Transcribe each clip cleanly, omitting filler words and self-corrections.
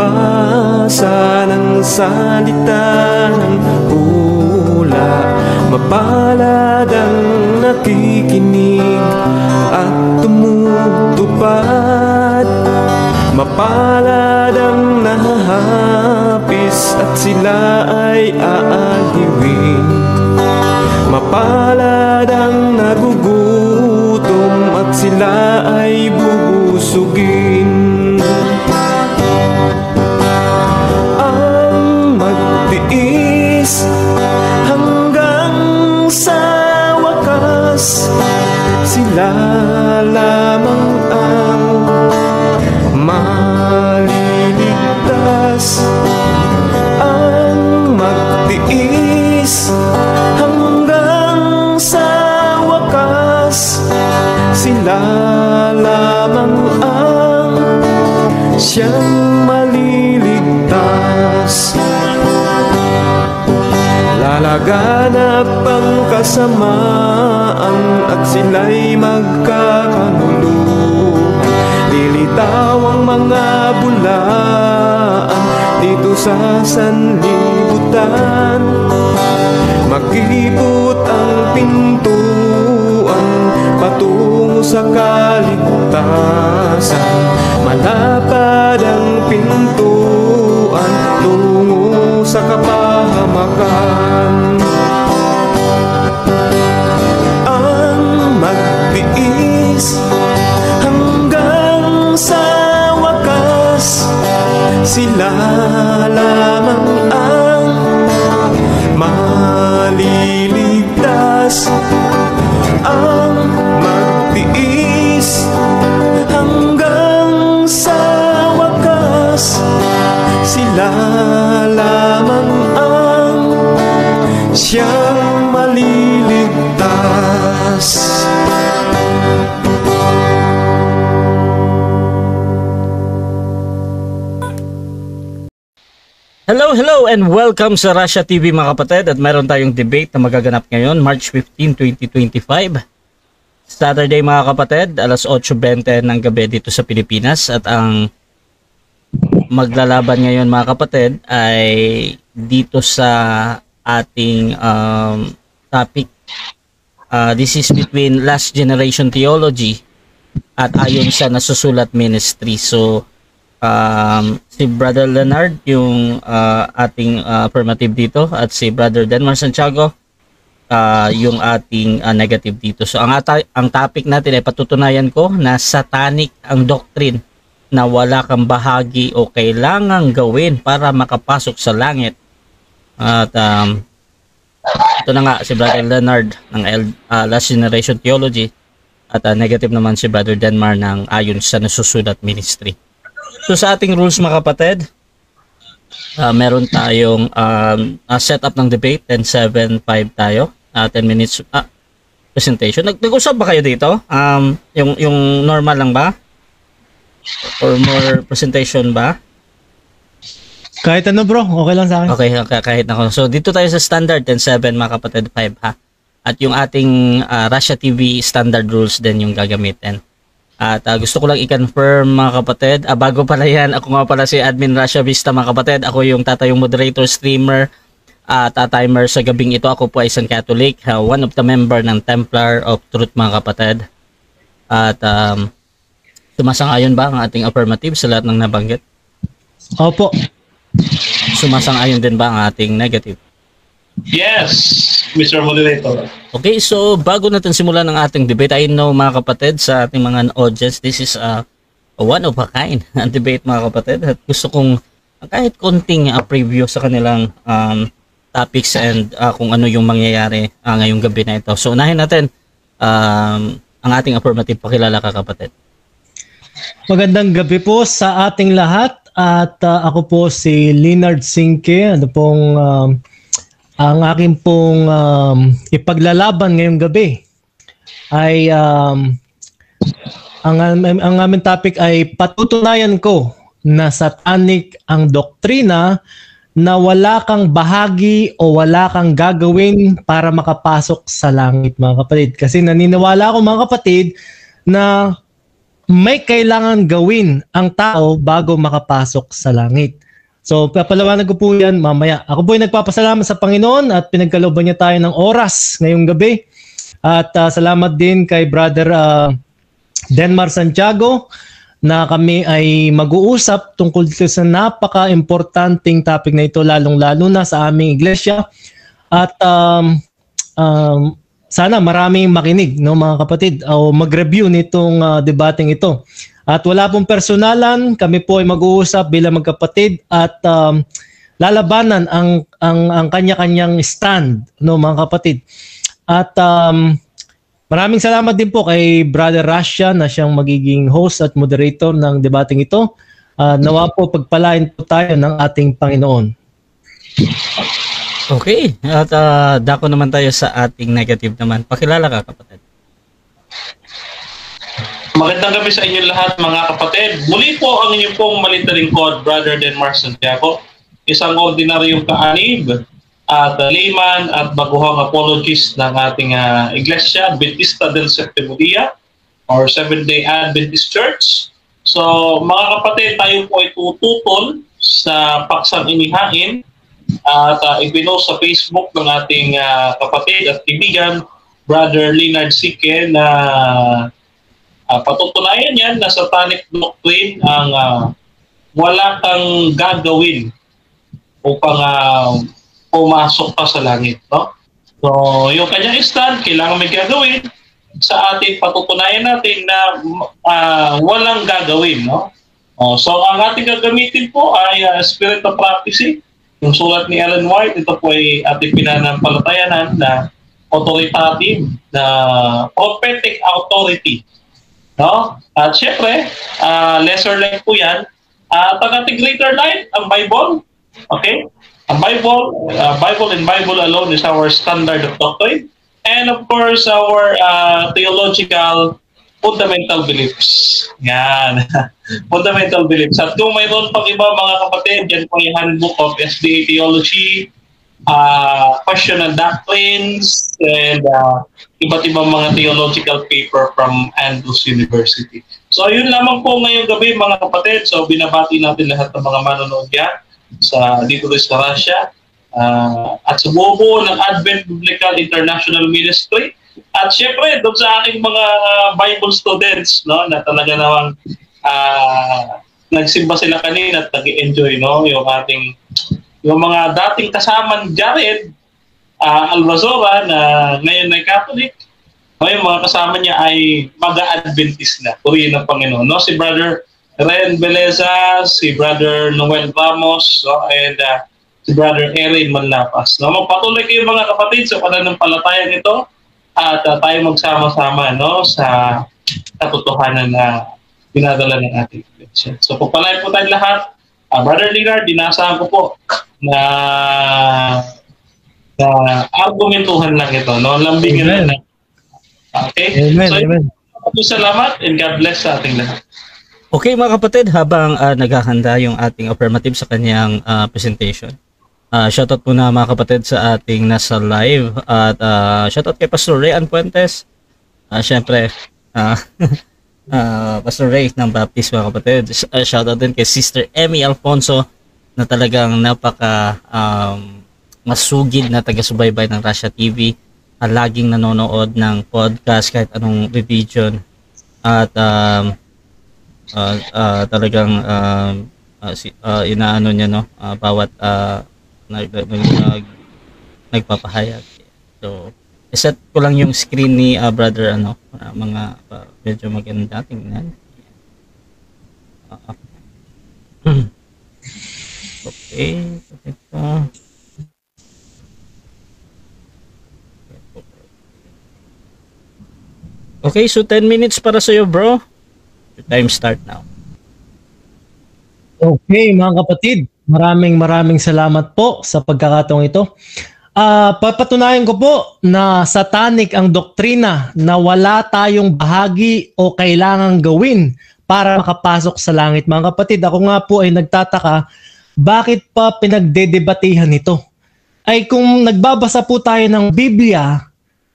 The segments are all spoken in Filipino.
magbasa ng salita ng hula. Mapalad ang nakikinig at tumutupad. Mapalad ang nahahapis at sila ay aaliwin. Mapalad ang nagugutom at sila ay bubusugin. Ang magtiis hanggang sa wakas, sila lamang ang maliligtas. Ang magtiis hanggang sa wakas, sila lamang ang siyang maliligtas. Lalaganap ang kasamaan at sila'y magkakanuluhan. Lilitaw ang mga bulaan dito sa sanlibutan. Makipot ang pintuan patungo sa kaligtasan. Malapad ang pintuan tungo sa kapahamakan. Ang magtiis hanggang sa wakas, sila lamang ang maliligtas. Ang magtiis hanggang sa wakas, sila lamang ang siyang maliligtas. Hello and welcome sa Russia TV mga kapatid, at mayroon tayong debate na magaganap ngayon March 15, 2025 Saturday mga kapatid, alas 8:20 ng gabi dito sa Pilipinas. At ang maglalaban ngayon mga kapatid ay dito sa ating topic. This is between Last Generation Theology at ayon sa Nasusulat Ministry. So si Brother Leonard yung ating affirmative dito, at si Brother Denmar Santiago yung ating negative dito. So ang topic natin ay patutunayan ko na satanic ang doctrine na wala kang bahagi o kailangang gawin para makapasok sa langit. At ito na nga si Brother Leonard ng Last Generation Theology, at negative naman si Brother Denmar ng ayon sa Nasusulat Ministry. So sa ating rules mga kapatid, meron tayong setup ng debate, 10-7-5 tayo, 10 minutes presentation. Nag-usap ba kayo dito? Yung normal lang ba? Or more presentation ba? Kahit ano bro, okay lang sa akin. Okay, kahit ako. So dito tayo sa standard 10-7 mga kapatid, 5 ha. At yung ating Russia TV standard rules din yung gagamitin. At gusto ko lang i-confirm mga kapatid, bago pala yan, ako nga pala si Admin Russia Vista mga kapatid. Ako yung tatayong moderator, streamer, timer sa gabing ito. Ako po ay isang Catholic, one of the member ng Templar of Truth mga kapatid. At sumasang-ayon ba ang ating affirmative sa lahat ng nabanggit? Opo. Sumasang-ayon din ba ang ating negative? Yes, Mr. Moderator. Okay, so bago natin simulan ang ating debate, I know mga kapatid sa ating mga audience, this is a one of a kind debate mga kapatid. At gusto kong kahit konting preview sa kanilang topics and kung ano yung mangyayari ngayong gabi na ito. So unahin natin ang ating affirmative. Pakilala ka kapatid. Magandang gabi po sa ating lahat, at ako po si Leonard Sinke. Ano pong ang aking pong ipaglalaban ngayong gabi ay ang aming topic ay patutunayan ko na satanic ang doktrina na wala kang bahagi o wala kang gagawin para makapasok sa langit mga kapatid. Kasi naniniwala ako mga kapatid na may kailangan gawin ang tao bago makapasok sa langit. So, papalawanan ko po yan mamaya. Ako po ay nagpapasalamat sa Panginoon at pinagkalooban niya tayo ng oras ngayong gabi. At salamat din kay Brother Denmar Santiago na kami ay mag-uusap tungkol sa napaka-importanting topic na ito, lalong-lalo na sa aming iglesia. At sana maraming makinig, no, mga kapatid, o mag-review nitong debating ito. At wala pong personalan, kami po ay mag-uusap bilang magkapatid at lalabanan ang kanya-kanyang stand, no, mga kapatid. At maraming salamat din po kay Brother Rasha na siyang magiging host at moderator ng debating ito. Nawa po pagpalain po tayo ng ating Panginoon. Okay, at dako naman tayo sa ating negative naman. Pakilala ka, kapatid. Magandang gabi sa inyo lahat, mga kapatid. Muli po ang inyong pong maliit na lingkod, Brother Denmar Santiago, isang ordinaryong kaanib at layman at baguhang apologist ng ating Iglesia Adventista del Séptimo Día or Seventh-day Adventist Church. So, mga kapatid, tayo po ay tututol sa paksang inihain at ipinost sa Facebook ng ating kapatid at kaibigan, Brother Leonard Sinque, na patutunayan yan na satanic doctrine ang wala kang gagawin upang pumasok pa sa langit. No? So, yung kanyang stand, kailangan may gagawin. Sa ating patutunayan natin na walang gagawin. No? So, ang ating gagamitin po ay spirit of prophecy. Yung sulat ni Ellen White, ito po ay ating pinanampalatayanan na authoritative, na prophetic authority. No? At syempre, lesser light po yan. At ang ating greater light, ang Bible. Okay? Ang Bible and Bible alone is our standard of doctrine. And of course, our theological fundamental beliefs. Yan. Fundamental beliefs. At kung mayroon pang iba, mga kapatid, yan po yung handbook of SDA Theology, question and doctrines, and iba't ibang mga theological paper from Andrews University. So, yun lamang po ngayong gabi, mga kapatid. So, binabati natin lahat ng mga manonood yan dito rin sa Russia. At sa buo ng Advent Biblical International Ministry. At syempre, doon sa aking mga Bible students, no, na talaga namang nagsimba sila kanina at nag-enjoy, no, yung mga dating kasamang Jared Alvazora na ngayon ay Catholic, no, yung mga kasama niya ay mag-Adventist na, purihin ng Panginoon. No? Si Brother Ren Beleza, si Brother Noel Ramos, no, and si Brother Erin Manlapas. No? Magpatuloy kayo, mga kapatid, sa pananampalatayang ito at tayo magsama-sama, no, sa katotohanan na pinadala ng ating Iglesia. So, pagpalay po tayo lahat. Brother Leonard, dinasahan ko po na argumentuhan lang ito, no? Lambingin lang. Okay? Amen. So, Amen. Salamat and God bless sa ating lahat. Okay, mga kapatid, habang naghahanda yung ating affirmative sa kanyang presentation, shoutout muna, mga kapatid, sa ating nasa live at shoutout kay Pastor Ray Ann Puentes. Siyempre, Pastor Ray ng Baptist, mga kapatid. Shoutout din kay Sister Emmy Alfonso na talagang napaka masugid na taga-subaybay ng Russia TV. Laging nanonood ng podcast kahit anong religion at talagang inaano niya, no, bawat nagpapahayag. So, iset ko lang yung screen ni brother, mga medyo maganda tingnan. Okay, ito. Okay, so 10 minutes para sa iyo, bro. Your time start now. Okay, mga kapatid, maraming salamat po sa pagkakataong ito. Papatunayan ko po na satanic ang doktrina na wala tayong bahagi o kailangang gawin para makapasok sa langit. Mga kapatid, ako nga po ay nagtataka, bakit pa pinagdedebatihan ito? Ay kung nagbabasa po tayo ng Biblia,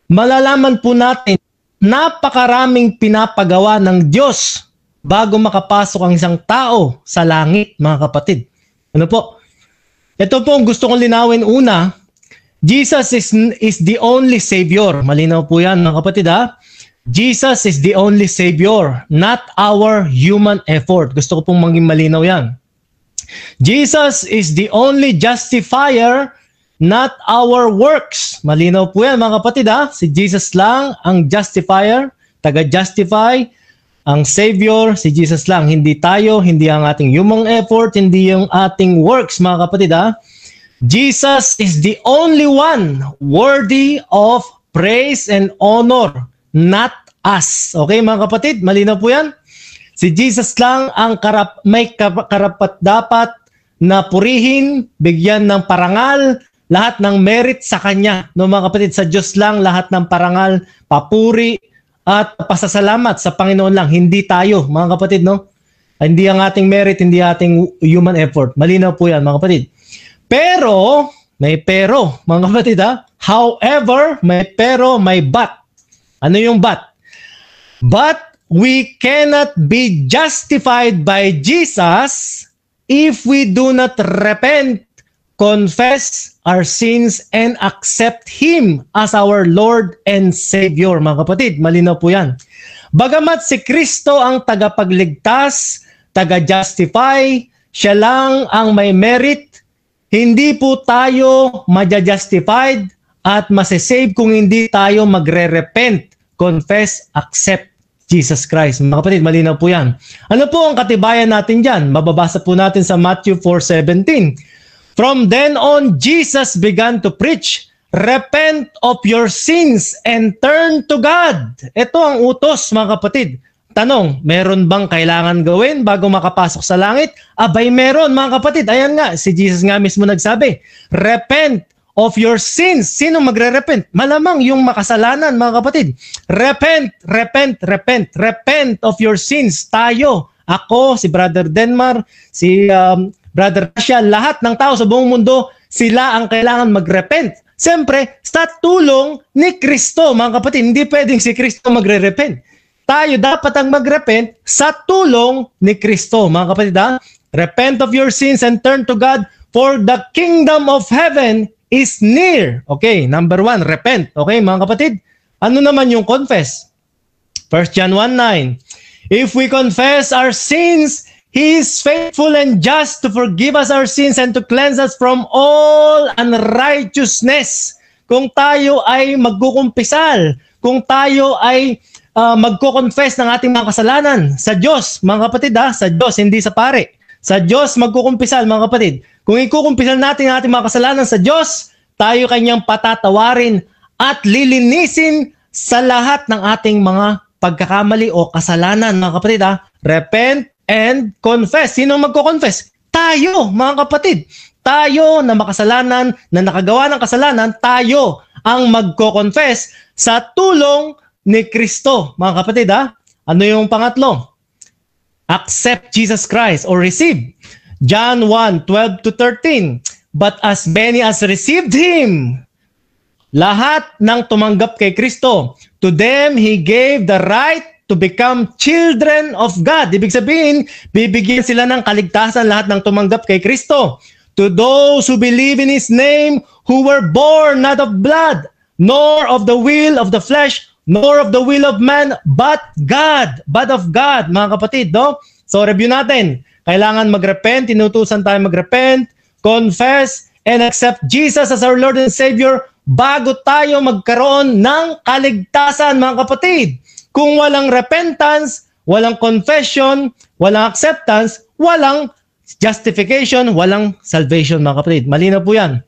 malalaman po natin napakaraming pinapagawa ng Diyos bago makapasok ang isang tao sa langit, mga kapatid. Ano po? Ito po ang gusto kong linawin una. Jesus is the only Savior. Malinaw po yan, mga kapatid, ha? Jesus is the only Savior, not our human effort. Gusto ko pong maging malinaw yan. Jesus is the only justifier, not our works. Malinaw po yan, mga kapatid, ha? Si Jesus lang ang justifier, taga-justify, ang Savior, si Jesus lang. Hindi tayo, hindi ang ating human effort, hindi yung ating works, mga kapatid, ha? Jesus is the only one worthy of praise and honor, not us. Okay, mga kapatid, malinaw po yan? Si Jesus lang ang may karapat-dapat na purihin, bigyan ng parangal, lahat ng merit sa Kanya. No, mga kapatid, sa Diyos lang lahat ng parangal, papuri, at pasasalamat sa Panginoon lang. Hindi tayo, mga kapatid, no? Hindi ang ating merit, hindi ating human effort. Malinaw po yan, mga kapatid. Pero, may pero, mga kapatid, ha? However, may pero, may but. Ano yung but? But we cannot be justified by Jesus if we do not repent, confess our sins, and accept Him as our Lord and Savior. Mga kapatid, malinaw po yan. Bagamat si Kristo ang tagapagligtas, taga-justify, siya lang ang may merit, hindi po tayo maja-justified at masasave kung hindi tayo magre-repent, confess, accept Jesus Christ. Mga kapatid, malinaw po yan. Ano po ang katibayan natin dyan? Mababasa po natin sa Matthew 4:17. From then on, Jesus began to preach, repent of your sins and turn to God. Ito ang utos, mga kapatid. Tanong, meron bang kailangan gawin bago makapasok sa langit? Abay, meron, mga kapatid. Ayan nga, si Jesus nga mismo nagsabi, repent of your sins. Sino magre-repent? Malamang yung makasalanan, mga kapatid. Repent, repent, repent. Repent of your sins. Tayo, ako, si Brother Denmar, si Brother Rasha, lahat ng tao sa buong mundo, sila ang kailangan mag-repent. Siyempre, sa tulong ni Kristo, mga kapatid. Hindi pwedeng si Kristo magre-repent. Tayo dapat ang mag-repent sa tulong ni Kristo, mga kapatid. Ha? Repent of your sins and turn to God, for the kingdom of heaven is near. Okay, number 1, repent. Okay, mga kapatid. Ano naman yung confess? 1 John 1:9. If we confess our sins, He is faithful and just to forgive us our sins and to cleanse us from all unrighteousness. Kung tayo ay magkukumpisal, kung tayo ay magko-confess ng ating mga kasalanan sa Diyos, mga kapatid, sa Diyos, hindi sa pare. Sa Diyos magkukumpisal, mga kapatid. Kung ikukumpisal natin ang ating mga kasalanan sa Diyos, tayo kanyang patatawarin at lilinisin sa lahat ng ating mga pagkakamali o kasalanan, mga kapatid. Repent and confess. Sino magko-confess? Tayo, mga kapatid. Tayo na makasalanan, na nakagawa ng kasalanan, tayo ang magko-confess sa tulong ni Kristo. Mga kapatid, ano yung pangatlo? Accept Jesus Christ or receive. John 1:12-13. But as many as received Him, lahat ng tumanggap kay Kristo, to them He gave the right to become children of God. Ibig sabihin, bibigyan sila ng kaligtasan lahat ng tumanggap kay Kristo. To those who believe in His name, who were born not of blood, nor of the will of the flesh, nor of the will of man, but God. But of God, mga kapatid, no? So, review natin. Kailangan mag-repent, tinutusan tayo mag-repent, confess, and accept Jesus as our Lord and Savior bago tayo magkaroon ng kaligtasan, mga kapatid. Kung walang repentance, walang confession, walang acceptance, walang justification, walang salvation, mga kapatid. Malinaw po yan.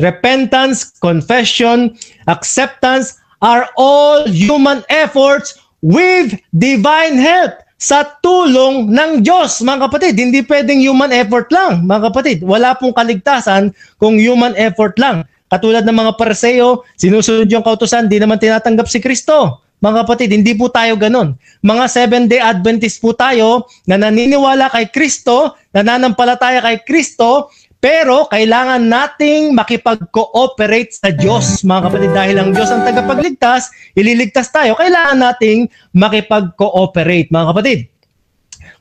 Repentance, confession, acceptance are all human efforts with divine help sa tulong ng Diyos, mga kapatid. Hindi pwedeng human effort lang, mga kapatid. Wala pong kaligtasan kung human effort lang. Katulad ng mga Pariseo, sinusunod yung kautusan, di naman tinatanggap si Kristo. Mga kapatid, hindi po tayo ganun. Mga 7-day Adventist po tayo na naniniwala kay Kristo, nananampalataya kay Kristo, pero kailangan nating makipag-cooperate sa Diyos, mga kapatid. Dahil ang Diyos ang tagapagligtas, ililigtas tayo, kailangan nating makipag-cooperate, mga kapatid.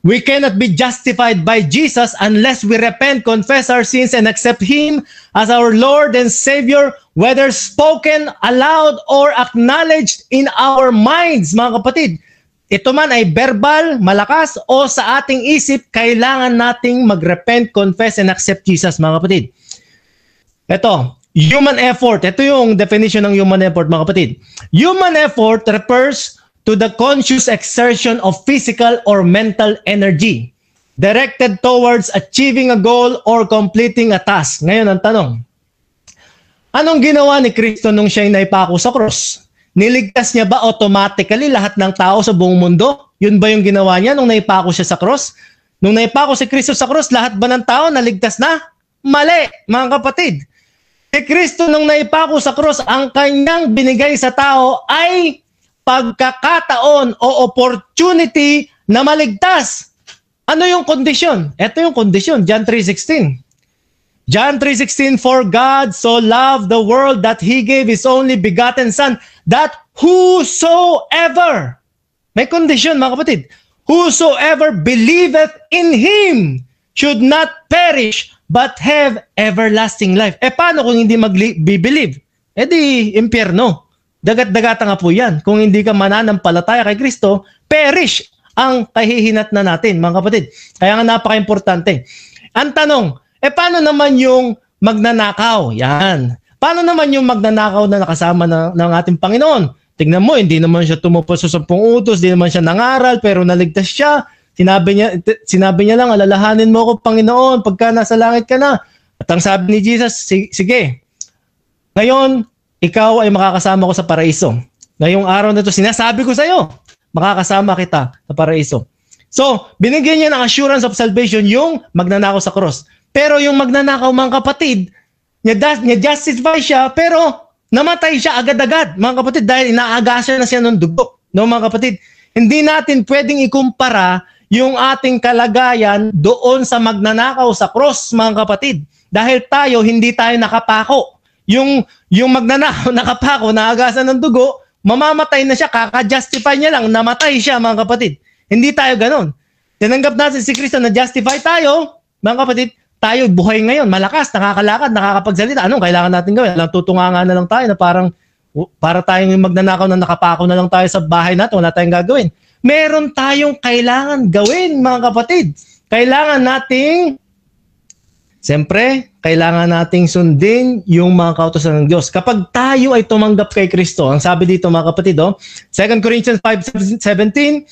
We cannot be justified by Jesus unless we repent, confess our sins, and accept Him as our Lord and Savior, whether spoken aloud or acknowledged in our minds, mga kapatid. Ito man ay verbal, malakas, o sa ating isip, kailangan nating mag-repent, confess, and accept Jesus, mga kapatid. Ito, human effort. Ito yung definition ng human effort, mga kapatid. Human effort refers to the conscious exertion of physical or mental energy directed towards achieving a goal or completing a task. Ngayon, ang tanong, anong ginawa ni Kristo nung siya'y naipako sa cross? Niligtas niya ba automatically lahat ng tao sa buong mundo? Yun ba yung ginawa niya nung naipako siya sa cross? Nung naipako si Kristo sa cross, lahat ba ng tao naligtas na? Mali, mga kapatid. Si Kristo nung naipako sa cross, ang kanyang binigay sa tao ay pagkakataon o opportunity na maligtas. Ano yung kondisyon? Ito yung kondisyon, John 3:16. John 3:16, for God so loved the world that He gave His only begotten Son, that whosoever, may kondisyon mga kapatid, whosoever believeth in Him should not perish but have everlasting life. Paano kung hindi mag-believe? Di impyerno. Dagat-dagata nga po yan. Kung hindi ka mananampalataya kay Kristo, perish ang kahihinat na natin, mga kapatid. Kaya nga napaka-importante. Ang tanong, paano naman yung magnanakaw? Yan. Paano naman yung magnanakaw na nakasama ng ating Panginoon? Tingnan mo, hindi naman siya tumupos sa 10 utos, hindi naman siya nangaral, pero naligtas siya. Sinabi niya lang, alalahanin mo ako, Panginoon, pagka nasa langit ka na. At ang sabi ni Jesus, sige, ngayon, ikaw ay makakasama ko sa paraiso. Ngayong araw na ito, sinasabi ko sa iyo, makakasama kita sa paraiso. So, binigyan niya ng assurance of salvation yung magnanakaw sa cross. Pero yung magnanakaw, mga kapatid, niya-justify siya, pero namatay siya agad-agad, mga kapatid, dahil inaagasan na siya ng dugo. No, mga kapatid, hindi natin pwedeng ikumpara yung ating kalagayan doon sa magnanakaw sa cross, mga kapatid. Dahil hindi tayo nakapako. Yung magnanakaw, nakapako, naagasan ng dugo, mamamatay na siya, kaka-justify niya lang, namatay siya, mga kapatid. Hindi tayo ganon. Tinanggap natin si Kristo na justify tayo, mga kapatid, tayo buhay ngayon, malakas, nakakalakad, nakakapagsalita. Anong kailangan natin gawin? Alam, tutunganga na lang tayo na para tayong magnanakaw na nakapako na lang tayo sa bahay natin, wala tayong gagawin. Meron tayong kailangan gawin, mga kapatid. Kailangan nating kailangan nating sundin yung mga kautusan ng Diyos. Kapag tayo ay tumanggap kay Kristo, ang sabi dito mga kapatid, 2 Corinthians 5:17,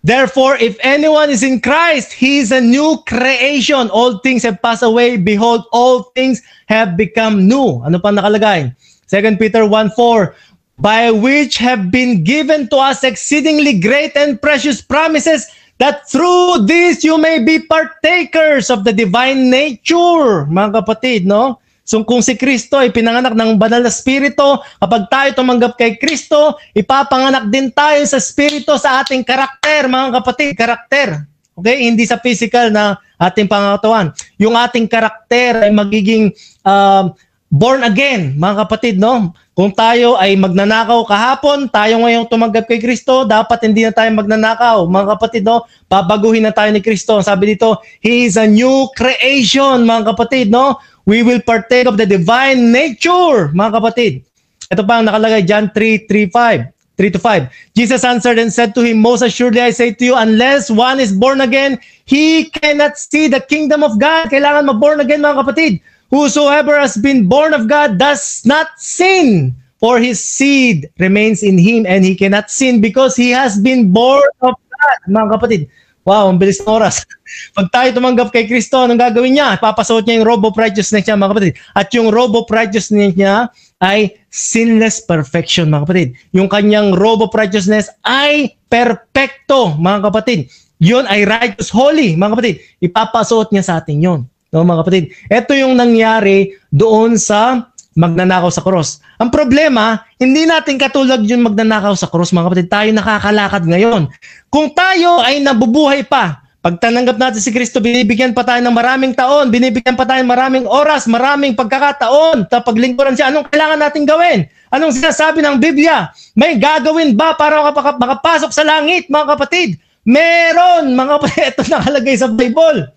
therefore, if anyone is in Christ, he is a new creation. All things have passed away. Behold, all things have become new. Ano pa nakalagay? 2 Peter 1:4, by which have been given to us exceedingly great and precious promises, that through this you may be partakers of the divine nature. Mga kapatid, no? So kung si Kristo ay pinanganak ng banal na spirito, kapag tayo tumanggap kay Kristo, ipapanganak din tayo sa spirito sa ating karakter, mga kapatid, karakter. Okay? Hindi sa physical na ating pangatawan. Yung ating karakter ay magiging born again, mga kapatid, no? Kung tayo ay magnanakaw kahapon, tayo ngayong tumanggap kay Kristo, dapat hindi na tayo magnanakaw. Mga kapatid, no? Babaguhin na tayo ni Kristo. Sabi dito, He is a new creation, mga kapatid, no? We will partake of the divine nature, mga kapatid. Ito pa ang nakalagay, John 3:3-5. Jesus answered and said to him, most assuredly I say to you, unless one is born again, he cannot see the kingdom of God. Kailangan ma-born again, mga kapatid. Whosoever has been born of God does not sin, for his seed remains in him, and he cannot sin because he has been born of God. Mga kapatid, wow, ang bilis ng oras. Pag tayo tumanggap kay Kristo, anong gagawin niya? Papasuot niya yung robe of righteousness niya, mga kapatid. At yung robe of righteousness niya ay sinless perfection, mga kapatid. Yung kanyang robe of righteousness ay perfecto, mga kapatid. Yun ay righteous, holy, mga kapatid. Ipapasuot niya sa atin yun. No, mga kapatid, ito yung nangyari doon sa magnanakaw sa cross. Ang problema, hindi natin katulad yung magnanakaw sa cross, mga kapatid. Tayo nakakalakad ngayon. Kung tayo ay nabubuhay pa, pag tananggap natin si Kristo, binibigyan pa tayo ng maraming taon, binibigyan pa tayo ng maraming oras, maraming pagkakataon, paglingkuran siya, anong kailangan natin gawin? Anong sinasabi ng Biblia? May gagawin ba para makapasok sa langit, mga kapatid? Meron, mga kapatid. Ito nakalagay sa Bible.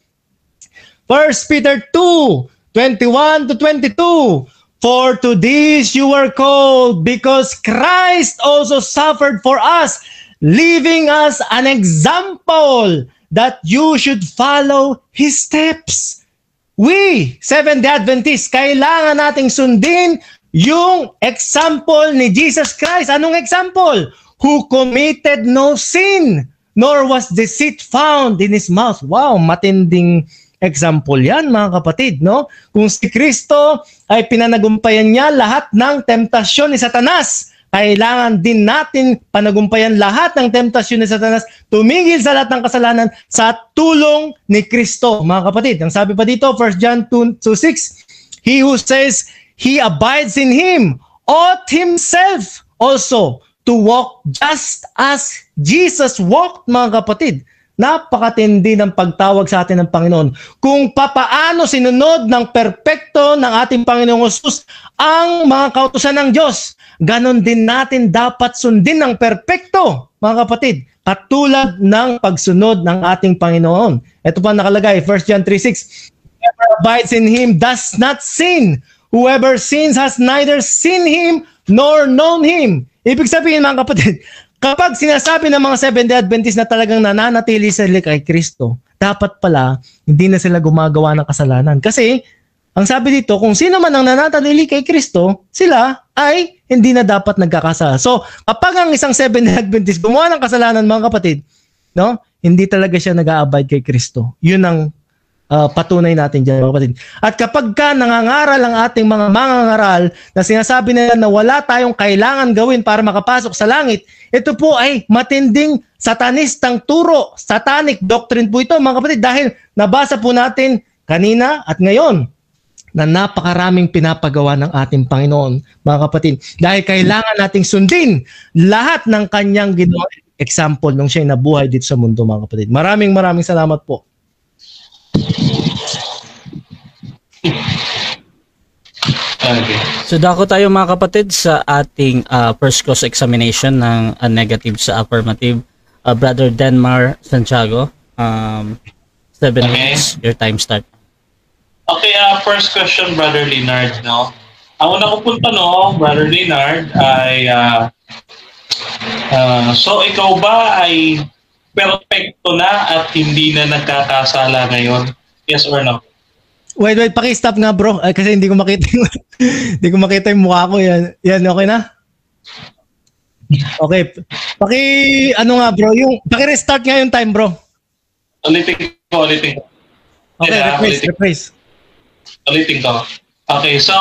1 Peter 2:21-22. For to this you were called, because Christ also suffered for us, leaving us an example that you should follow His steps. We, Seventh-day Adventists, kailangan nating sundin yung example ni Jesus Christ. Anong example? Who committed no sin, nor was deceit found in His mouth. Wow, matinding example yan, mga kapatid, no? Kung si Kristo ay pinanagumpayan niya lahat ng temptasyon ni Satanas, kailangan din natin panagumpayan lahat ng temptasyon ni Satanas, tumigil sa lahat ng kasalanan sa tulong ni Kristo, mga kapatid. Ang sabi pa dito, 1 John 2:6, He who says he abides in Him ought himself also to walk just as Jesus walked, mga kapatid. Napakatindi ng pagtawag sa atin ng Panginoon. Kung papaano sinunod ng perpekto ng ating Panginoong Hesus ang mga kautusan ng Diyos, ganon din natin dapat sundin ng perpekto, mga kapatid, katulad ng pagsunod ng ating Panginoon. Ito pa nakalagay, 1 John 3:6, Whoever abides in Him does not sin. Whoever sins has neither seen Him nor known Him. Ibig sabihin, mga kapatid, kapag sinasabi ng mga Seventh-day Adventists na talagang nananatili sila kay Kristo, dapat pala hindi na sila gumagawa ng kasalanan. Kasi, ang sabi dito, kung sino man ang nananatili kay Kristo, sila ay hindi na dapat nagkakasala. So, kapag ang isang Seventh-day Adventist gumawa ng kasalanan, mga kapatid, no, hindi talaga siya nag-a-abide kay Kristo. Yun ang patunay natin dyan, mga kapatid. At kapag ka nangangaral ang ating mga mangangaral na sinasabi nila na wala tayong kailangan gawin para makapasok sa langit, ito po ay matinding satanistang turo, satanic doctrine po ito, mga kapatid, dahil nabasa po natin kanina at ngayon na napakaraming pinapagawa ng ating Panginoon, mga kapatid. Dahil kailangan nating sundin lahat ng kanyang ginawa example nung siya'y nabuhay dito sa mundo, mga kapatid. Maraming salamat po. Okay. So dako tayo, mga kapatid, sa ating first cross examination ng negative sa affirmative. Brother Denmar Santiago, 7 minutes, your time start. Okay, first question, Brother Leonard, no? Ang una ko punta, no, Brother Leonard, ay so ikaw ba ay perfecto na at hindi na nagkakasala ngayon? Yes or no? Wait, paki-stop nga, bro. Ay, kasi hindi ko makita hindi ko makita yung mukha ko. Yan, okay na? Okay. Ano nga, bro? Paki-restart nga yung time, bro. Ulitin ko. Okay, rephrase. Ulitin ko. Okay, so,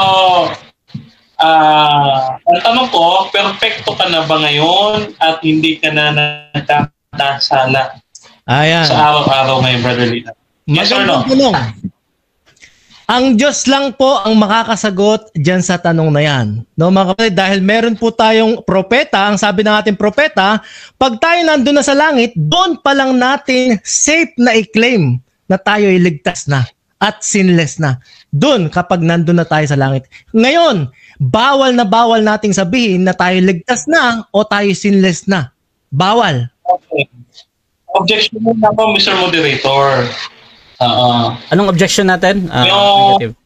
ang tanong ko, perfecto ka na ba ngayon at hindi ka na nagkakasala sa araw-araw ngayon, Brother Lina? Yes or no? Ang Diyos lang po ang makakasagot dyan sa tanong na yan. No, mga kapatid, dahil meron po tayong propeta, ang sabi ng ating propeta, pag tayo nandun na sa langit, doon pa lang natin safe na i-claim na tayo iligtas na at sinless na. Doon kapag nandun na tayo sa langit. Ngayon, bawal nating sabihin na tayo ligtas na o tayo sinless na. Bawal. Okay. Objection mo na po, Mr. Moderator. Anong objection natin? Negative.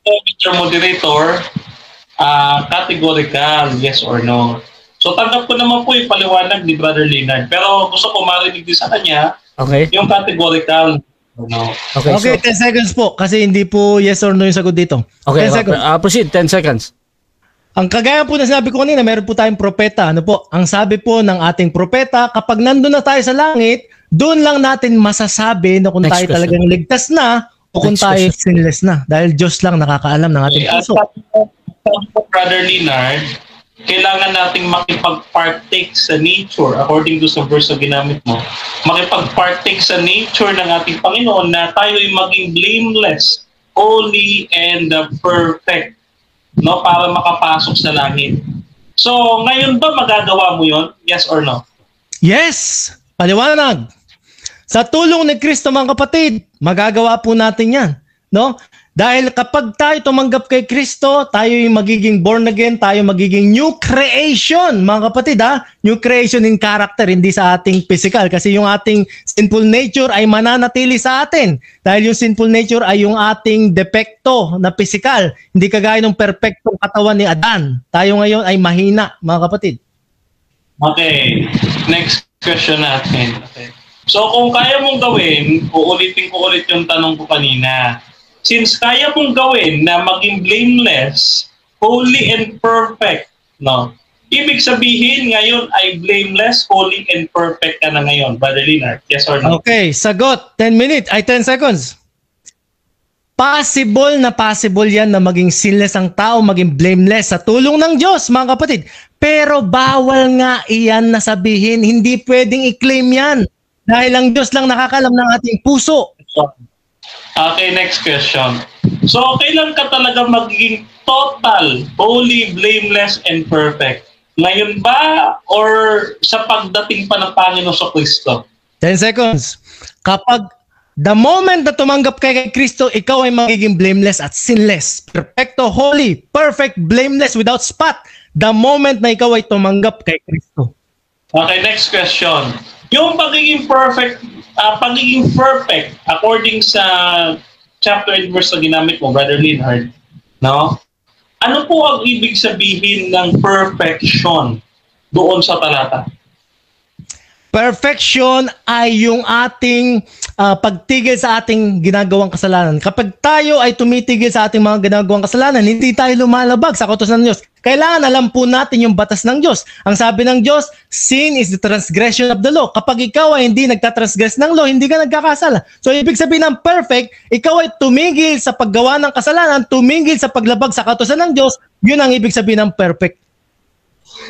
Mr. Moderator, categorical, yes or no. So tanggap ko naman po yung paliwanag ni Brother Leonard. Pero gusto ko marinig din sa kanya yung categorical. No. Okay, so, 10 seconds po. Kasi hindi po yes or no yung sagot dito. Okay, 10 seconds. Proceed, 10 seconds. Ang kagaya po na sinabi ko kanina, meron po tayong propeta. Ano po? Ang sabi po ng ating propeta, kapag nandun na tayo sa langit, doon lang natin masasabi na kung tayo talagang ligtas na o kung tayo sinless na. Dahil Diyos lang nakakaalam ng ating puso. Brother Leonard, kailangan nating makipag-partake sa nature, according to sa verse na ginamit mo, makipag-partake sa nature ng ating Panginoon na tayo ay maging blameless, holy, and perfect, no, para makapasok sa langit. So, ngayon ba magagawa mo yon? Yes or no? Yes! Paliwanag! Sa tulong ni Kristo, mga kapatid, magagawa po natin yan. No? Dahil kapag tayo tumanggap kay Kristo, tayo yung magiging born again, tayo magiging new creation, mga kapatid ha? New creation in character, hindi sa ating physical. Kasi yung ating sinful nature ay mananatili sa atin. Dahil yung sinful nature ay yung ating depekto na physical. Hindi kagaya ng perfectong katawan ni Adan. Tayo ngayon ay mahina, mga kapatid. Okay, next question natin. Okay. So kung kaya mong gawin, uulitin ko ulit yung tanong ko kanina. Since kaya mong gawin na maging blameless, holy and perfect, no? Ibig sabihin ngayon ay blameless, holy and perfect ka na ngayon, Brother Leonard. Yes or no? Okay, sagot. 10 seconds. Possible yan na maging sinless ang tao, maging blameless sa tulong ng Diyos, mga kapatid. Pero bawal nga iyan na sabihin, hindi pwedeng i-claim yan. Dahil ang Diyos lang nakakalam ng ating puso. Okay, next question. So, kailan ka talaga magiging total, holy, blameless, and perfect? Ngayon ba or sa pagdating pa ng Panginoon sa Kristo? 10 seconds. Kapag the moment na tumanggap kay Kristo, ikaw ay magiging blameless at sinless. Perfecto, holy, perfect, blameless, without spot. The moment na ikaw ay tumanggap kay Kristo. Okay, next question. Yung pagiging perfect according sa chapter and verse na ginamit mo, Brother Leonard, no? Ano po ang ibig sabihin ng perfection doon sa talata? Perfection ay yung ating pagtigil sa ating ginagawang kasalanan. Kapag tayo ay tumitigil sa ating mga ginagawang kasalanan, hindi tayo lumalabag sa kautusan ng Diyos. Kailangan alam po natin yung batas ng Diyos. Ang sabi ng Diyos, sin is the transgression of the law. Kapag ikaw ay hindi nagtatransgress ng law, hindi ka nagkakasala. So ibig sabihin ng perfect, ikaw ay tumigil sa paggawa ng kasalanan, tumigil sa paglabag sa kautusan ng Diyos, yun ang ibig sabihin ng perfect.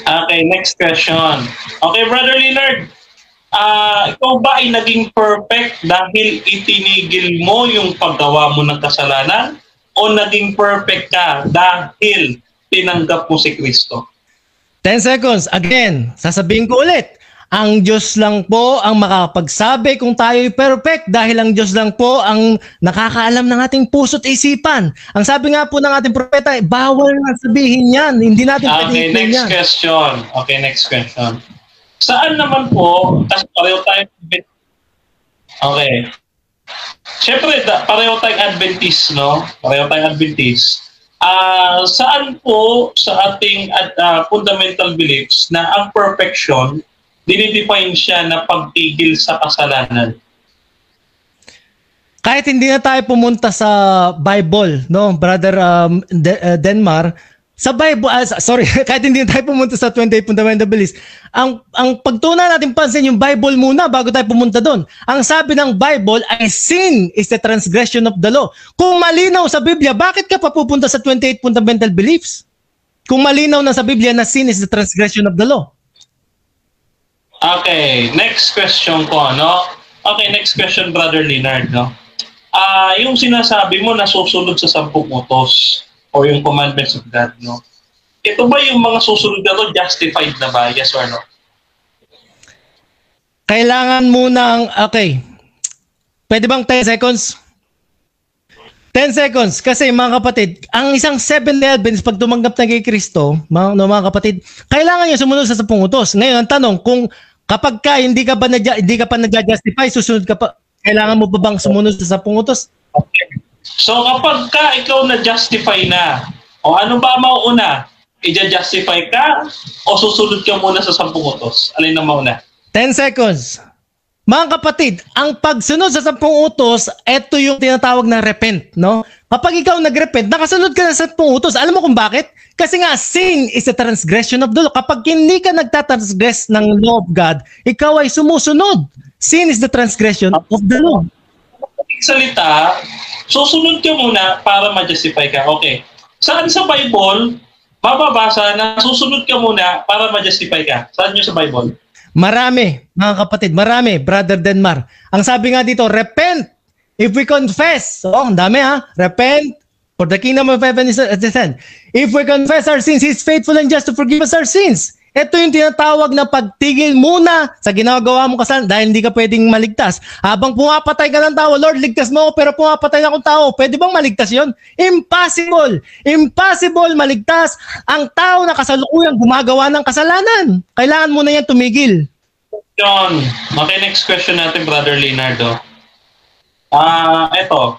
Okay, next question. Okay, Brother Leonard, ikaw ba ay naging perfect dahil itinigil mo yung paggawa mo ng kasalanan o naging perfect ka dahil tinanggap mo si Kristo? 10 seconds. Again, sasabihin ko ulit. Ang Diyos lang po ang makakapagsabi kung tayo ay perfect dahil ang Diyos lang po ang nakakaalam ng ating puso't isipan. Ang sabi nga po ng ating propeta, bawal na sabihin yan. Hindi natin pwedeng yan. Okay, next question. Saan naman po, kasi pareho tayo, okay. Siyempre, pareho tayong Adventist, no? Pareho tayong Adventist. Saan po sa ating fundamental beliefs na ang perfection, dinidefine siya na pagtigil sa kasalanan? Kahit hindi na tayo pumunta sa Bible, no, Brother Denmar, sa Bible, kahit hindi tayo pumunta sa 28 fundamental beliefs, ang pagtunan natin pansin yung Bible muna bago tayo pumunta doon. Ang sabi ng Bible ay sin is the transgression of the law. Kung malinaw sa Biblia, bakit ka pa pupunta sa 28 fundamental beliefs? Kung malinaw na sa Biblia na sin is the transgression of the law. Okay, next question ko, no? Okay, next question, Brother Leonard, no? Yung sinasabi mo na susunod sa 10 utos o yung commandments of God, no? Ito ba yung mga susunod na to, justified na ba? Yes or no? Kailangan munang, okay. Pwede bang 10 seconds? 10 seconds. Kasi mga kapatid, ang isang Seventh-day Adventist pag tumanggap na kay Kristo, mga kapatid, kailangan niya sumunod sa 10 utos. Ngayon, ang tanong, kung kapag hindi ka pa nag-justify, susunod ka pa, kailangan mo ba bang sumunod sa 10 utos? Okay. So kapag ikaw na-justify na, o ano ba mauna? I-justify ka o susunod ka muna sa 10 utos? Alin na mauna? 10 seconds. Mga kapatid, ang pagsunod sa 10 utos, ito yung tinatawag na repent, no? Kapag ikaw nag-repent, nakasunod ka na sa 10 utos. Alam mo kung bakit? Kasi nga, sin is a transgression of the law. Kapag hindi ka nagtatransgress ng law of God, ikaw ay sumusunod. Sin is the transgression of the law. Salita, susunod ka muna para ma-justify ka. Okay. Saan sa Bible, mababasa na susunod ka muna para ma-justify ka? Saan nyo sa Bible? Marami, mga kapatid. Marami, Brother Denmar. Ang sabi nga dito, repent if we confess. Ang dami ha. Repent for the kingdom of heaven is at hand. If we confess our sins, He is faithful and just to forgive us our sins Ito yung tinatawag na pagtigil muna sa ginagawa mong kasalanan dahil hindi ka pwedeng maligtas. Habang pumapatay ka ng tao, Lord, ligtas mo ako, pero pumapatay na akong tao. Pwede bang maligtas yon? Impossible! Impossible maligtas ang tao na kasalukuyang gumagawa ng kasalanan. Kailangan mo na yan tumigil. John, okay, next question natin, Brother Leonardo. Ito.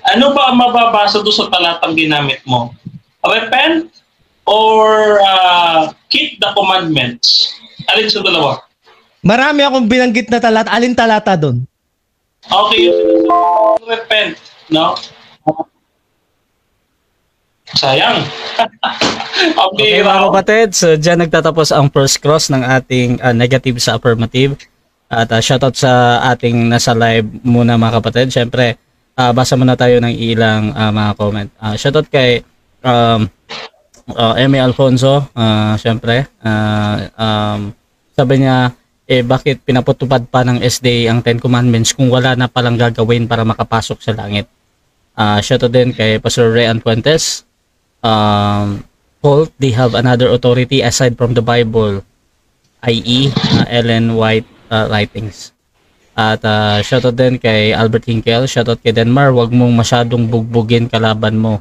Ano ba ang mababasa doon sa talatang ginamit mo? Repent or keep the commandments? Alin sa dalawa? Marami akong binanggit na talata. Alin talata doon? Okay, repent, no? Sayang. Okay, mga kapatid, so dyan nagtatapos ang first cross ng ating negative sa affirmative. At shoutout sa ating nasa live muna mga kapatid. Siyempre, basa muna tayo ng ilang mga comment. Shoutout kay Eme Alfonso. Siyempre, sabi niya, bakit pinapatupad pa ng SDA ang 10 Commandments kung wala na palang gagawin para makapasok sa langit? Shoutout din kay Pastor Rayan Fuentes. Paul, they have another authority aside from the Bible, i.e. Ellen White writings. At shoutout din kay Albert Hinkel, shoutout kay Denmar, wag mong masyadong bugbugin kalaban mo.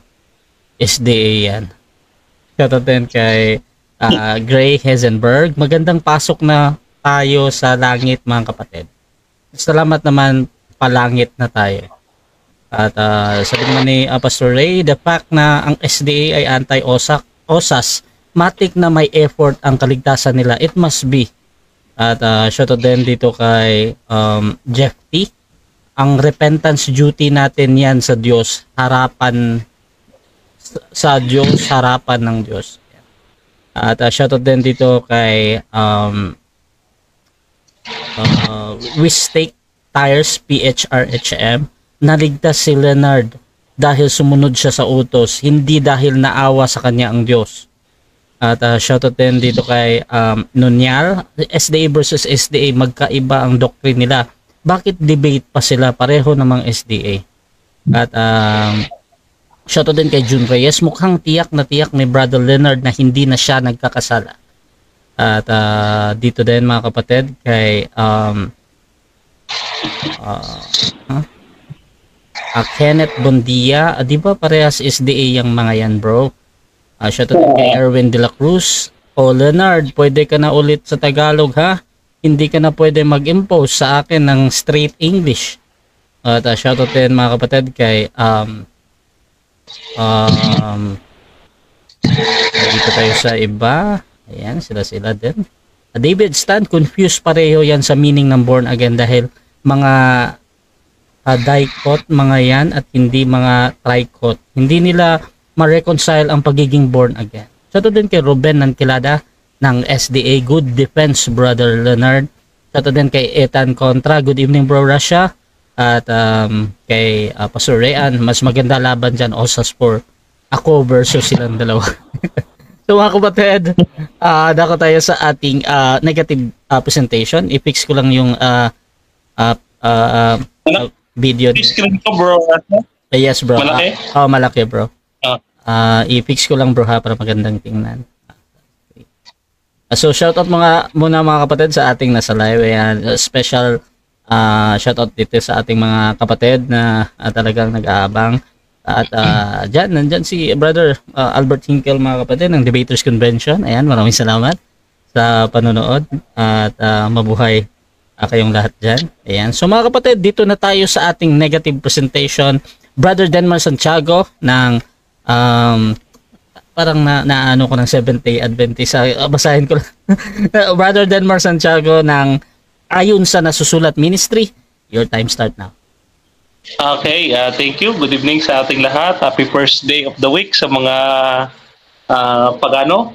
SDA yan. Shoutout din kay Gray Heisenberg. Magandang pasok na tayo sa langit mga kapatid. Salamat naman, palangit na tayo. At sabi naman ni Pastor Ray, the fact na ang SDA ay anti-OSAS, matik na may effort ang kaligtasan nila, it must be. At shoutout din dito kay Jeff T. Ang repentance duty natin yan sa Diyos, harapan ng Diyos. At shoutout din dito kay Wistake Tires PHRHM. Naligtas si Leonard dahil sumunod siya sa utos, hindi dahil naawa sa kanya ang Diyos. At shoutout din dito kay Nunyal, SDA versus SDA, magkaiba ang doctrine nila. Bakit debate pa sila? Pareho namang SDA. At shoutout din kay June Reyes, mukhang tiyak ni Brother Leonard na hindi na siya nagkakasala. At dito din mga kapatid kay Kenneth Bondia, di ba parehas SDA yung mga yan, bro? Shoutout kay Erwin De La Cruz. Leonard, pwede ka na ulit sa Tagalog, ha? Hindi ka na pwede mag-impose sa akin ng straight English. At shoutout din mga kapatid kay dito tayo sa iba. Ayan, sila din. David Stan, confused pareho yan sa meaning ng born again dahil mga dicot mga yan at hindi mga tricot. Hindi nila ma-reconcile ang pagiging born again. Shoutout din kay Ruben Nankilada ng SDA. Good defense, Brother Leonard. Shoutout din kay Ethan Contra. Good evening, bro Russia. At kay Pastor Rayan, mas maganda laban dyan, OSAS 4. Ako versus silang dalawa. So mga kapatid, dako tayo sa ating negative presentation. I-fix ko lang yung video. Screen ko, bro. Yes, bro. Malaki? Malaki, bro. I-fix ko lang, bro, ha, para magandang tingnan. So, shoutout muna mga kapatid sa ating nasa live. Ayan, special shoutout dito sa ating mga kapatid na talagang nag-aabang. At nandyan si Brother Albert Hinkel, mga kapatid, ng Debaters Convention. Ayan, maraming salamat sa panonood. At mabuhay kayong lahat dyan. Ayan. So mga kapatid, dito na tayo sa ating negative presentation. Brother Denmar Santiago ng parang naano ko ng Seventh-day Adventist. Basahin ko lang. Brother Denmar Santiago ng Ayon sa Nasusulat Ministry. Your time start now. Okay, thank you. Good evening sa ating lahat. Happy first day of the week sa mga pagano.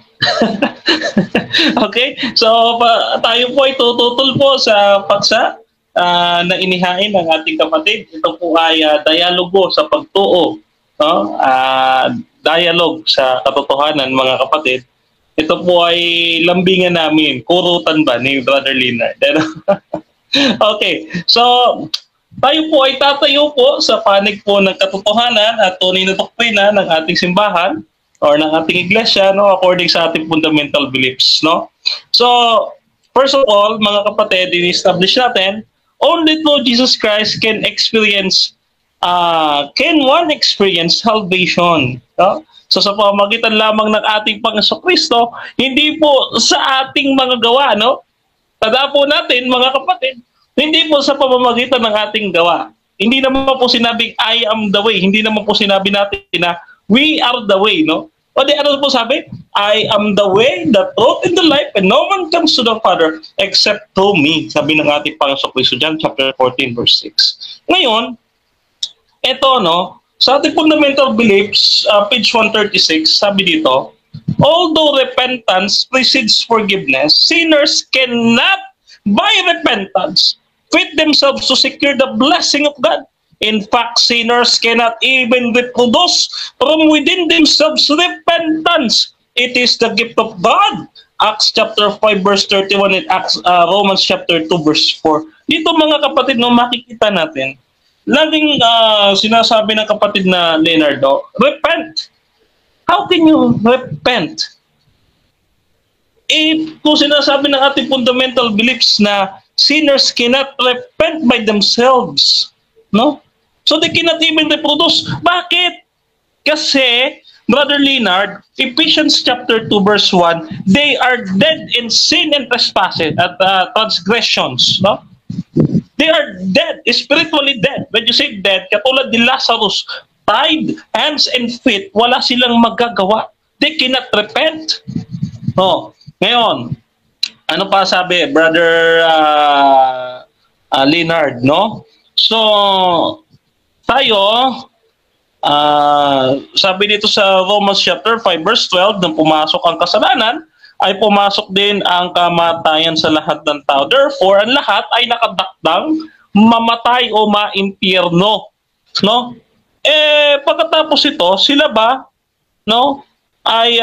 Okay, so tayo po ay tututol po sa paksa na inihain ng ating kapatid. Ito po ay dialogo sa pagtuo, no? Dialogue sa katotohanan, mga kapatid. Ito po ay lambingan namin, kurutan ba ni Brother Leonard? Okay, so tayo po ay tatayo po sa panig po ng katotohanan at tunay na doktrina ng ating simbahan. or ng ating iglesia, no, according sa ating fundamental beliefs, no? So, first of all, mga kapatid, in-establish natin, only through Jesus Christ can one experience salvation, no? So sa pamamagitan lamang ng ating Panginoon Kristo, hindi po sa ating mga gawa, no? Tandaan po natin, mga kapatid, hindi po sa pamamagitan ng ating gawa. Hindi naman po sinabing I am the way. Hindi naman po sinabi natin na we are the way, no? O di ano po sabi? I am the way, the truth, and the life, and no one comes to the Father except through me. Sabi ng ating Panginoon Kristo John chapter 14 verse 6. Ngayon, eto, no, sa ating fundamental beliefs, page 136, sabi dito, although repentance precedes forgiveness, sinners cannot, by repentance, fit themselves to secure the blessing of God. In fact, sinners cannot even reproduce from within themselves repentance. It is the gift of God. Acts chapter 5 verse 31 and Romans chapter 2 verse 4. Dito mga kapatid, no, makikita natin, laging sinasabi ng kapatid na Leonardo, repent. How can you repent? Kung sinasabi ng ating fundamental beliefs na sinners cannot repent by themselves, no? So they cannot even reproduce. Bakit? Kasi, Brother Leonard, Ephesians chapter 2 verse 1, they are dead in sin and trespasses at transgressions, no? They are dead, spiritually dead. When you say dead, katulad ni Lazarus, tied hands and feet, wala silang magagawa. They cannot repent. Oh, ngayon, ano pa sabi, Brother Leonard, no? So, tayo, sabi dito sa Romans chapter 5 verse 12, nang pumasok ang kasalanan, ay pumasok din ang kamatayan sa lahat ng tao. Therefore, ang lahat ay nakadakdang mamatay o maimpyerno, no? Pagkatapos ito, sila ba, no, ay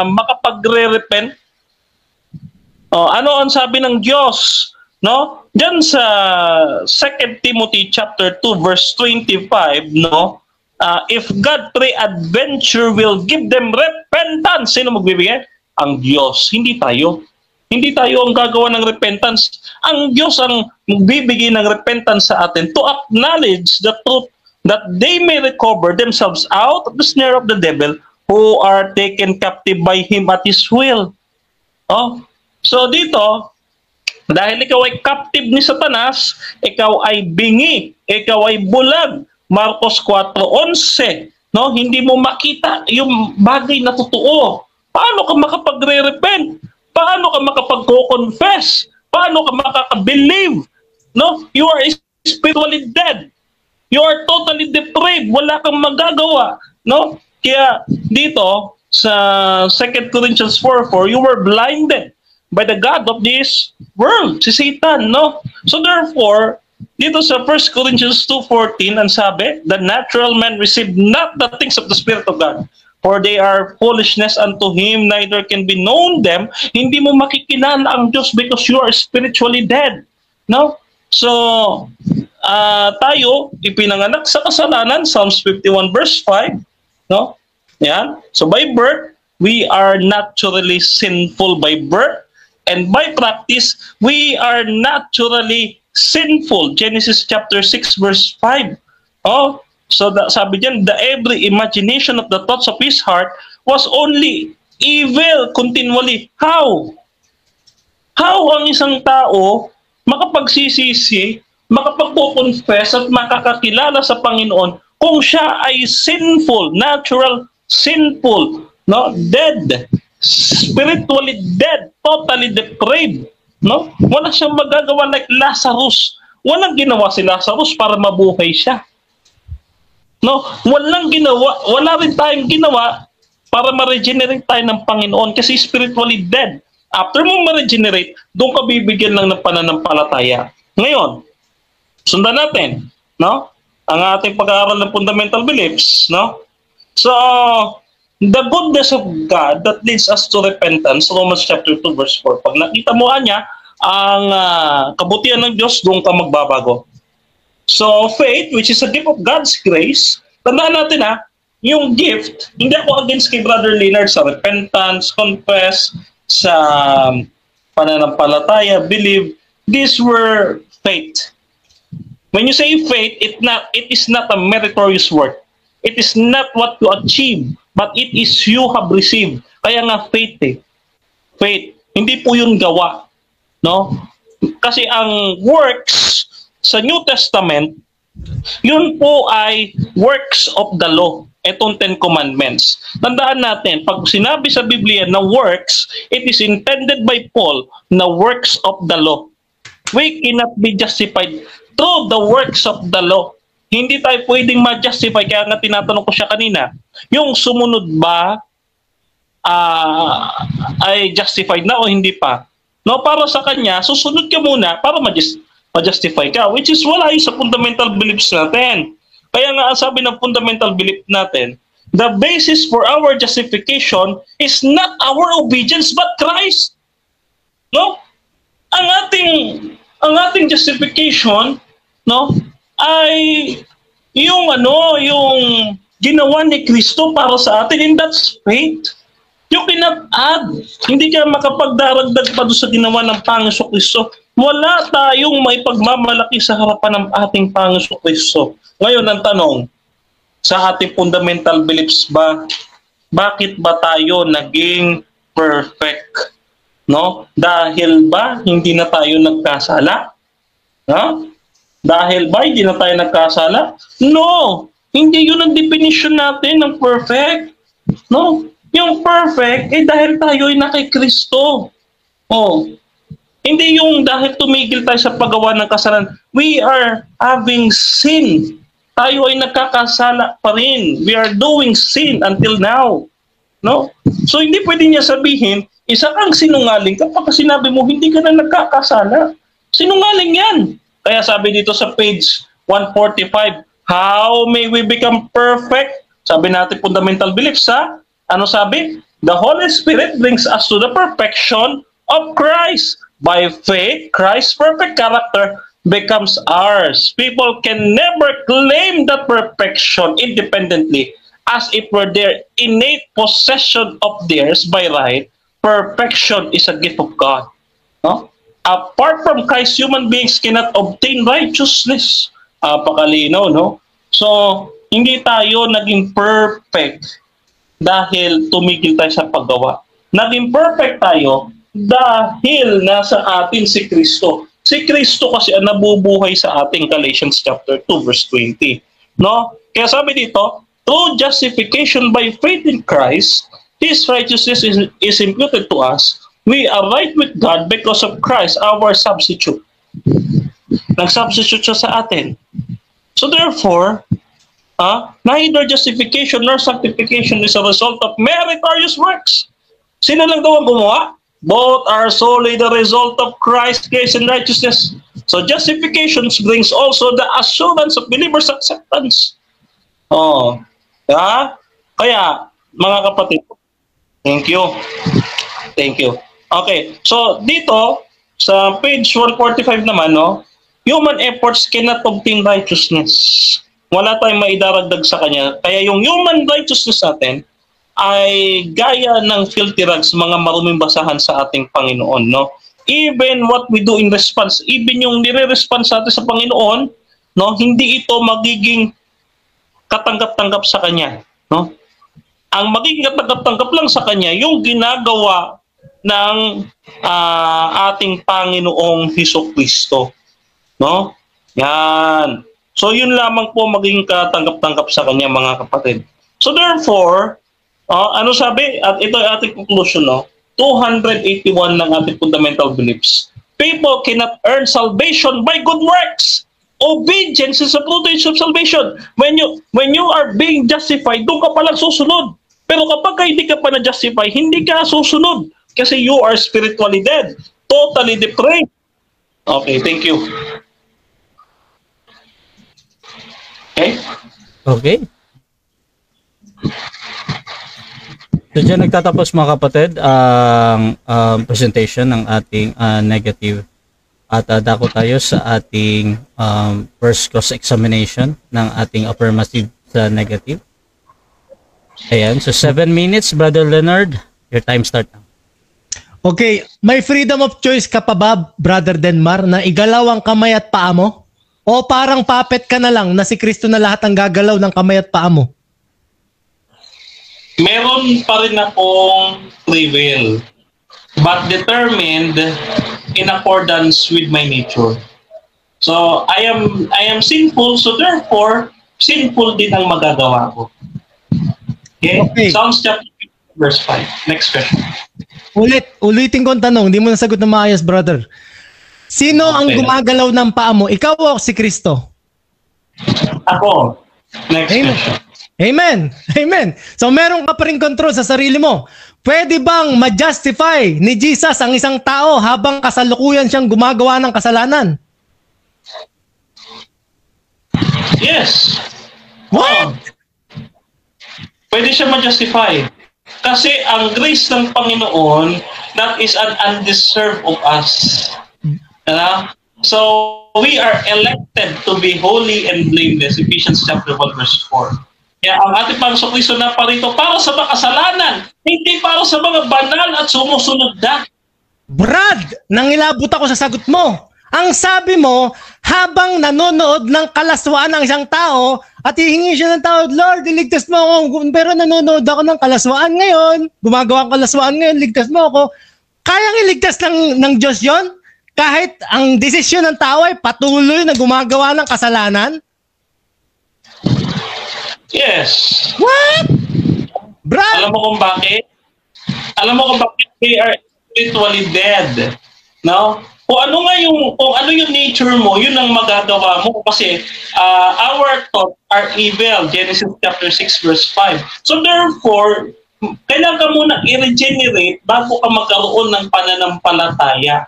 makapagre-repent? Ano ang sabi ng Diyos, no? Diyan sa 2 Timothy chapter 2 verse 25, no? If God pre-adventure will give them repentance, sino magbibigay? Ang Diyos, hindi tayo. Hindi tayo ang gagawa ng repentance. Ang Diyos ang magbibigay ng repentance sa atin to acknowledge the truth that they may recover themselves out of the snare of the devil who are taken captive by him at his will. Oh, so dito, dahil ikaw ay captive ni Satanas, ikaw ay bingi, ikaw ay bulag. Marcos 4:11, no? Hindi mo makita yung bagay na totoo. Paano ka makapagre-repent? Paano ka makapag-confess? Paano ka makaka-believe? No? You are spiritually dead. You are totally depraved. Wala kang magagawa, no? Kaya dito sa 2 Corinthians 4:4, you were blinded by the god of this world, si Satan, no? So therefore, dito sa 1 Corinthians 2:14, ang sabi, the natural man received not the things of the Spirit of God, for they are foolishness unto him, neither can be known them. Hindi mo makikilala ang Diyos because you are spiritually dead, no? So, tayo, ipinanganak sa kasalanan, Psalms 51 verse 5, no? Yan. So by birth, we are naturally sinful by birth, and by practice, we are naturally sinful. Genesis chapter 6 verse 5. Oh, so sabi diyan, the every imagination of the thoughts of his heart was only evil continually. How ang isang tao makapagsisisi, makapagpo-confess at makakakilala sa Panginoon kung siya ay sinful, natural sinful, no, dead, spiritually dead, totally depraved, no? Wala siyang magagawa like Lazarus. Walang ginawa si Lazarus para mabuhay siya, no? Walang ginawa, wala rin tayong ginawa para ma-regenerate tayo ng Panginoon kasi spiritually dead. After mo ma-regenerate, doon ka bibigyan lang ng pananampalataya. Ngayon, sundan natin, no, ang ating pag-aaral ng fundamental beliefs, no? So, the goodness of God that leads us to repentance, Romans chapter 2 verse 4. Pag nakita mo niya ang kabutihan ng Diyos, doon ka magbabago. So, faith, which is a gift of God's grace, tandaan natin yung gift, hindi ako against kay Brother Leonard sa repentance, confess, sa pananampalataya, believe. These were faith. When you say faith, it is not a meritorious work. It is not what you achieve, but it is you have received. Kaya nga faith eh. Faith. Hindi po yun gawa. No? Kasi ang works sa New Testament, yun po ay works of the law. Itong 10 Commandments. Tandaan natin, pag sinabi sa Biblia na works, it is intended by Paul na works of the law. We cannot be justified through the works of the law. Hindi tayo pwedeng ma-justify. Kaya nga tinatanong ko siya kanina, yung sumunod ba ay justified na o hindi pa? No, para sa kanya, susunod ka muna para ma-justify ka, which is wala yung sa fundamental beliefs natin. Kaya nga sabi ng fundamental belief natin, the basis for our justification is not our obedience but Christ. No? Ang ating justification, no, ay yung yung ginawa ni Kristo para sa atin, and that's faith. You cannot add. Hindi ka makapagdaragdag pa doon sa ginawa ng Panginoon Kristo. Wala tayong may pagmamalaki sa harapan ng ating Panginoon Kristo. Ngayon, ang tanong, sa ating fundamental beliefs ba, bakit ba tayo naging perfect? No? Dahil ba hindi na tayo nagkasala? Ha? Dahil ba hindi na tayo nagkasala? No! Hindi yun ang definition natin ng perfect. No? Yung perfect, dahil tayo ay na kay Kristo. Oh. Hindi yung dahil tumigil tayo sa paggawa ng kasalanan. We are having sin. Tayo ay nagkakasala pa rin. We are doing sin until now. No? So hindi pwede niya sabihin, isa kang sinungaling kapag sinabi mo hindi ka na nagkakasala. Sinungaling yan. Kaya sabi dito sa page 145, how may we become perfect? Sabi natin fundamental beliefs ha? Ano sabi? The Holy Spirit brings us to the perfection of Christ. By faith, Christ's perfect character becomes ours. People can never claim that perfection independently as if were their innate possession of theirs by right. Perfection is a gift of God. No? Apart from Christ, human beings cannot obtain righteousness. Pakalinaw, no? So, hindi tayo naging perfect dahil tumigil tayo sa paggawa. Naging perfect tayo dahil nasa atin si Kristo. Si Kristo kasi ang nabubuhay sa ating Galatians chapter 2 verse 20. No? Kaya sabi dito, through justification by faith in Christ, His righteousness is imputed to us. We are right with God because of Christ, our substitute. Nag-substitute siya sa atin. So therefore, neither justification nor sanctification is a result of meritorious works. Sino lang daw ang gumawa? Both are solely the result of Christ's grace and righteousness. So justification brings also the assurance of believers' acceptance. Kaya, mga kapatid, thank you. Okay, so dito, sa page 145 naman, no, human efforts cannot obtain righteousness. Wala tayong maidaragdag sa kanya. Kaya yung human righteousness natin ay gaya ng filthy rags, mga maruming basahan sa ating Panginoon. No? Even what we do in response, even yung nire-response natin sa Panginoon, no, hindi ito magiging katanggap-tanggap sa Kanya. No? Ang magiging katanggap-tanggap lang sa Kanya, yung ginagawa ng ating Panginoong Hesukristo. No? Yan. So yun lamang po maging katanggap-tanggap sa Kanya, mga kapatid. So therefore, ano sabi? At ito ay ating conclusion, no? 281 ng ating fundamental beliefs. People cannot earn salvation by good works. Obedience is a fruit of salvation. When you are being justified, doon ka palang susunod. Pero kapag hindi ka pa na-justify, hindi ka susunod. Kasi you are spiritually dead. Totally depraved. Okay, thank you. Okay. So dyan nagtatapos, mga kapatid, ang presentation ng ating negative. At dako tayo sa ating first cross-examination ng ating affirmative sa negative. Ayan, so 7 minutes, Brother Leonard. Your time start now. Okay, may freedom of choice ka pa ba, Brother Denmar, na igalaw ang kamay at paa mo? O parang puppet ka na lang na si Kristo na lahat ang gagalaw ng kamay at paa mo? Meron pa rin akong free will, but determined in accordance with my nature. So I am sinful, so therefore sinful din ang magagawa ko. Okay. Psalms chapter 5, verse 5. Next question. Ulitin ko ang tanong, hindi mo nasagot na maayos, brother. Sino ang gumagalaw ng paa mo? Ikaw o si Kristo? Ako. Next Amen. question. Amen. Amen. So meron ka pa rin control sa sarili mo. Pwede bang ma-justify ni Jesus ang isang tao habang kasalukuyan siyang gumagawa ng kasalanan? Yes. What? Pwede siya ma-justify. Kasi ang grace ng Panginoon, that is an undeserved of us. So, we are elected to be holy and blameless. Ephesians chapter 1 verse 4. Kaya ang ating Panginoon Kristo na parito para sa mga kasalanan, hindi para sa mga banal at sumusunod na. Brad, nangilabot ako sa sagot mo. Ang sabi mo, habang nanonood ng kalaswaan ng isang tao at hihingi siya ng tao, Lord, iligtas mo ako. Pero nanonood ako ng kalaswaan ngayon, gumagawa ng kalaswaan ngayon, ligtas mo ako. Kayang iligtas ng Diyos yon? Kahit ang desisyon ng tao ay patuloy na gumagawa ng kasalanan? Yes. What? Brad? Alam mo kung bakit? They are spiritually dead. No? Kung ano yung nature mo, yun ang magagawa mo kasi our thoughts are evil. Genesis chapter 6 verse 5. So therefore, kailangan mo na i-regenerate bago ka magkaroon ng pananampalataya,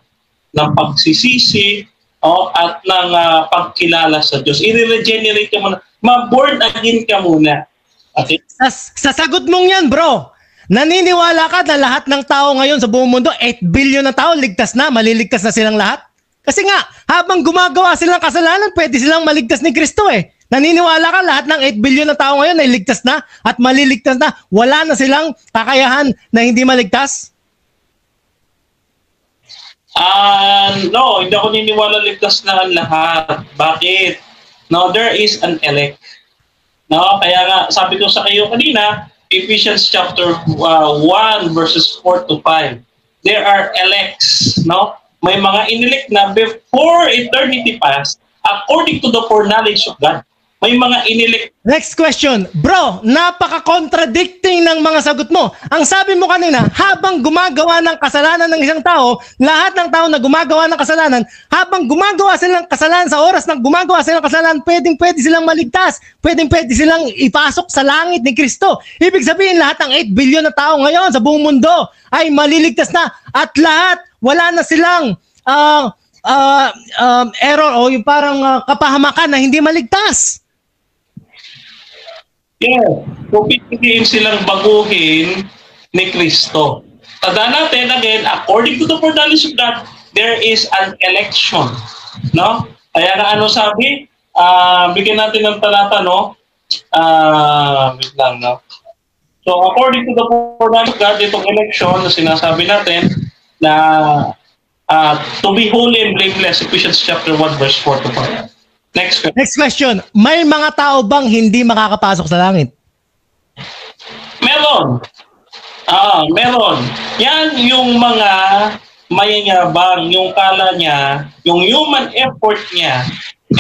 ng pagsisisi, at ng pagkilala sa Diyos. I-regenerate ka muna. Ma-born again ka muna. Okay? Sa sagot mong yan, bro, naniniwala ka na lahat ng tao ngayon sa buong mundo, 8 billion na tao, ligtas na, maliligtas na silang lahat? Kasi nga, habang gumagawa silang kasalanan, pwede silang maligtas ni Kristo eh. Naniniwala ka lahat ng 8 billion na tao ngayon ay ligtas na at maliligtas na, wala na silang kakayahan na hindi maligtas? No, hindi ako niniwala ligtas na ang lahat. Bakit? No, there is an elect. No, kaya nga, sabi ko sa kayo kanina, Ephesians chapter 1 verses 4 to 5. There are elects, no? May mga inelect na before eternity past according to the foreknowledge of God. May mga inelect. Next question. Bro, napaka-contradicting ng mga sagot mo. Ang sabi mo kanina, habang gumagawa ng kasalanan ng isang tao, lahat ng tao na gumagawa ng kasalanan, habang gumagawa silang kasalanan, sa oras na gumagawa silang kasalanan, pwede silang maligtas. Pwede silang ipasok sa langit ni Kristo. Ibig sabihin, lahat ng 8 billion na tao ngayon sa buong mundo ay maliligtas na. At lahat, wala na silang error o yung parang kapahamakan na hindi maligtas. Yeah, so pipiliin silang baguhin ni Kristo. Tandaan natin, again, according to the foreknowledge of God, there is an election. No? Kaya nga ano sabi? Bigyan natin ng talata, no? Wait lang, no? So, according to the foreknowledge of God, itong election na sinasabi natin na to be holy and blameless, Ephesians chapter 1 verse 4 to 5. Next question. May mga tao bang hindi makakapasok sa langit? Meron. Meron. Yan yung mga mayayabang, yung kala niya, yung human effort niya,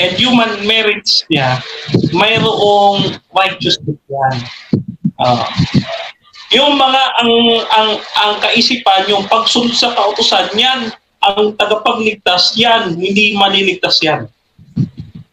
and human merits niya, mayroong righteousness yan. Yung mga ang kaisipan, yung pagsunod sa kautusan, yan ang tagapagligtas, yan hindi maliligtas yan.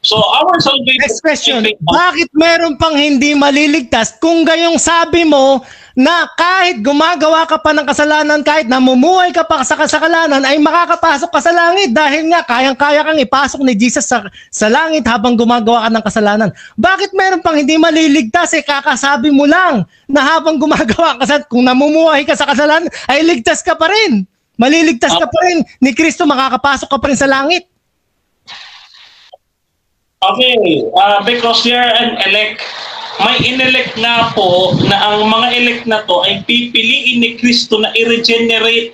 So our salvation. Next question. Bakit meron pang hindi maliligtas kung gayong sabi mo na kahit gumagawa ka pa ng kasalanan, kahit namumuhay ka pa sa kasalanan, ay makakapasok ka sa langit dahil nga kayang-kaya kang ipasok ni Jesus sa langit habang gumagawa ka ng kasalanan. Bakit meron pang hindi maliligtas? Kakasabi mo lang na habang gumagawa ka, kung namumuhay ka sa kasalanan, ay ligtas ka pa rin. Maliligtas ka pa rin ni Kristo, makakapasok ka pa rin sa langit. Okay, because they are an elect, may inelect nga po na ang mga elect na to ay pipiliin ni Kristo na i-regenerate.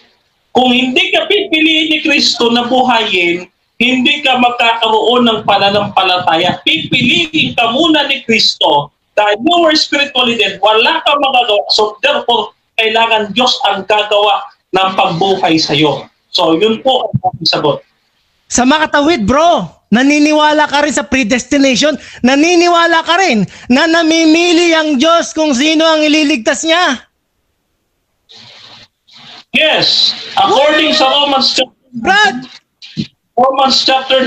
Kung hindi ka pipiliin ni Kristo na buhayin, hindi ka magkakaroon ng pananampalataya. Pipiliin ka muna ni Kristo dahil you were spiritually dead, wala ka magagawa. So therefore, kailangan Diyos ang gagawa ng pagbuhay sa iyo. So yun po ang aking sagot. Sa makatawid, bro, naniniwala ka rin sa predestination, naniniwala ka rin na namimili ang Diyos kung sino ang ililigtas niya. Yes, according sa Romans chapter 9, Romans chapter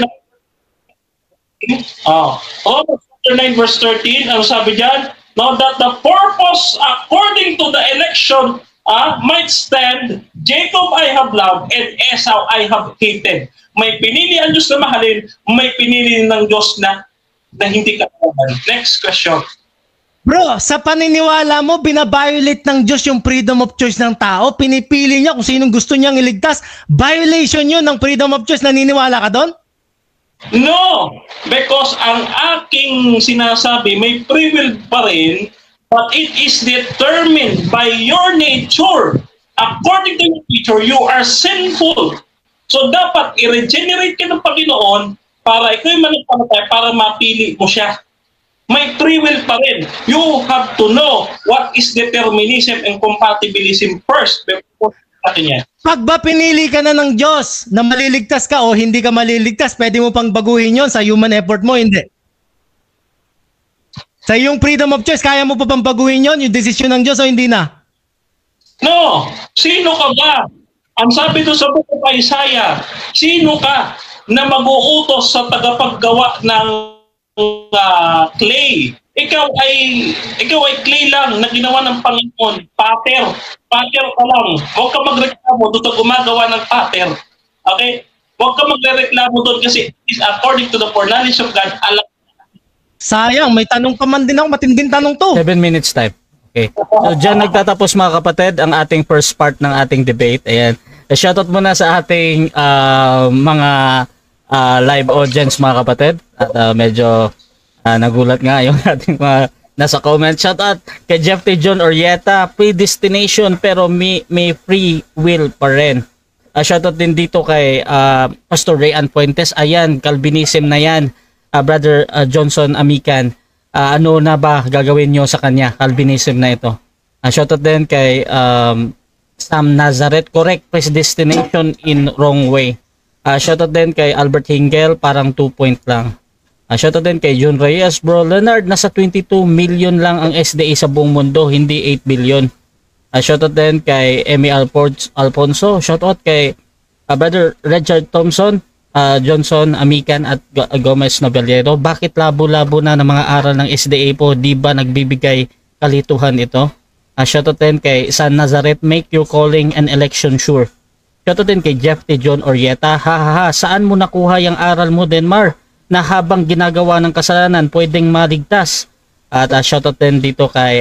9 verse 13, ang sabi diyan, now that the purpose according to the election might stand, Jacob I have loved and Esau I have hated. May pinili ang Diyos na mahalin, may pinili ng Diyos na hindi ka mahalin. Next question. Bro, sa paniniwala mo, binabiolate ng Diyos yung freedom of choice ng tao? Pinipili niya kung sinong gusto niyang iligtas? Violation yun ng freedom of choice. Naniniwala ka doon? No! Because ang aking sinasabi, may free will pa rin, but it is determined by your nature. According to your nature, you are sinful. So dapat i-regenerate ka ng Panginoon para ikaw mananampalataya, para mapili mo siya. May free will pa rin. You have to know what is determinism and compatibilism first before natin yan. Pag ba pinili ka na ng Diyos na maliligtas ka o hindi ka maliligtas, pwede mo pang baguhin yon sa human effort mo? Hindi. Sa iyong freedom of choice, kaya mo pa bang baguhin yon, yung desisyon ng Diyos o hindi na? No! Sino ka ba? Ang sabi doon sa Book of Isaiah, sino ka na mag-uutos sa tagapaggawa ng clay? Ikaw ay clay lang na ginawa ng Panginoon. Pater ka lang. Huwag ka magreklamo doon sa gumagawa ng pater. Okay? Huwag ka magreklamo doon kasi according to the foreknowledge of God, alam. Sayang, may tanong pa man din ako, matinding tanong to. 7 minutes time. Okay. So dyan nagtatapos mga kapatid ang ating first part ng ating debate. Ayan. Shoutout muna sa ating mga live audience mga kapatid. At medyo nagulat nga yung ating mga nasa comment. Shoutout kay Jeff T. John Orieta. Predestination pero may free will pa rin. Shoutout din dito kay Pastor Rayan Fuentes. Ayan, Calvinism na yan. Brother Johnson Amican. Ano na ba gagawin nyo sa kanya? Calvinism na ito. Shoutout din kay Sam Nazareth. Correct predestination in wrong way. Shoutout din kay Albert Hingel. Parang 2 point lang. Shoutout din kay John Reyes. Bro Leonard, nasa 22 million lang ang SDA sa buong mundo. Hindi 8 billion. Shoutout din kay Emmy Alfonso. Shoutout kay Brother Richard Thompson. Johnson, Amican at Gomez Novellero. Bakit labo-labo na ng mga aral ng SDA po? Di ba nagbibigay kalituhan ito? Shoutout din kay San Nazareth, make your calling and election sure. Shoutout din kay Jeff T. John Orieta. Saan mo nakuha yung aral mo, Denmar? Na habang ginagawa ng kasalanan, pwedeng maligtas. At shoutout din dito kay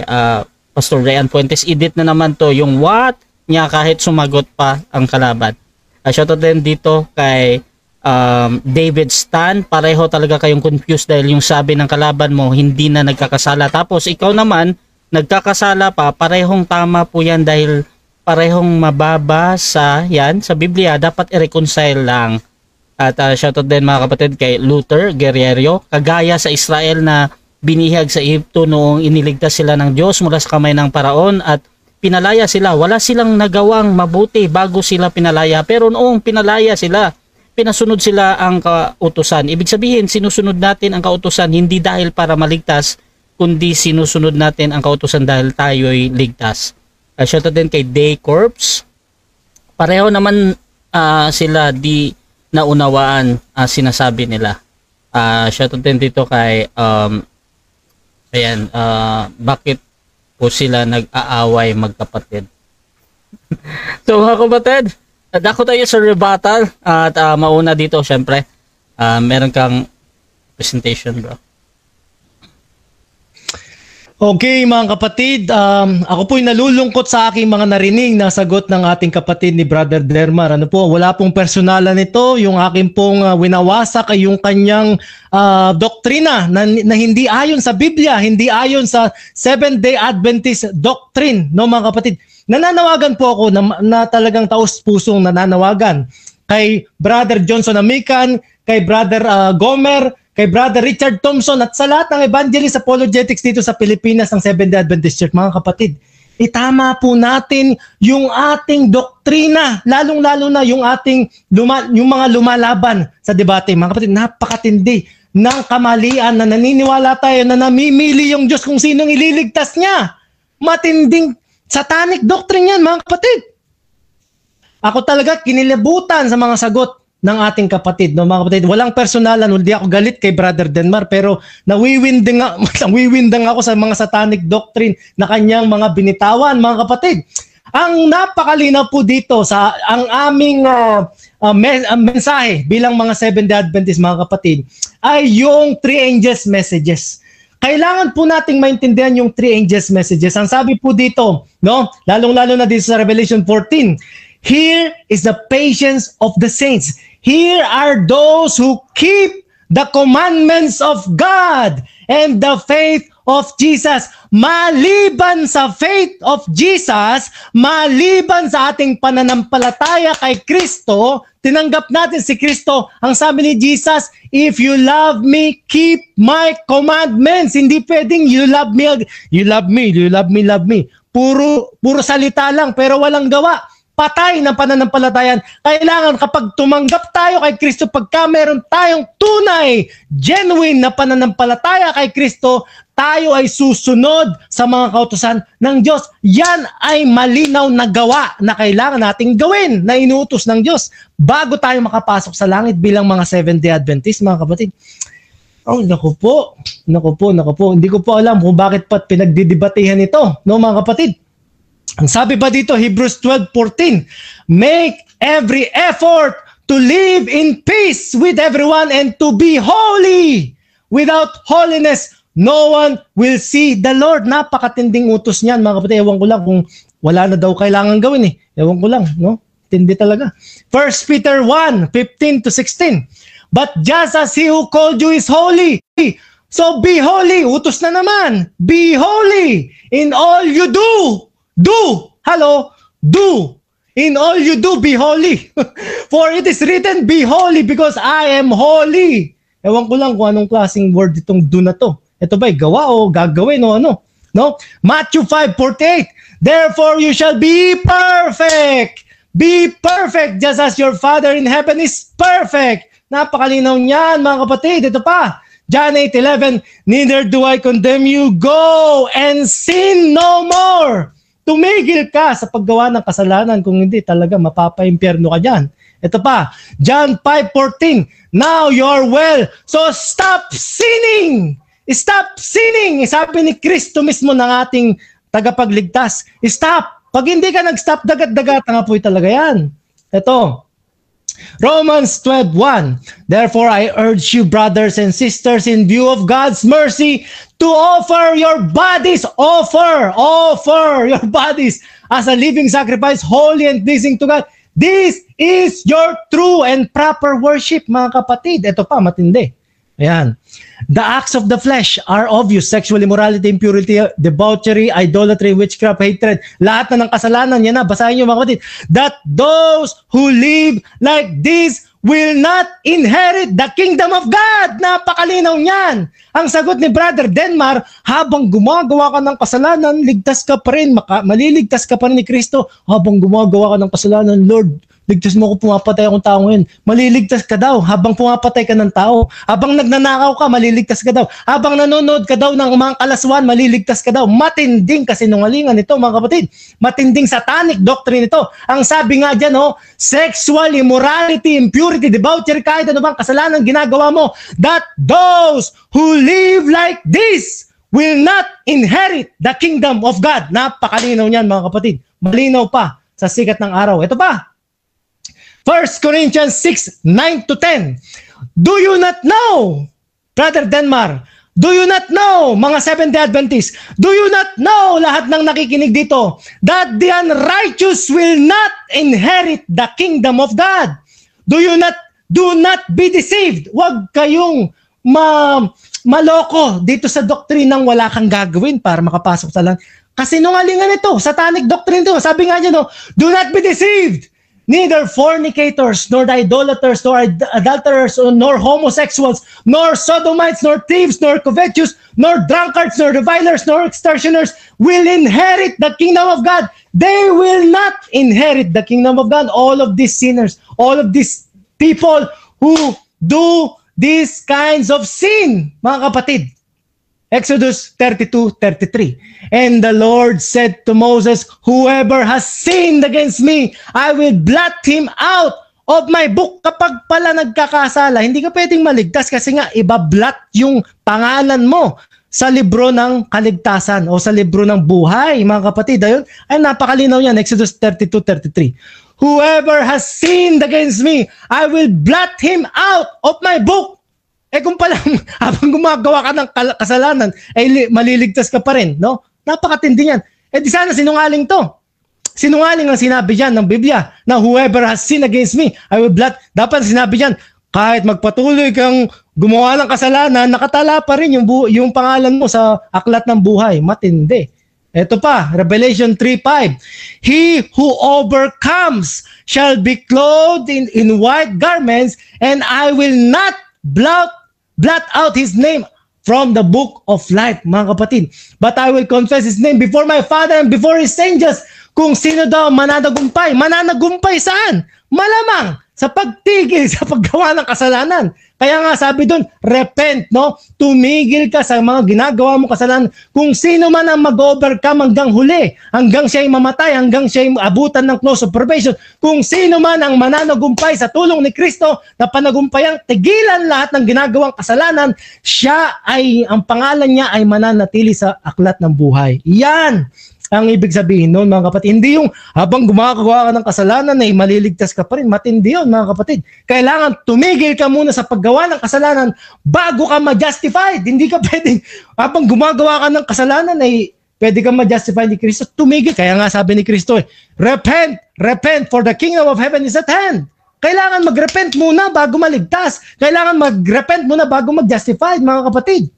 Pastor Rayan Fuentes. Edit na naman to yung what niya kahit sumagot pa ang kalaban. Shoutout din dito kay David Stan, pareho talaga kayong confused dahil yung sabi ng kalaban mo hindi na nagkakasala, tapos ikaw naman nagkakasala pa. Parehong tama po yan dahil parehong mababa sa Biblia, dapat i-reconcile lang. At shoutout din mga kapatid kay Luther Guerrero, kagaya sa Israel na binihag sa Egypto noong iniligtas sila ng Diyos mula sa kamay ng Paraon at pinalaya sila. Wala silang nagawang mabuti bago sila pinalaya, pero noong pinalaya sila, pinasunod sila ang kautusan. Ibig sabihin, sinusunod natin ang kautusan hindi dahil para maligtas, kundi sinusunod natin ang kautusan dahil tayo'y ligtas. Shoutout din kay Day Corps. Pareho naman sila di naunawaan sinasabi nila. Shoutout din dito kay bakit po sila nag-aaway magkapatid. So mga kapatid, dako tayo sa rebuttal at mauna dito syempre meron kang presentation, bro. Okay mga kapatid, ako po'y nalulungkot sa aking mga narinig na sagot ng ating kapatid ni Brother Dermar. Ano po, wala pong personalan nito, yung aking pong winawasak ay yung kanyang doktrina na hindi ayon sa Biblia, hindi ayon sa Seventh-day Adventist doctrine, no mga kapatid. Nananawagan po ako na talagang taos-pusong nananawagan kay Brother Johnson Amican, kay Brother Gomer, kay Brother Richard Thompson at sa lahat ng evangelist apologetics dito sa Pilipinas ng Seventh-day Adventist Church. Mga kapatid, itama po natin yung ating doktrina, lalong-lalo na yung ating yung mga lumalaban sa debate. Mga kapatid, napakatindi ng kamalian na naniniwala tayo na namimili yung Diyos kung sinong ililigtas niya. Matinding satanic doctrine yan, mga kapatid. Ako talaga kinilabutan sa mga sagot ng ating kapatid, no mga kapatid. Walang personalan, hindi ako galit kay Brother Denmar, pero nawiwindang ako sa mga satanic doctrine na kanyang mga binitawan, mga kapatid. Ang napakalinaw po dito sa ang aming mensahe bilang mga Seventh-day Adventist, mga kapatid, ay yung three angels messages. Kailangan po nating maintindihan yung three angels messages. Ang sabi po dito, no, lalong-lalo na dito sa Revelation 14, here is the patience of the saints. Here are those who keep the commandments of God and the faith of Jesus. Maliban sa faith of Jesus, maliban sa ating pananampalataya kay Kristo, tinanggap natin si Kristo. Ang sabi ni Jesus, if you love me, keep my commandments. Hindi pwedeng you love me. Puro salita lang pero walang gawa. Patay ng pananampalatayan. Kailangan kapag tumanggap tayo kay Kristo, pagka meron tayong tunay, genuine na pananampalataya kay Kristo, tayo ay susunod sa mga kautusan ng Diyos. Yan ay malinaw na gawa na kailangan nating gawin, na inuutos ng Diyos bago tayo makapasok sa langit bilang mga Seventh-day Adventist, mga kapatid. Oh, naku po. Hindi ko po alam kung bakit pa pinagdidebatehan ito, no mga kapatid. Ang sabi pa dito, Hebrews 12:14, make every effort to live in peace with everyone and to be holy. Without holiness, no one will see the Lord. Napakatinding utos niyan, mga kapatid. Ewan ko lang kung wala na daw kailangan gawin eh. Ewan ko lang, no? Tindi talaga. 1 Peter 1:15-16. But just as he who called you is holy, so be holy. Utos na naman. Be holy in all you do. Do in all you do, be holy. For it is written, be holy because I am holy. Ewan ko lang kung anong klaseng word itong do na to. Ito ba'y gawa o gagawin o ano? No? Matthew 5:48, therefore you shall be perfect. Be perfect just as your Father in heaven is perfect. Napakalinaw niyan, mga kapatid. Ito pa, John 8:11, neither do I condemn you. Go and sin no more. Tumigil ka sa paggawa ng kasalanan, kung hindi talaga mapapaimpyerno ka dyan. Ito pa, John 5:14, now you're well, so stop sinning! Stop sinning! Sabi ni Kristo mismo ng ating tagapagligtas, stop! Pag hindi ka nag-stop, dagat-dagat nga po talaga yan. Ito, Romans 12:1, therefore I urge you, brothers and sisters, in view of God's mercy, to offer your bodies as a living sacrifice, holy and pleasing to God. This is your true and proper worship, mga kapatid. Ito pa, matindi. Ayan. The acts of the flesh are obvious: sexual immorality, impurity, debauchery, idolatry, witchcraft, hatred. Lahat na ng kasalanan, yan na, basahin nyo mga kapatid. That those who live like this will not inherit the kingdom of God. Napakalinaw niyan. Ang sagot ni Brother Denmar, habang gumagawa ka ng kasalanan, ligtas ka pa rin, maliligtas ka pa rin ni Kristo. Habang gumagawa ka ng kasalanan, Lord, ligtas mo ako, pumapatay akong tao ngayon. Maliligtas ka daw habang pumapatay ka ng tao. Habang nagnanakaw ka, maliligtas ka daw. Habang nanonood ka daw ng mga kalaswan, maliligtas ka daw. Matinding kasinungalingan ito, mga kapatid. Matinding satanic doctrine ito. Ang sabi nga dyan, sexual immorality, impurity, debauchery, kahit ano bang kasalanan ginagawa mo, that those who live like this will not inherit the kingdom of God. Napakalinaw niyan, mga kapatid. Malinaw pa sa sikat ng araw. Ito pa, 1 Corinthians 6:9-10. Do you not know, Brother Denmar, Do you not know, mga Seventh-day Adventists, do you not know, lahat ng nakikinig dito, that the unrighteous will not inherit the kingdom of God? Do not be deceived. Huwag kayong maloko dito sa doctrine ng wala kang gagawin para makapasok sa langit. Kasi nungalingan ito, satanic doctrine ito. Sabi nga niya, no, do not be deceived. Neither fornicators, nor idolaters, nor adulterers, nor homosexuals, nor sodomites, nor thieves, nor covetous, nor drunkards, nor revilers, nor extortioners will inherit the kingdom of God. They will not inherit the kingdom of God. All of these sinners, all of these people who do these kinds of sin, mga kapatid. Exodus 32:33. And the Lord said to Moses, whoever has sinned against me, I will blot him out of my book. Kapag pala nagkakasala, hindi ka pwedeng maligtas kasi nga ibablat yung pangalan mo sa libro ng kaligtasan o sa libro ng buhay, mga kapatid. Ayun, ay napakalinaw yan, Exodus 32:33. Whoever has sinned against me, I will blot him out of my book. Kung palang habang gumagawa ka ng kasalanan, maliligtas ka pa rin, no? Napakatindi yan. Di sana sinungaling to. Sinungaling ang sinabi diyan ng Biblia na whoever has sinned against me, I will blot. Dapat sinabi diyan, kahit magpatuloy kang gumawa ng kasalanan, nakatala pa rin yung pangalan mo sa aklat ng buhay. Matindi. Ito pa, Revelation 3:5. He who overcomes shall be clothed in white garments, and I will not blot out his name from the book of life, mga kapatid. But I will confess his name before my Father and before his angels. Kung sino daw mananagumpay. Mananagumpay saan? Malamang sa pagtigil sa paggawa ng kasalanan. Kaya nga sabi doon, repent, no? Tumigil ka sa mga ginagawa mo kasalanan. Kung sino man ang mag-overcome hanggang huli, hanggang siya'y mamatay, hanggang siya'y abutan ng close of probation, kung sino man ang mananagumpay sa tulong ni Kristo na panagumpayang tigilan lahat ng ginagawang kasalanan, ang pangalan niya ay mananatili sa aklat ng buhay. Yan ang ibig sabihin noon, mga kapatid. Hindi yung habang gumagawa ka ng kasalanan ay maliligtas ka pa rin. Matindi yun, mga kapatid. Kailangan tumigil ka muna sa paggawa ng kasalanan bago ka ma-justified. Hindi ka pwedeng habang gumagawa ka ng kasalanan ay pwede ka ma-justify ni Kristo. Tumigil. Kaya nga sabi ni Kristo, repent for the kingdom of heaven is at hand. Kailangan mag-repent muna bago maligtas. Kailangan mag-repent muna bago mag-justified, mga kapatid.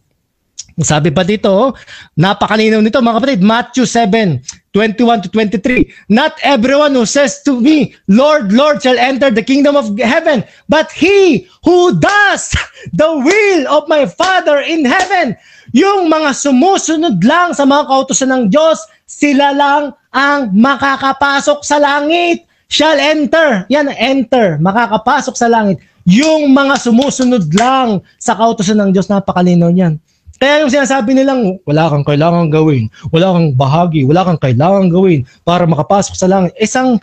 Sabi pa dito, napakalinaw nito, mga kapatid, Matthew 7:21-23. Not everyone who says to me, Lord, Lord, shall enter the kingdom of heaven, but he who does the will of my Father in heaven. Yung mga sumusunod lang sa mga kautusan ng Diyos, sila lang ang makakapasok sa langit. Shall enter. Yan, enter. Makakapasok sa langit. Yung mga sumusunod lang sa kautusan ng Diyos, napakalinaw niyan. Kaya yung sinasabi nilang, wala kang kailangan gawin, wala kang bahagi, wala kang kailangan gawin para makapasok sa langit. Isang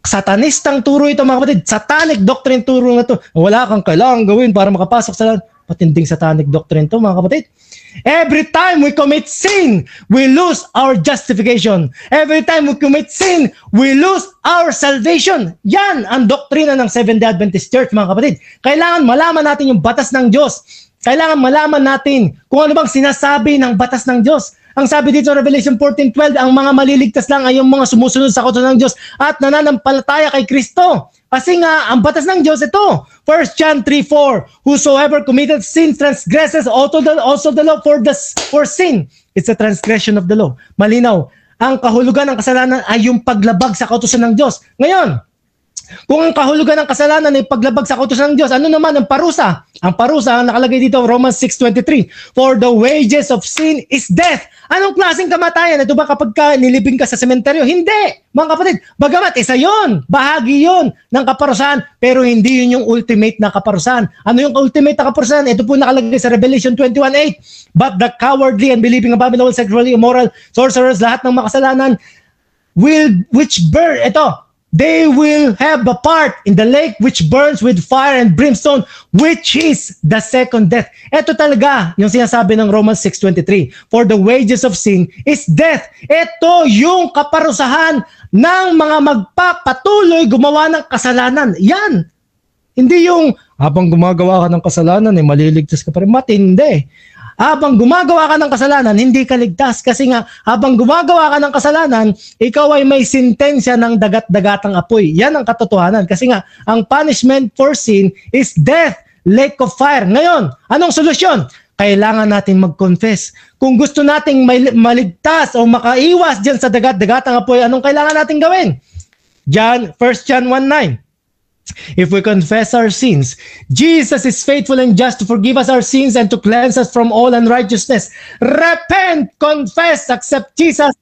satanistang turo ito, mga kapatid. Satanic doctrine turo na ito. Wala kang kailangan gawin para makapasok sa langit. Patinding satanic doctrine ito, mga kapatid. Every time we commit sin, we lose our justification. Every time we commit sin, we lose our salvation. Yan ang doktrina ng Seventh-day Adventist Church, mga kapatid. Kailangan malaman natin yung batas ng Diyos. Kailangan malaman natin kung ano bang sinasabi ng batas ng Diyos. Ang sabi dito sa Revelation 14:12, ang mga maliligtas lang ay yung mga sumusunod sa kautusan ng Diyos at nananampalataya kay Kristo. Kasi nga, ang batas ng Diyos ito. 1 John 3:4, whosoever committed sin transgresses also the law for sin. It's a transgression of the law. Malinaw. Ang kahulugan ng kasalanan ay yung paglabag sa kautusan ng Diyos. Ngayon, kung ang kahulugan ng kasalanan ay paglabag sa kautusan ng Diyos, ano naman ang parusa? Ang parusa, ang nakalagay dito, Romans 6:23. For the wages of sin is death. Anong klaseng kamatayan? Ito ba kapag nilibing ka sa sementeryo? Hindi, mga kapatid. Bagamat isa yon, bahagi yon ng kaparusahan, pero hindi yun yung ultimate na kaparusahan. Ano yung ultimate na kaparusahan? Ito po nakalagay sa Revelation 21:8. But the cowardly and believing abominable, sexually immoral, sorcerers, lahat ng makasalanan, which burn, they will have a part in the lake which burns with fire and brimstone, which is the second death. Ito talaga yung sinasabi ng Romans 6:23. For the wages of sin is death. Ito yung kaparusahan ng mga magpapatuloy gumawa ng kasalanan. Yan. Hindi yung habang gumagawa ka ng kasalanan, maliligtas ka pa rin. Matindi. habang gumagawa ka ng kasalanan, hindi ka ligtas. Kasi nga, habang gumagawa ka ng kasalanan, ikaw ay may sintensya ng dagat-dagatang apoy. Yan ang katotohanan. Kasi nga, ang punishment for sin is death, lake of fire. Ngayon, anong solusyon? Kailangan natin mag-confess. Kung gusto nating maligtas o makaiwas dyan sa dagat-dagatang apoy, anong kailangan natin gawin? 1 John 1:9. If we confess our sins, Jesus is faithful and just to forgive us our sins and to cleanse us from all unrighteousness. Repent, confess, accept Jesus.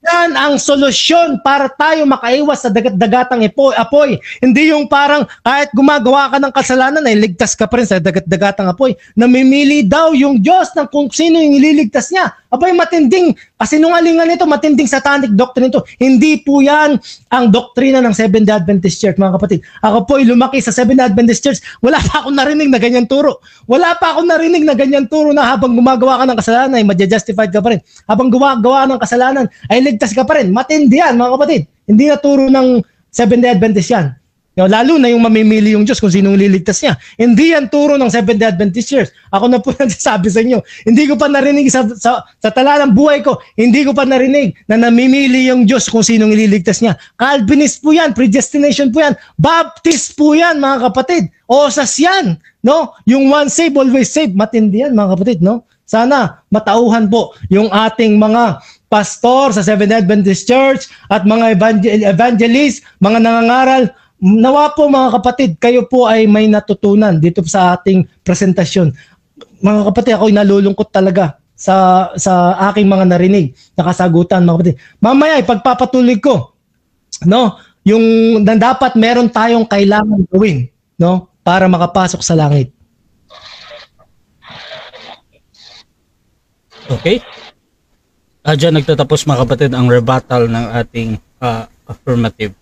Yan ang solusyon para tayo makaiwas sa dagat-dagatang apoy. Hindi yung parang kahit gumagawa ka ng kasalanan ay ligtas ka pa rin sa dagat-dagatang apoy. Namimili daw yung Diyos ng kung sino yung ililigtas niya. Abay, matinding kasinungalingan ito, matinding satanic doctrine ito. Hindi po yan ang doktrina ng Seventh-day Adventist Church, mga kapatid. Ako po ay lumaki sa Seventh-day Adventist Church. Wala pa akong narinig na ganyan turo. Wala pa akong narinig na ganyan turo na habang gumagawa ka ng kasalanan ay madya-justified ka pa rin. Habang gumagawa ng kasalanan ay ligtas ka pa rin. Matindi yan, mga kapatid. Hindi na turo ng Seventh-day Adventist yan. Lalo na yung mamimili yung Diyos kung sinong liligtas niya. Hindi yan turo ng Seventh-day Adventist Church. Ako na po nagsasabi sa inyo. Hindi ko pa narinig sa talalang buhay ko, hindi ko pa narinig na namimili yung Diyos kung sinong ililigtas niya. Calvinist po yan, predestination po yan, Baptist po yan, mga kapatid. Osas yan, no? Yung one save, always save. Matindi yan, mga kapatid, no? Sana matauhan po yung ating mga pastor sa Seventh-day Adventist Church at mga evangelist, mga nangangaral. Nawa po, mga kapatid, kayo po ay may natutunan dito sa ating presentasyon. Mga kapatid, ako'y nalulungkot talaga sa aking mga narinig na kasagutan, mga kapatid. Mamaya, ipagpapatuloy ko, no, yung dapat meron tayong kailangan gawin, no, para makapasok sa langit. Okay. Diyan nagtatapos, mga kapatid, ang rebuttal ng ating affirmative.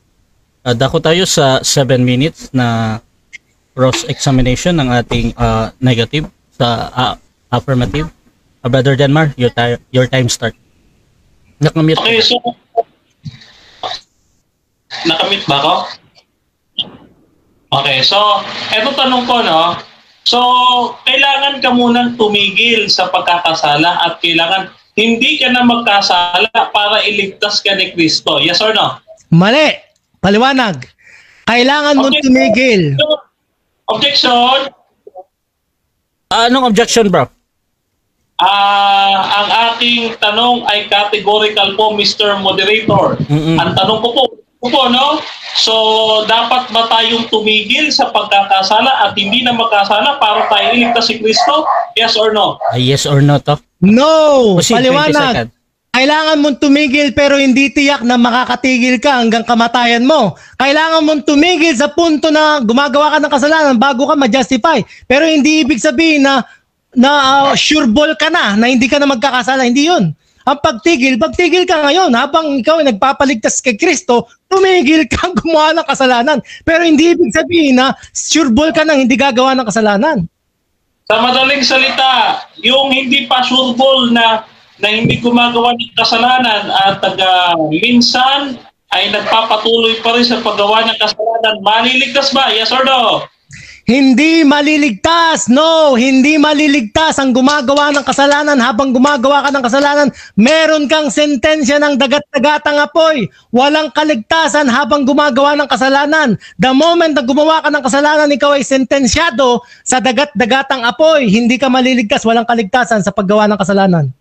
Dako tayo sa 7 minutes na cross-examination ng ating negative sa affirmative. Brother Denmar, your time start. Nakamute. Okay, so nakamute ba ako? Okay, so eto tanong ko, no? So, kailangan ka munang tumigil sa pagkakasala at kailangan hindi ka na magkasala para iligtas ka ni Kristo. Yes or no? Mali! Paliwanag. Kailangan mo tumigil. Objection. Anong objection, bro? Ang aking tanong ay categorical po, Mr. Moderator. Ang tanong ko po, no? So, dapat ba tayong tumigil sa pagkakasala at hindi na magkasala para tayo iligtas si Kristo? Yes or no? Yes or no to? No! Proceed, Paliwanag. Kailangan mong tumigil pero hindi tiyak na makakatigil ka hanggang kamatayan mo. Kailangan mong tumigil sa punto na gumagawa ka ng kasalanan bago ka ma-justify. Pero hindi ibig sabihin na sure ball ka na hindi ka na magkakasala. Hindi yun. Ang pagtigil ka ngayon. Habang ikaw ay nagpapaligtas kay Kristo, tumigil ka gumawa ng kasalanan. Pero hindi ibig sabihin na sure ball ka na hindi gagawa ng kasalanan. Sa madaling salita, yung hindi pa sure ball na hindi gumagawa ng kasalanan at minsan ay nagpapatuloy pa rin sa paggawa ng kasalanan, maliligtas ba? Yes or no? Hindi maliligtas. No, hindi maliligtas ang gumagawa ng kasalanan. Habang gumagawa ka ng kasalanan, meron kang sentensya ng dagat-dagatang apoy. Walang kaligtasan habang gumagawa ng kasalanan. The moment na gumawa ka ng kasalanan, ikaw ay sentensyado sa dagat-dagatang apoy. Hindi ka maliligtas, walang kaligtasan sa paggawa ng kasalanan.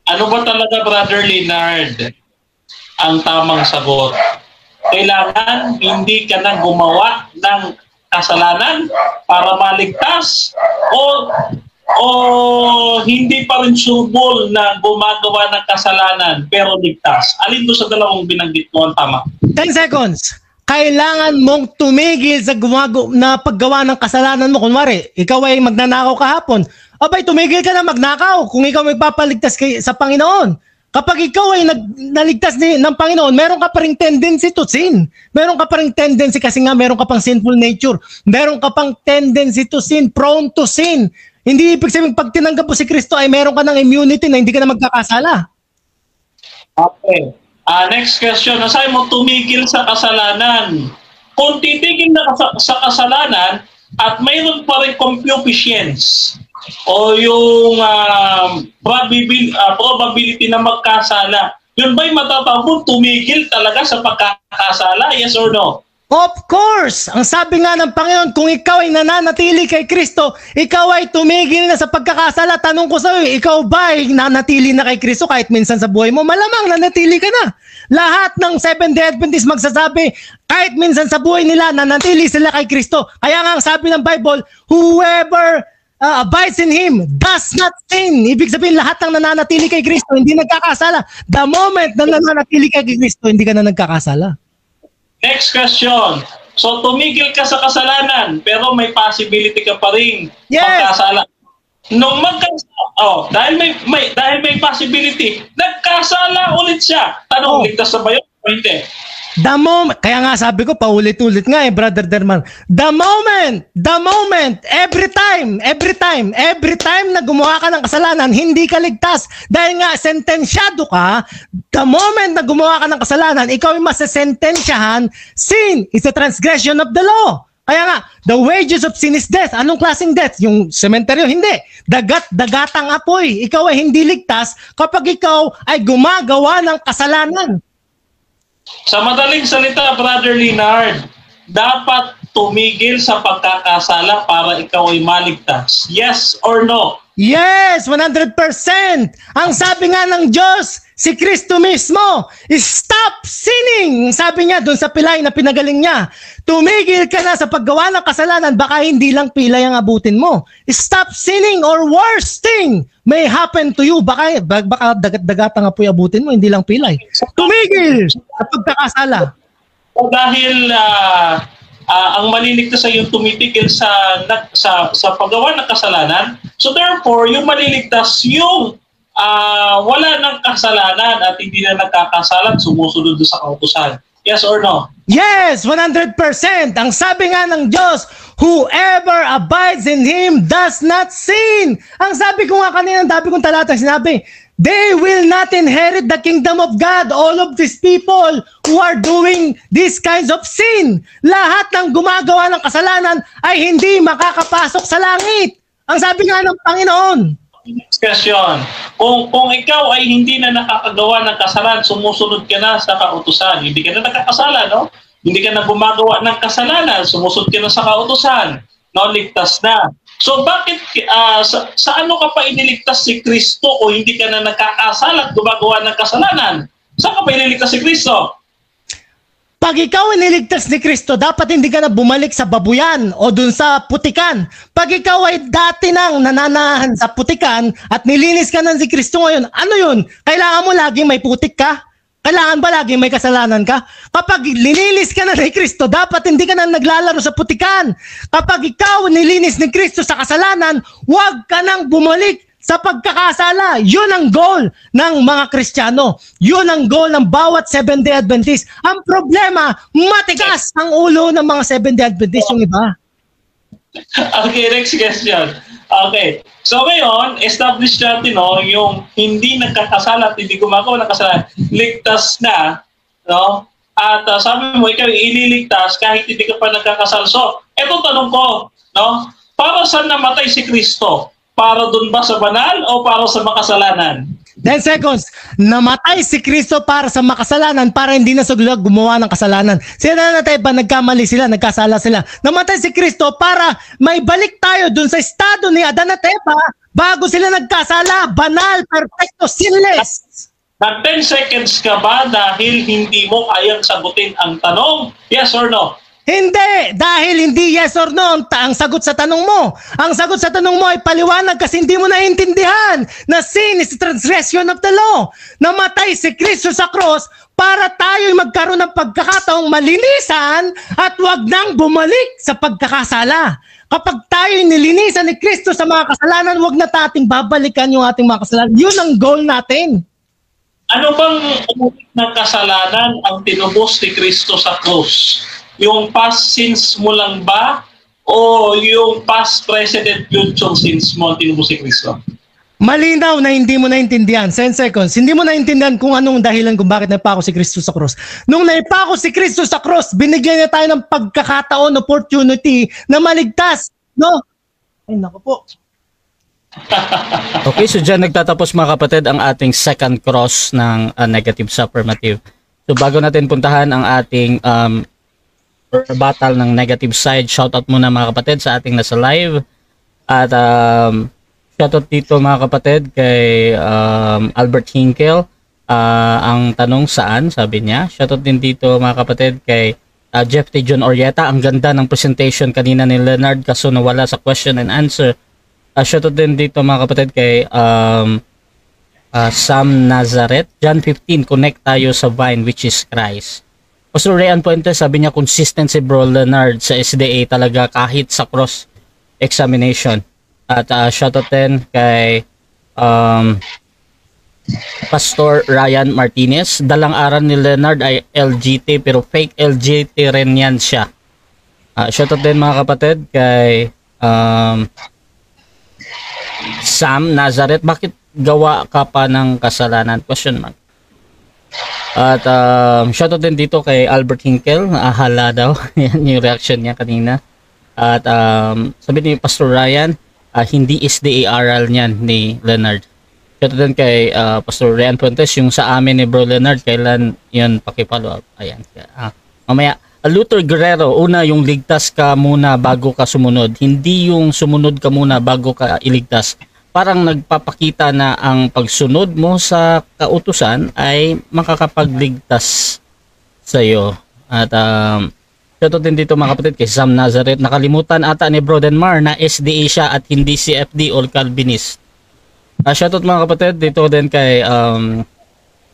Ano ba talaga, Brother Leonard, ang tamang sagot? Kailangan hindi ka na gumawa ng kasalanan para maligtas o hindi pa rin sureball na gumagawa ng kasalanan pero ligtas? Alin doon sa dalawang binanggit ko ang tama? 10 seconds. Kailangan mong tumigil sa paggawa ng kasalanan mo. Kunwari, ikaw ay magnanakaw kahapon. Abay, tumigil ka na magnakaw kung ikaw magpapaligtas sa Panginoon. Kapag ikaw ay naligtas ng Panginoon, meron ka pa ring tendency to sin. Meron ka pa ring tendency kasi nga meron ka pang sinful nature. Meron ka pang tendency to sin, prone to sin. Hindi ibig sabihin pag tinanggap mo si Kristo ay meron ka ng immunity na hindi ka na magkakasala. Okay. Next question. Nasaan mo tumigil sa kasalanan? Kung titigil na sa kasalanan at mayroon pa rin concupiscence, o yung probability na magkasala, yun ba'y matatawag tumigil talaga sa pagkakasala? Yes or no? Of course! Ang sabi nga ng Panginoon, kung ikaw ay nananatili kay Kristo, ikaw ay tumigil na sa pagkakasala. Tanong ko sa iyo, ikaw ba ay nanatili na kay Kristo kahit minsan sa buhay mo? Malamang nanatili ka na. Lahat ng Seventh-day Adventists magsasabi, kahit minsan sa buhay nila, nanatili sila kay Kristo. Kaya nga ang sabi ng Bible, whoever abides in Him does not sin. Ibig sabihin, lahat ng nananatili kay Kristo, hindi nagkakasala. The moment na nananatili kay Kristo, hindi ka na nagkakasala. Next question. So tumigil ka sa kasalanan pero may possibility ka pa ring magkasala. Nung dahil may possibility, nagkasala ulit siya. Tanong, ligtas na ba yun o hindi? The moment, kaya nga sabi ko, paulit-ulit nga Brother Derman. The moment, every time na gumawa ka ng kasalanan, hindi ka ligtas. Dahil nga, sentensyado ka, the moment na gumawa ka ng kasalanan, ikaw ay masasentensyahan, sin is a transgression of the law. Kaya nga, the wages of sin is death. Anong klaseng death? Yung sementeryo? Hindi. Dagatang apoy. Ikaw ay hindi ligtas kapag ikaw ay gumagawa ng kasalanan. Sa madaling salita, Brother Leonard, dapat tumigil sa pagkakasala para ikaw ay maligtas. Yes or no? Yes, 100%. Ang sabi nga ng Diyos, si Kristo mismo, stop sinning. Sabi niya doon sa pilay na pinagaling niya, tumigil ka na sa paggawa ng kasalanan, baka hindi lang pilay ang abutin mo. Stop sinning or worse thing may happen to you. Baka dagat-dagatang apoy abutin mo, hindi lang pilay. Tumigil sa pagkakasala. O dahil ang maliligtas ay yung tumitigil sa paggawa ng kasalanan, so therefore, yung maliligtas yung wala ng kasalanan at hindi na nagkakasalan, sumusunod sa kautusan. Yes or no? Yes, 100%. Ang sabi nga ng Diyos, whoever abides in Him does not sin. Ang sabi ko nga kanina, ang sabi kong talata, sinabi, they will not inherit the kingdom of God. All of these people who are doing these kinds of sin, lahat ng gumagawa ng kasalanan ay hindi makakapasok sa langit. Ang sabi nga ng Panginoon. Next question. Kung ikaw ay hindi na nakakagawa ng kasalanan, sumusunod ka na sa kautusan. Hindi ka na nakakasala, no? Hindi ka na gumagawa ng kasalanan, sumusunod ka na sa kautusan. No, ligtas na. So bakit sa ano ka pa iniligtas si Kristo o hindi ka na nagkakasala at gumagawa ng kasalanan? Saan ka pa iniligtas si Kristo? Pag ikaw iniligtas ni Kristo, dapat hindi ka na bumalik sa babuyan o dun sa putikan. Pag ikaw ay dati nang nananahan sa putikan at nilinis ka na si Kristo ngayon, ano yun? Kailangan mo laging may putik ka? Kailangan ba laging may kasalanan ka? Kapag nilinis ka na ni Kristo, dapat hindi ka na naglalaro sa putikan. Kapag ikaw nilinis ni Kristo sa kasalanan, huwag ka nang bumalik sa pagkakasala. Yun ang goal ng mga Kristiyano. Yun ang goal ng bawat Seventh-day Adventist. Ang problema, matigas ang ulo ng mga Seventh-day Adventist yung iba. Okay, next question. Okay. So ngayon, establish natin yung hindi nagkakasala at hindi gumagawa ng kasalanan, ligtas na, no? At sabi mo, ikaw ililigtas kahit hindi ka pa nagkakasala. So, eto tanong ko, no? Para saan namatay si Kristo? Para doon ba sa banal o para sa makasalanan? 10 seconds. Namatay si Kristo para sa makasalanan, para hindi na sila gumawa ng kasalanan. Sila natin ba nagkamali sila, nagkasala sila? Namatay si Kristo para may balik tayo doon sa estado ni Adan at Eva bago sila nagkasala, banal, perfecto, sinless. Nag 10 seconds ka ba dahil hindi mo kayang sagutin ang tanong? Yes or no? Hindi! Dahil hindi yes or no ang sagot sa tanong mo. Ang sagot sa tanong mo ay paliwanag kasi hindi mo naiintindihan na sin is transgression of the law. Namatay si Kristo sa cross para tayo'y magkaroon ng pagkakataong malinisan at wag nang bumalik sa pagkakasala. Kapag tayo'y nilinisan ni Kristo sa mga kasalanan, wag na tating babalikan yung ating mga kasalanan. Yun ang goal natin. Ano bang umulit na kasalanan ang tinubos ni Kristo sa cross? Yung past sins mo lang ba o yung past, present, and future sins mo ang tinubos si Kristo? Malinaw na hindi mo naintindihan. 10 seconds. Hindi mo naintindihan kung anong dahilan kung bakit naipako si Kristo sa cross. Nung naipako si Kristo sa cross, binigyan niya tayo ng pagkakataon, opportunity na maligtas. No? Ay, naku po. Okay, so dyan nagtatapos mga kapatid ang ating second cross ng negative sa affirmative. So bago natin puntahan ang ating battle ng negative side, shoutout muna mga kapatid sa ating nasa live. At shoutout dito mga kapatid kay Albert Hinkel. Ang tanong saan, sabi niya. Shoutout din dito mga kapatid kay Jeff T. John Orieta. Ang ganda ng presentation kanina ni Leonard kaso nawala sa question and answer. Shoutout din dito mga kapatid kay Sam Nazareth. John 15, connect tayo sa vine which is Christ. Pastor Rayan Puente, sabi niya consistency bro Leonard sa SDA talaga kahit sa cross examination. At shoutout din kay Pastor Ryan Martinez. Dalang aral ni Leonard ay LGT pero fake LGT rin yan siya. Shoutout din mga kapatid kay Sam Nazareth, bakit gawa ka pa ng kasalanan? Question mark. At shoutout din dito kay Albert Hinkel, ahala daw. Yan yung reaction niya kanina. At sabi ni Pastor Ryan, hindi SDA aral niyan ni Leonard. Shoutout din kay Pastor Ryan Fuentes, yung sa amin ni Bro Leonard, kailan yun pakipalo up. Ayan. Mamaya, Luther Guerrero, una yung ligtas ka muna bago ka sumunod. Hindi yung sumunod ka muna bago ka iligtas. Parang nagpapakita na ang pagsunod mo sa kautusan ay makakapagligtas sa iyo. At shoutout din dito mga kapatid kay Sam Nazareth. Nakalimutan ata ni Bro Denmar na SDA siya at hindi CFD or Calvinist. Shoutout mga kapatid dito din kay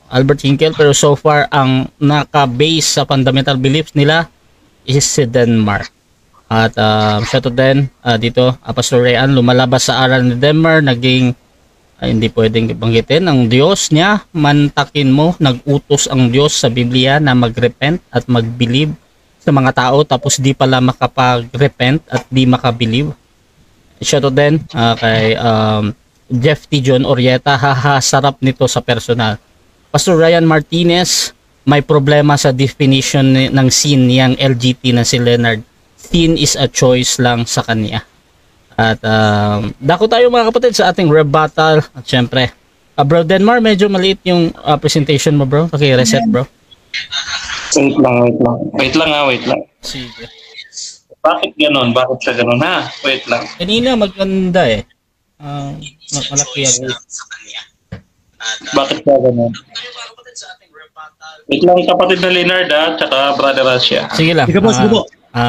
Albert Hinkel, pero so far ang naka-base sa fundamental beliefs nila is si Denmark. At shoutout din dito Pastor Rayan, lumalabas sa aral ni Denmark, naging hindi pwedeng banggitin ang Diyos niya, mantakin mo, nag-utos ang Diyos sa Biblia na mag-repent at mag-believe sa mga tao tapos di pala makapag-repent at di makabilive. Shoutout din kay Jeff T. John Orieta, haha, sarap nito sa personal. Pastor Ryan Martinez, may problema sa definition ng sin niyang LGT na si Leonard. Sin is a choice lang sa kanya. At dako tayo mga kapatid sa ating rebuttal. At syempre, Bro Denmar, medyo maliit yung presentation mo bro. Paki-reset bro. Wait lang. Sige. Bakit ganon? Bakit siya ganon ha? Wait lang. Kanina maganda eh. Malaki yan. Bakit siya ganon? Wait lang kapatid na Leonard tsaka brother Russia. Sige lang. Sige po, sige po.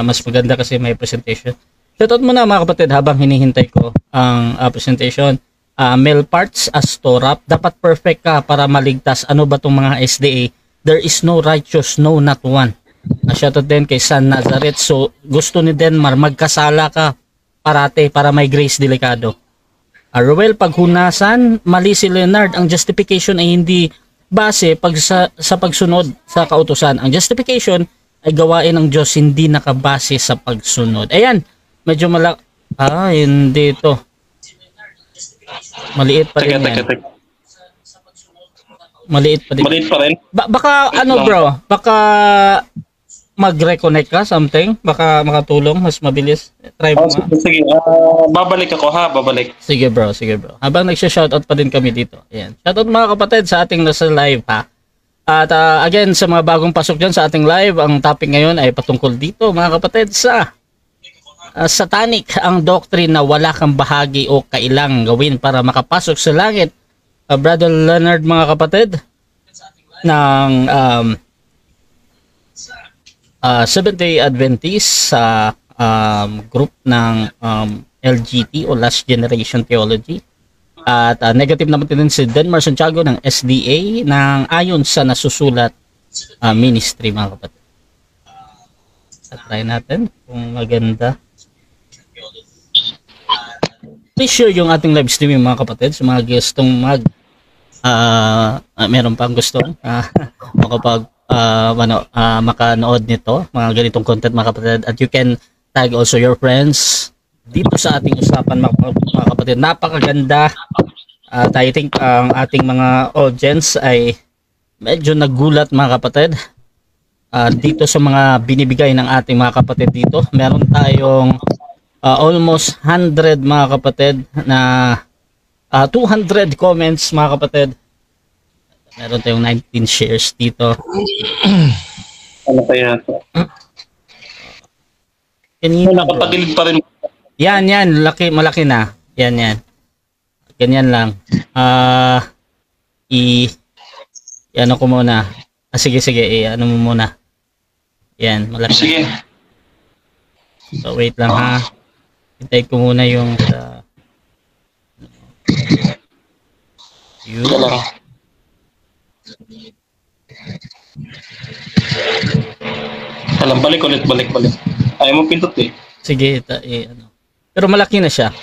Mas maganda kasi may presentation. Shoutout mo na mga kapatid habang hinihintay ko ang presentation. Male parts as Torah, dapat perfect ka para maligtas. Ano ba itong mga SDA? There is no righteous, no not one. Shoutout din kay San Nazareth. So gusto ni Denmar, magkasala ka parate para may grace delikado. Roel, paghunasan, mali si Leonard. Ang justification ay hindi base sa pagsunod sa kautusan. Ang justification ay gawain ng Diyos, hindi nakabase sa pagsunod. Ayan, medyo hindi ito. Maliit pa rin yan. Maliit pa rin. Baka ano bro, baka mag-reconnect ka something, baka makatulong mas mabilis. Try mo nga. Sige, babalik ako ha, babalik. Sige bro. Habang nagsha-shoutout pa din kami dito. Ayan. Shoutout mga kapatid sa ating nasa live ha. At again sa mga bagong pasok dyan sa ating live, ang topic ngayon ay patungkol dito mga kapatid sa satanic, ang doctrine na wala kang bahagi o kailang gawin para makapasok sa langit. Brother Leonard mga kapatid ng Seventh-day Adventist sa group ng LGT o Last Generation Theology. At negative naman din si Denmar Santiago ng SDA ng ayon sa nasusulat ministry mga kapatid. Try natin kung maganda. Please share yung ating live streaming mga kapatid sa mga gustong meron pang gustong makanood nito, mga ganitong content mga kapatid. At you can tag also your friends dito sa ating usapan mga kapatid. Napakaganda. I think ang ating mga audience ay medyo nagulat mga kapatid dito sa mga binibigay ng ating mga kapatid dito. Meron tayong almost 100 mga kapatid na 200 comments, mga kapatid. Meron tayong 19 shares dito. Ano kaya ito? Nakapagilid pa rin. Yan. Malaki na. Yan. Ganyan lang. Ano ko muna. Sige. Ano mo muna. Yan, malaki. Sige. So, wait lang ha. Hintay ko muna yung yun. Alam, balik. Ayaw mo pintot eh. Sige, ano. Pero malaki na siya.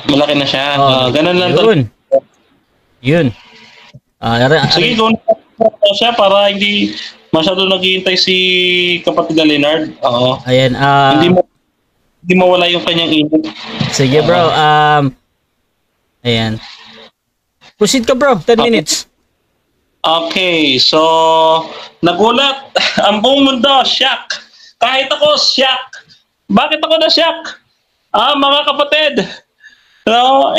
Malaki na siya. Ganun lang. Yun. Sige, doon siya para hindi masyado naghihintay si kapatid na Leonard. Oo. Ayan. Hindi mawala yung kanyang init. Sige bro. Ayan. Proceed ka bro. 10 minutes. Okay. So, nagulat. Ang buong mundo, shock. Kahit ako, shock. Bakit ako na-shock? Mga kapatid.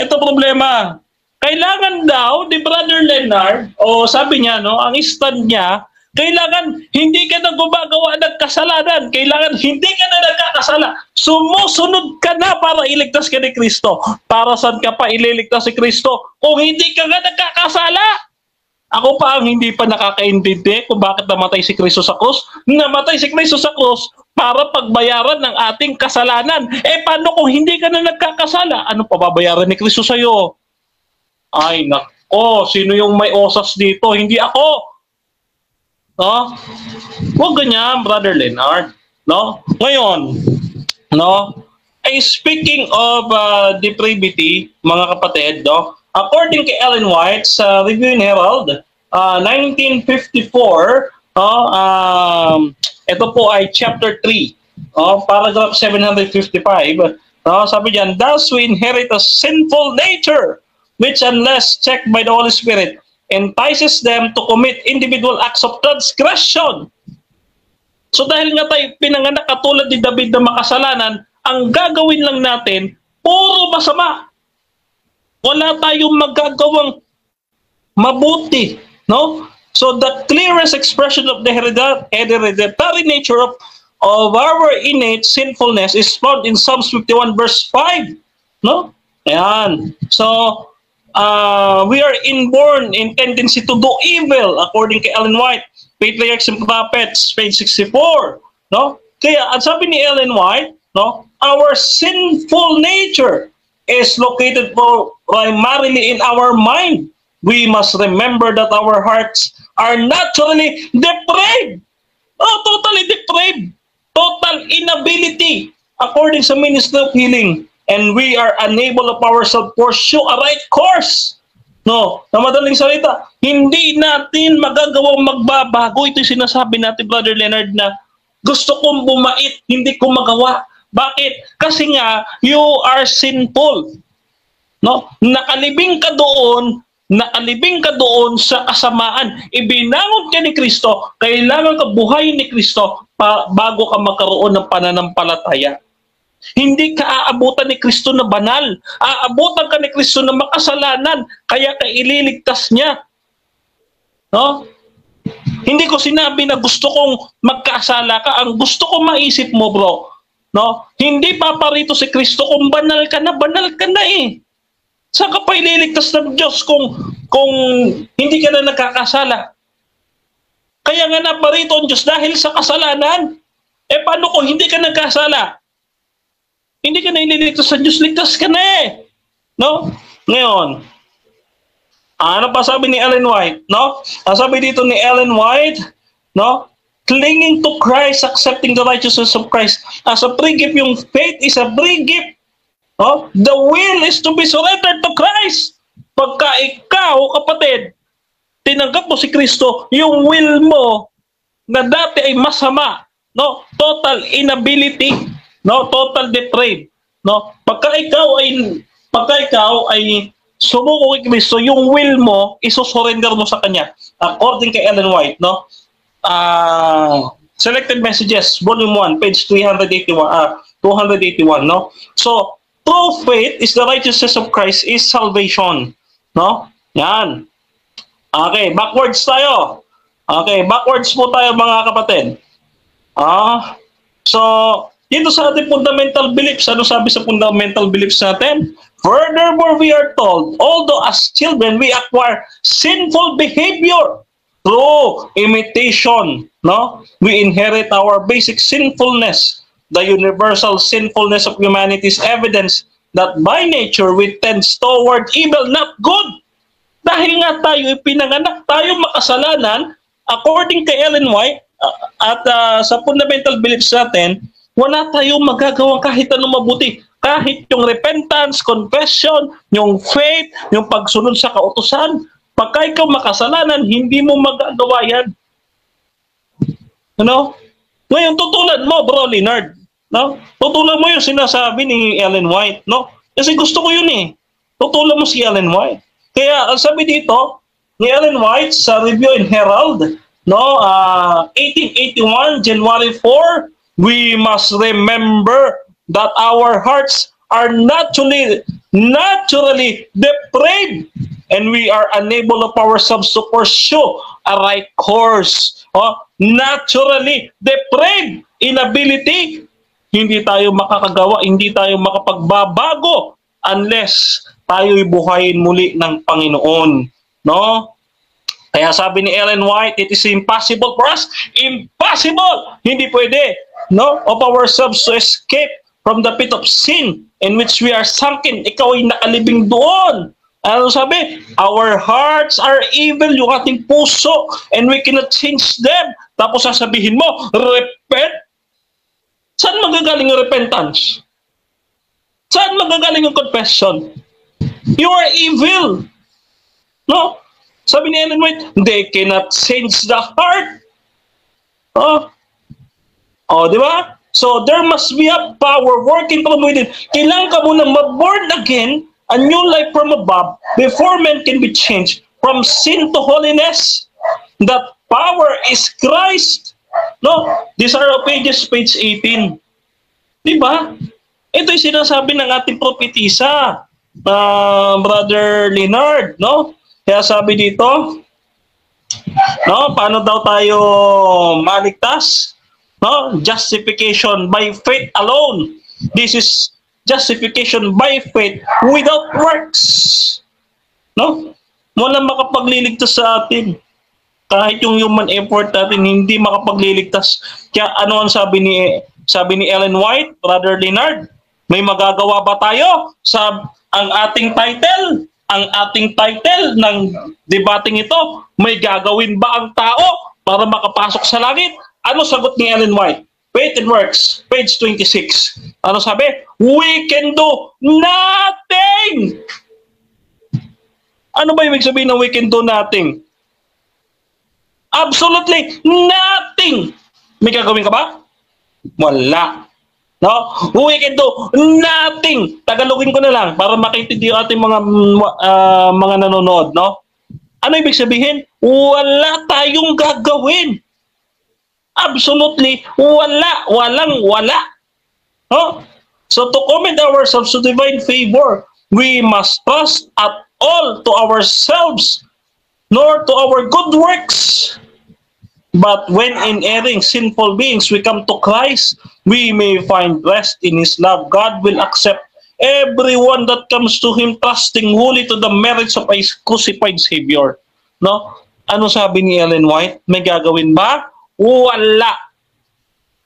Ito problema. Kailangan daw ni Brother Leonard, sabi niya, ang stand niya, kailangan hindi ka na gumagawa ng kasalanan. Kailangan hindi ka na nagkakasala. Sumusunod ka na para iligtas ka ni Kristo. Para saan ka pa ililigtas si Kristo? Kung hindi ka nga nagkakasala. Ako pa ang hindi pa nakakaintindi kung bakit namatay si Kristo sa krus. Namatay si Kristo sa krus para pagbayaran ng ating kasalanan. Paano kung hindi ka na nagkakasala? Ano pa babayaran ni Kristo sa'yo? Ay, nako, sino yung may osas dito? Hindi ako. Huwag ganyan, Brother Leonard. Ngayon, speaking of depravity, mga kapatid, according kay Ellen White sa Review and Herald, 1954, ito po ay chapter 3, paragraph 755. Sabi diyan, thus we inherit a sinful nature, which unless checked by the Holy Spirit, entices them to commit individual acts of transgression. So dahil nga tayo pinanganak katulad ni David na makasalanan, ang gagawin lang natin, puro masama. Wala tayong magagawang mabuti. So the clearest expression of the hereditary nature of our innate sinfulness is found in Psalms 51 verse 5. Ayan. So, we are inborn in tendency to do evil, according to Ellen White, Patriarchs and Prophets, page 64. Kaya, at sabi ni Ellen White, our sinful nature is located primarily in our mind. We must remember that our hearts are naturally depraved. Totally depraved. Total inability, according sa Ministry of Healing. And we are unable of ourselves pursue a right course. Na madaling salita, hindi natin magagawang magbabago. Ito yung sinasabi natin, Brother Leonard, na gusto kong bumait, hindi ko magawa. Bakit? Kasi nga, you are sinful. Nakalibing ka doon sa kasamaan. Ibinangon ka ni Kristo, kailangan ka buhayin ni Kristo bago ka magkaroon ng pananampalataya. Hindi ka aabutan ni Kristo na banal. Aabutan ka ni Kristo na makasalanan. Kaya ka ililigtas niya. Hindi ko sinabi na gusto kong magkasala ka. Ang gusto ko maisip mo, bro, hindi paparito si Kristo kung banal ka na eh. Saan ka pa ililigtas ng Diyos kung hindi ka na nagkakasala? Kaya nga naparito ang Diyos dahil sa kasalanan. Paano kung hindi ka nagkasala? Hindi ka na ililigtas sa Diyos, ligtas ka na eh. Ngayon, ano pa sabi ni Ellen White? Ang sabi dito ni Ellen White, clinging to Christ, accepting the righteousness of Christ. As a free gift, yung faith is a free gift. The will is to be surrendered to Christ. Pagka ikaw, kapatid, tinanggap mo si Kristo, yung will mo na dati ay masama, total inability, total depraved, pagka ikaw ay sumuko kay Kristo, yung will mo isusurrender mo sa kanya, according kay Ellen White. Selected Messages, volume 1, page 281. So true faith is the righteousness of Christ is salvation. No? Yan. Okay, backwards tayo. Okay, backwards po tayo mga kapatid. So, dito sa ating fundamental beliefs, ano sabi sa fundamental beliefs natin? Furthermore, we are told, although as children, we acquire sinful behavior through imitation, no? We inherit our basic sinfulness. The universal sinfulness of humanity is evidence that by nature we tend toward evil, not good. Dahil nga tayo ipinanganak, tayo makasalanan, according kay Ellen White, at sa fundamental beliefs natin, wala tayong magagawa kahit anong mabuti. Kahit yung repentance, confession, yung faith, yung pagsunod sa kautusan, pagka ikaw makasalanan, hindi mo magagawa yan. Ano? Ngayon, tutulan mo, Bro Leonard. No? Tutulan mo yung sinasabi ni Ellen White. No? Kasi gusto ko yun eh. Tutulan mo si Ellen White. Kaya, ang sabi dito, ni Ellen White sa Review and Herald, no, 1881, January 4, we must remember that our hearts are naturally depraved and we are unable of ourselves to pursue a right course. Naturally depraved, inability, hindi tayo makakagawa, hindi tayo makapagbabago unless tayo'y buhayin muli ng Panginoon. No? Kaya sabi ni Ellen White, it is impossible for us. Impossible! Hindi pwede, no, of ourselves to escape from the pit of sin in which we are sunken. Ikaw ay nakalibing doon. Ano sabi? Our hearts are evil, yung ating puso, and we cannot change them. Tapos sasabihin mo, repent. Saan magagaling yung repentance? Saan magagaling yung confession? You are evil. No? Sabi ni Ellen White, they cannot change the heart. Di ba? So, there must be a power working from within. Kailangan ka muna ma-born again, a new life from above, before man can be changed from sin to holiness. That power is Christ. No? These are pages, page 18. Diba? Ito yung sinasabi ng ating propetisa, Brother Leonard, no? Kaya sabi dito, no, paano daw tayo maligtas? No? Justification by faith alone. This is justification by faith without works. No? Walang makapagliligtas sa atin. Kahit yung human effort natin hindi makapagliligtas. Kaya ano ang sabi ni Ellen White, Brother Leonard? May magagawa ba tayo sa ang ating title? Ang ating title ng debating ito, may gagawin ba ang tao para makapasok sa langit? Ano sagot ni Ellen White? Faith and Works, page 26. Ano sabi? We can do nothing! Ano ba ibig sabihin ng we can do nothing? Absolutely nothing! May gagawin ka ba? Wala. No? We can do nothing. Tagalogin ko na lang para makintindi yung ating mga nanonood, no? Ano ibig sabihin? Wala tayong gagawin. Absolutely wala. Walang-wala. No? So to commend ourselves to divine favor, we must trust at all to ourselves, nor to our good works. But when in erring sinful beings we come to Christ, we may find rest in His love. God will accept everyone that comes to Him, trusting wholly to the merits of a crucified Savior. No? Ano sabi ni Ellen White? May gagawin ba? Wala.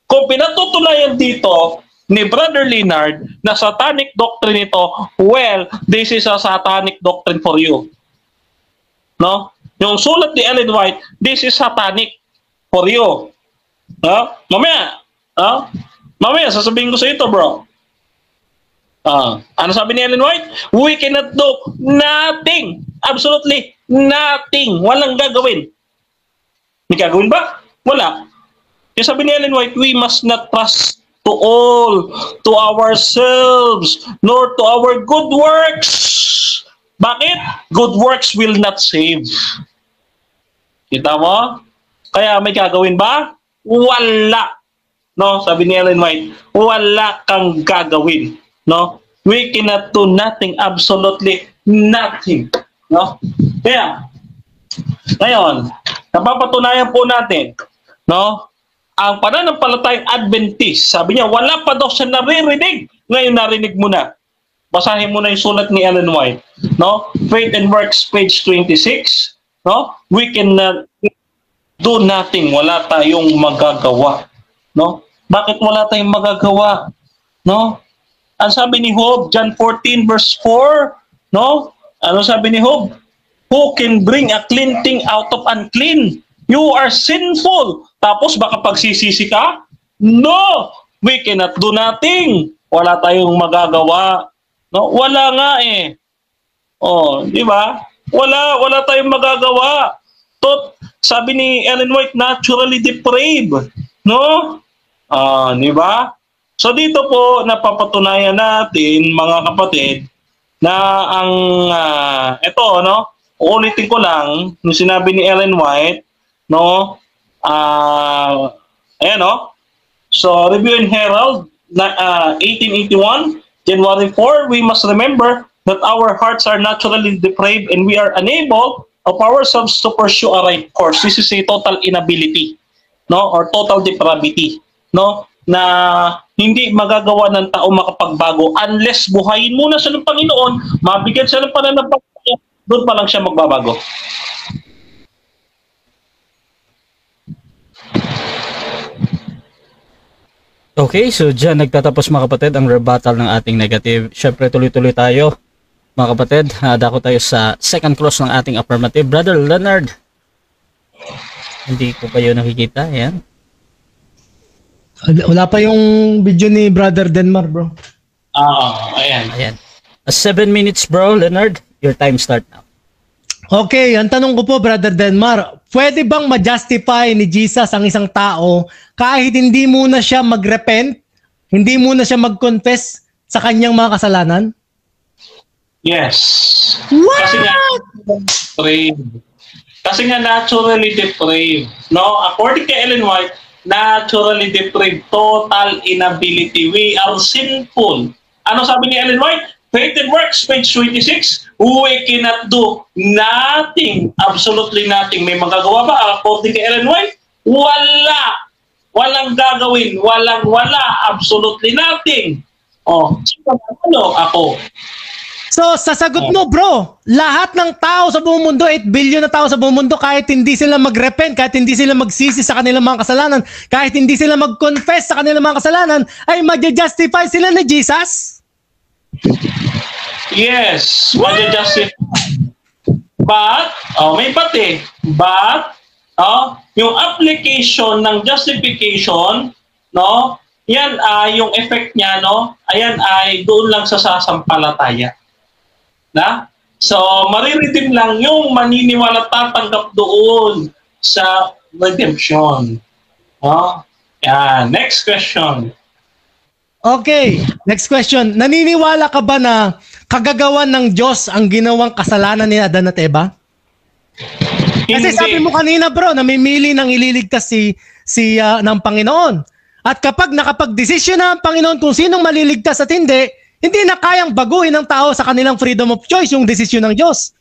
Kung pinatutunayan dito ni Brother Leonard na satanic doctrine ito, well, this is a satanic doctrine for you. No? Yung sulat ni Ellen White, this is satanic for you. Mamaya, sasabihin ko sa ito, bro. Ano sabi ni Ellen White? We cannot do nothing. Absolutely nothing. Walang gagawin. May gagawin ba? Wala. Kaya sabi ni Ellen White, we must not trust to all, to ourselves, nor to our good works. Bakit? Good works will not save. Kita mo? Kaya may gagawin ba? Wala. No, sabi ni Ellen White, wala kang gagawin. No? we cannot do nothing, absolutely nothing. No? Kaya, ngayon, napapatunayan po natin, no? Ang pananampalatayang Adventist, sabi niya, wala pa daw siya naririnig. Ngayon narinig mo na. Basahin mo na yung sulat ni Ellen White. No? Faith and Works, page 26. No? We cannot do nothing. Wala tayong magagawa. No? Bakit wala tayong magagawa? No? Ang sabi ni Job, John 14 verse 4, no? Ano sabi ni Job? Who can bring a clean thing out of unclean? You are sinful. Tapos baka pagsisisi ka? No! We cannot do nothing. Wala tayong magagawa. No? Wala nga eh. Oh, di ba? Wala tayong magagawa. Sabi ni Ellen White, naturally depraved. No? Di ba? So dito po napapatunayan natin, mga kapatid, na ang ito, no? Uulitin ko lang yung sinabi ni Ellen White, no? Ayan, no? So Review and Herald 1881, January 4, we must remember that our hearts are naturally depraved and we are unable of ourselves to pursue a right course. This is a total inability, no, or total depravity, no, na hindi magagawa ng tao makapagbago unless buhayin muna siya ng Panginoon, mabigyan siya ng pananampalataya, doon pa lang siya magbabago. Okay, so dyan nagtatapos mga kapatid ang rebuttal ng ating negative. Syempre tuloy-tuloy tayo mga kapatid. Dako tayo sa second cross ng ating affirmative. Brother Leonard, hindi ko kayo nakikita. Ayan. Wala pa yung video ni Brother Denmar, bro. Ayan. 7 minutes, bro, Leonard. Your time start now. Okay, ang tanong ko po, Brother Denmar, pwede bang ma-justify ni Jesus ang isang tao kahit hindi muna siya mag-repent, hindi muna siya mag-confess sa kanyang mga kasalanan? Yes. What? Kasi nga naturally depraved. No? According kay Ellen White, naturally depraved, total inability. We are sinful. Ano sabi ni Ellen White? Faith and Works, page 26, we cannot do nothing, absolutely nothing. May magagawa ba? According kay Ellen White, wala. Walang gagawin. Wala. Absolutely nothing. Ano? Ako. So, sa sagot mo, bro, lahat ng tao sa buong mundo, 8 billion na tao sa buong mundo, kahit hindi sila mag-repent, kahit hindi sila magsisi sa kanilang mga kasalanan, kahit hindi sila mag-confess sa kanilang mga kasalanan, ay mag-justify sila ni Jesus? Yes, mag-justify. But, may pati. But, yung application ng justification, no, yan yung effect niya, no, ayan ay doon lang sa sasampalataya. Na? So, mariredeem lang yung maniniwala tatanggap doon sa redemption. Next question. Okay, next question. Naniniwala ka ba na kagagawan ng Diyos ang ginawang kasalanan ni Adan at Eva? Kasi sabi mo kanina, bro, namimili ng ililigtas ng Panginoon. At kapag nakapag-desisyon na ang Panginoon kung sinong maliligtas at hindi na kayang baguhin ng tao sa kanilang freedom of choice yung desisyon ng Diyos.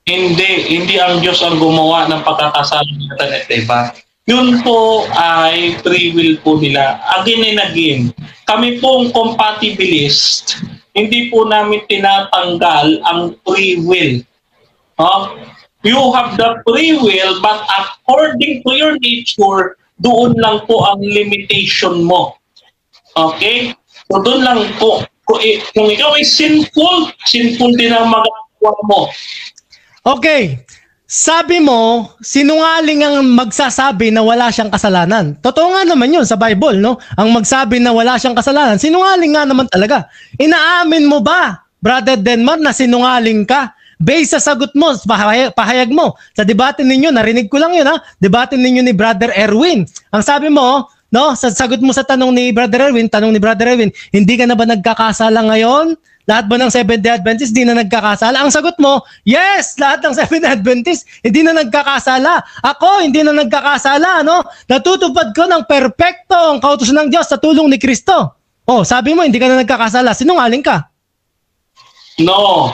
Hindi ang Diyos ang gumawa ng pagkakasala ni Adan at Eva. Yun po ay free will po nila. Again and again, kami pong compatibilist, hindi po namin tinatanggal ang free will. You have the free will, but according to your nature, doon lang po ang limitation mo. Okay? So doon lang po. Kung ikaw ay sinful din ang magagawa mo. Okay. Sabi mo, sinungaling ang magsasabi na wala siyang kasalanan. Totoo nga naman yun sa Bible, no? Ang magsabi na wala siyang kasalanan, sinungaling nga naman talaga. Inaamin mo ba, Brother Denmar, na sinungaling ka? Based sa sagot mo, pahayag mo. Sa debate ninyo, narinig ko lang yun, ha? Debate ninyo ni Brother Erwin. Ang sabi mo, no, sa sagot mo sa tanong ni Brother Erwin, hindi ka na ba nagkakasala ngayon? Lahat ba ng Seventh-day Adventist hindi na nagkakasala? Ang sagot mo, yes, lahat ng Seventh-day Adventist hindi na nagkakasala. Ako, hindi na nagkakasala, no? Natutupad ko ng perpekto ang kautusan ng Diyos sa tulong ni Kristo. Oh, sabi mo, hindi ka na nagkakasala. Sinungaling ka. No.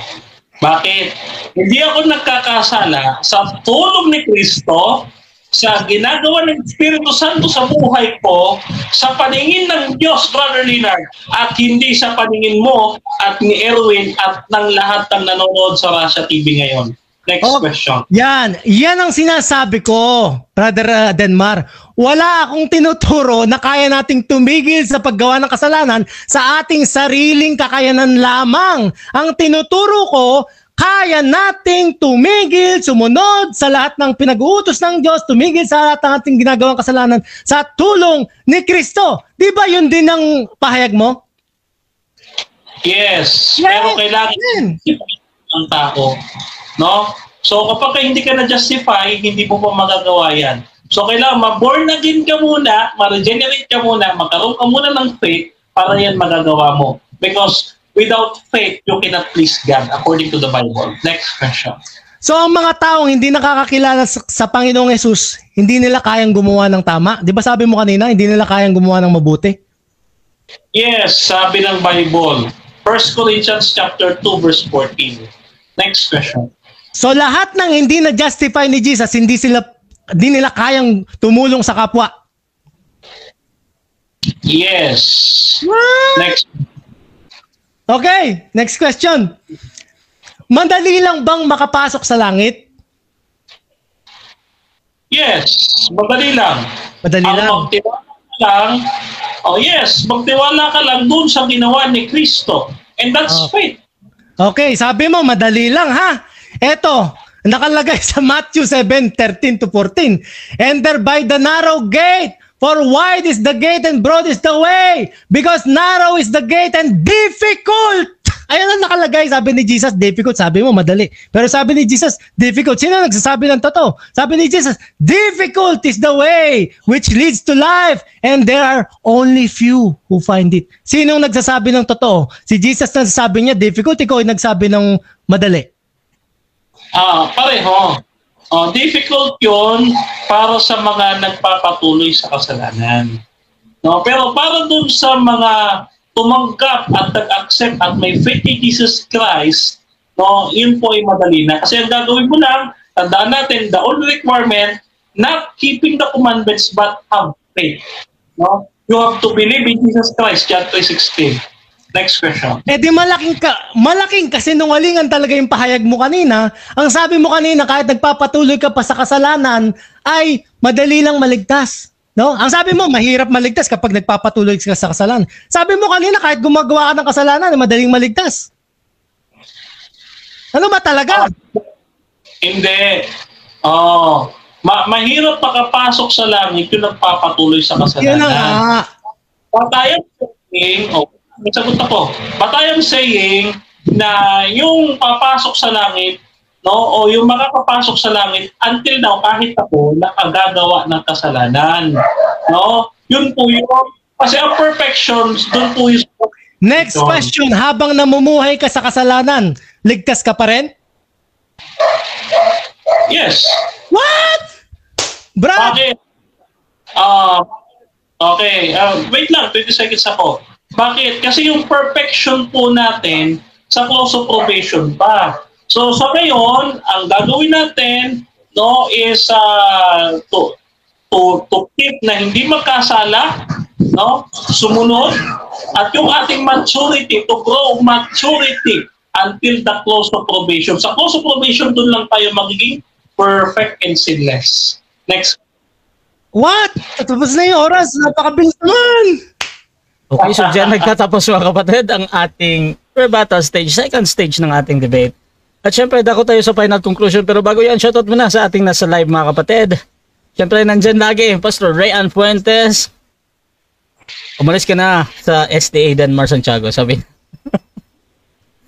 Bakit? Hindi ako nagkakasala sa tulong ni Kristo, sa ginagawa ng Espiritu Santo sa buhay ko, sa paningin ng Diyos, Brother Leonard, at hindi sa paningin mo at ni Erwin at ng lahat ng nanonood sa Russia TV ngayon. Next question. Yan ang sinasabi ko, Brother Denmar. Wala akong tinuturo na kaya nating tumigil sa paggawa ng kasalanan sa ating sariling kakayanan lamang. Ang tinuturo ko, kaya nating tumigil, sumunod sa lahat ng pinag-uutos ng Diyos, tumigil sa lahat ng ating ginagawang kasalanan sa tulong ni Kristo. Di ba yun din ang pahayag mo? Yes. Pero kailangan ang tao. No? So kapag hindi ka na-justify, hindi mo pa magagawa yan. So kailangan ma-born again ka muna, ma-regenerate ka muna, magkaroon ka muna ng faith para yan magagawa mo. Because without faith, you cannot please God according to the Bible. Next question. So ang mga taong hindi nakakakilala sa Panginoong Hesus, hindi nila kayang gumawa ng tama? Di ba sabi mo kanina, hindi nila kayang gumawa ng mabuti? Yes, sabi ng Bible. 1 Corinthians chapter 2 verse 14. Next question. So lahat ng hindi na-justify ni Jesus, hindi nila kayang tumulong sa kapwa. Yes. What? Next. Okay, next question. Madali lang bang makapasok sa langit? Yes, madali lang. Madali lang. Magtiwala ka lang. Oh yes, magtiwala ka lang dun sa ginawa ni Kristo. And that's faith. Okay, sabi mo madali lang ha. Eto, nakalagay sa Matthew 7:13-14. Enter by the narrow gate, for wide is the gate and broad is the way, because narrow is the gate and difficult. Ayun ang nakalagay, sabi ni Jesus, difficult. Sabi mo, madali. Pero sabi ni Jesus, difficult. Sino nagsasabi ng totoo? Sabi ni Jesus, difficult is the way which leads to life, and there are only few who find it. Sino nagsasabi ng totoo? Si Jesus nagsasabi niya, difficult. Ikaw ay nagsabi ng madali. Pareho. Difficult yun para sa mga nagpapatuloy sa kasalanan. No? Pero para dun sa mga tumanggap at nag-accept at may faith in Jesus Christ, no, yun po ay madali na. Kasi ang gagawin mo lang, tandaan natin, the only requirement, not keeping the commandments but have faith. No? You have to believe in Jesus Christ, John 3:16. Next question. Eh di malaking kasinungalingan talaga yung pahayag mo kanina. Ang sabi mo kanina, kahit nagpapatuloy ka pa sa kasalanan, ay madali lang maligtas. No? Ang sabi mo, mahirap maligtas kapag nagpapatuloy ka sa kasalanan. Sabi mo kanina, kahit gumagawa ka ng kasalanan, ay madaling maligtas. Ano ba talaga? Hindi. Mahirap makapasok sa langit yung nagpapatuloy sa kasalanan. Yun na nga. Patayan saying, sagot ako. Patayan saying na yung papasok sa langit, no, o yung makakapasok sa langit until now kahit ako nakagagawa ng kasalanan, no, yun po yun. Kasi ang perfection doon po yung next question, habang namumuhay ka sa kasalanan, ligtas ka pa rin? Yes. What? Brad? Bakit? Okay, wait lang, 20 seconds ako. Bakit? Kasi yung perfection po natin sa close of probation pa. So sa ngayon, ang gagawin natin, no, is to keep na hindi magkasala, no, sumunod, at yung ating maturity, to grow maturity until the close of probation. Sa close of probation, dun lang tayo magiging perfect and sinless. Next. What? Tapos na yung oras. Napakabilis naman. Okay, so dyan nagtatapos mga kapatid ang ating rebuttal stage, second stage ng ating debate. At syempre, dako tayo sa final conclusion. Pero bago yan, shoutout muna sa ating nasa live mga kapatid. Syempre, nandyan lagi, Pastor Rayan Fuentes. Umalis ka na sa SDA Denmar Santiago, sabi.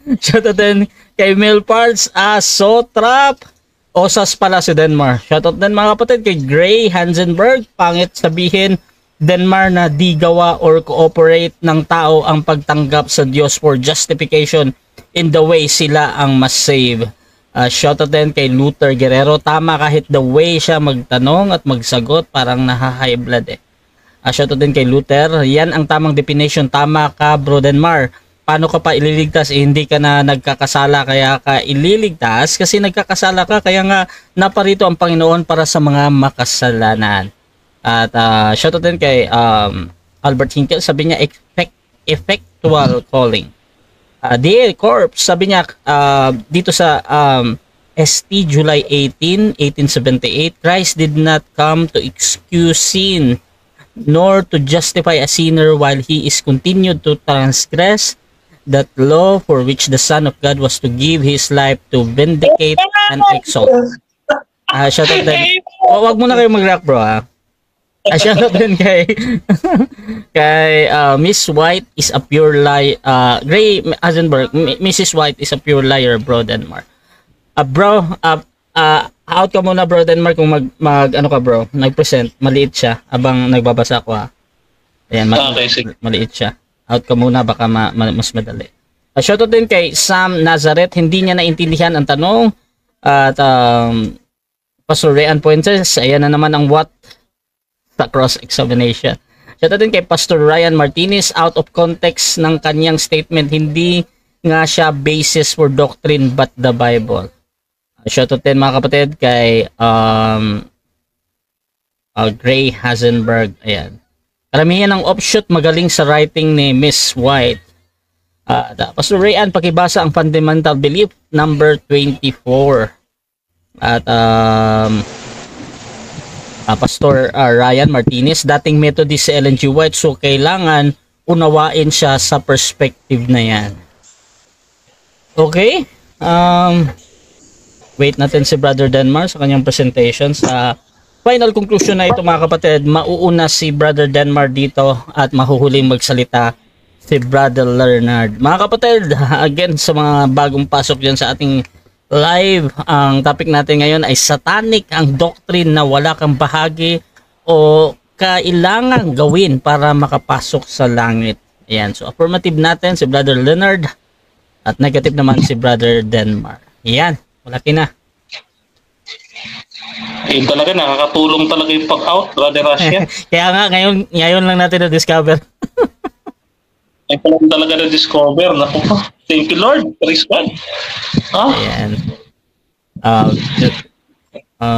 Shoutout din kay Mil Parts, Sotrap, Osas pala si Denmar. Shoutout din mga kapatid kay Gray Hansenberg. Pangit sabihin, Denmar, na di gawa or cooperate ng tao ang pagtanggap sa Diyos for justification in the way sila ang mas save. Shoutout din kay Luther Guerrero. Tama, kahit the way siya magtanong at magsagot, parang naha-high blood eh. Shoutout din kay Luther. Yan ang tamang definition. Tama ka, Bro Denmar. Paano ka pa ililigtas? Hindi ka na nagkakasala kaya ka ililigtas kasi nagkakasala ka kaya nga naparito ang Panginoon para sa mga makasalanan. At shoutout din kay Albert Hinkel. Sabi niya effectual calling. D.A. Corp, sabi niya dito sa ST July 18, 1878, Christ did not come to excuse sin nor to justify a sinner while he is continued to transgress that law for which the Son of God was to give his life to vindicate and exalt. Shoutout din. Wag mo na kayo mag-react, bro, ha? Shoutout din kay Miss White is a pure liar. Gray Azenberg, Mrs. White is a pure liar, Bro Denmark. Out ka muna, Bro Denmark, kung mag ano ka, bro, nag-present, maliit siya abang nagbabasa ko, ha. Ayan, maliit siya. Out ka muna, baka mas madali. Shoutout din kay Sam Nazareth, hindi niya naintindihan ang tanong. At Pastor Rayan Puentes, ayan na naman ang what sa cross-examination. Shoutout din kay Pastor Ryan Martinez, out of context ng kanyang statement, hindi nga siya basis for doctrine but the Bible. Shoutout din mga kapatid kay Gray Hazenberg. Ayan. Karamihan ng offshoot magaling sa writing ni Miss White. Pastor Rayan, pakibasa ang fundamental belief number 24. At Pastor Ryan Martinez, dating Methodist si Ellen G. White, so kailangan unawain siya sa perspective na yan. Okay. Wait natin si Brother Denmar sa kanyang presentation. Sa final conclusion na ito mga kapatid, mauuna si Brother Denmar dito at mahuhuling magsalita si Brother Leonard. Mga kapatid, again sa mga bagong pasok dyan sa ating live, ang topic natin ngayon ay satanic, ang doctrine na wala kang bahagi o kailangan gawin para makapasok sa langit. Ayan, so affirmative natin si Brother Leonard at negative naman si Brother Denmar. Ayan. Malaki na. Talaga nakakatulong talaga yung pag-out, Brother Russia. Kaya nga ngayon lang natin na-discover. Talaga na-discover. Naku, thank you Lord. Praise God. Ayan.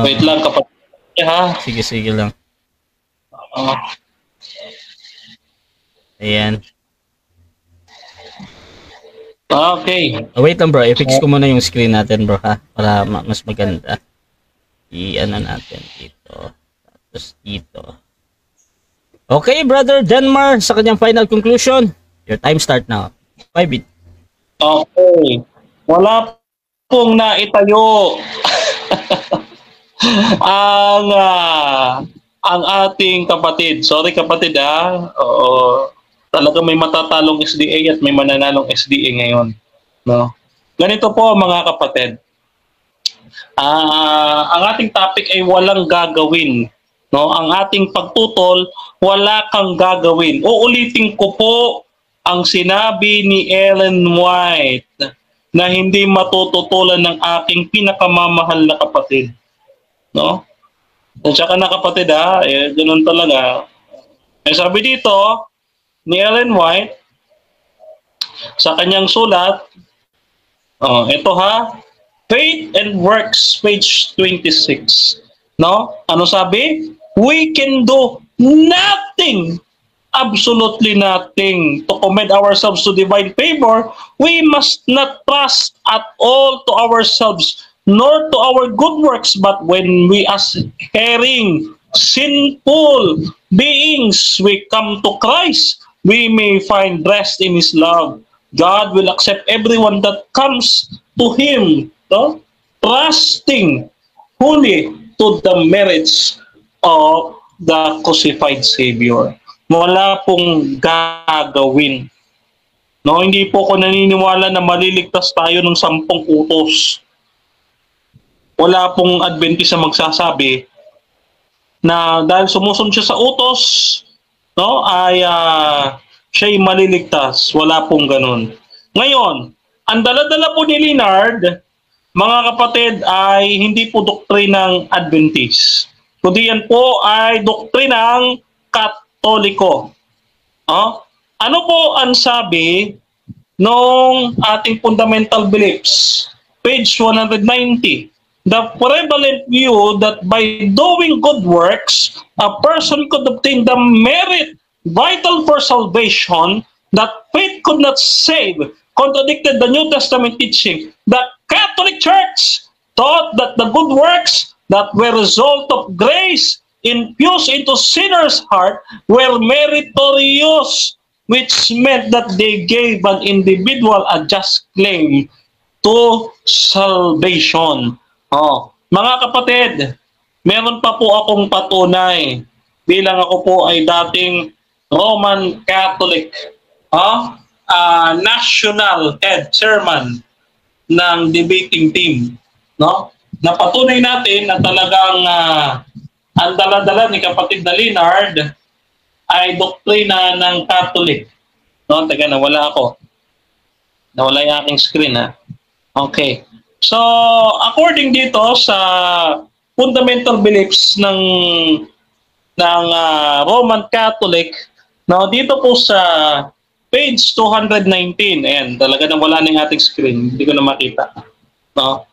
Wait lang kapatid. Ha? Sige lang. Ayan. Okay. Wait lang, bro, i-fix ko muna yung screen natin, bro, ha, para mas maganda. I-ano natin dito. Tapos dito. Okay, Brother Denmar, sa kanyang final conclusion, your time start now. 5 minutes. Okay. Wala pong naitayo ang ating kapatid. Sorry kapatid, ha. Oo. Talaga may matatalong SDA at may mananalong SDA ngayon, no? Ganito po mga kapatid. Ang ating topic ay walang gagawin, no? Ang ating pagtutol, wala kang gagawin. Uulitin ko po ang sinabi ni Ellen White na hindi matututulan ng aking pinakamamahal na kapatid, no? At saka na kapatid, ha, ganun talaga. Sabi dito ni Ellen White sa kanyang sulat, ito ha, Faith and Works, page 26. No? Ano sabi? We can do nothing, absolutely nothing, to commend ourselves to divine favor. We must not trust at all to ourselves, nor to our good works, but when we as erring, sinful beings, we come to Christ, we may find rest in His love. God will accept everyone that comes to Him, no? Trusting wholly to the merits of the crucified Savior. Wala pong gagawin. No, hindi po ako naniniwala na maliligtas tayo ng 10 utos. Wala pong Adventist na magsasabi na dahil sumusunod siya sa utos, no, ay siya'y maliligtas. Wala pong ganun. Ngayon, ang dala-dala po ni Leonard, mga kapatid, ay hindi po doktrinang Adventist. Kundi yan po ay doktrinang Katoliko. Ano po ang sabi nung ating fundamental beliefs? Page 190. The prevalent view that by doing good works, a person could obtain the merit vital for salvation, that faith could not save, contradicted the New Testament teaching. The Catholic Church taught that the good works that were result of grace infused into sinners' heart were meritorious, which meant that they gave an individual a just claim to salvation. Mga kapatid, meron pa po akong patunay bilang ako po ay dating Roman Catholic, national head chairman ng debating team, no? Napatunay natin na talagang ang dala-dala ni kapatid na Leonard ay doktrina ng Catholic. No, taga nawala ako. Nawala yung aking screen, ha. Okay. So, according dito sa fundamental beliefs ng Roman Catholic, no, dito po sa page 219, ayan, talaga nang wala na yung ating screen, hindi ko na makita. No?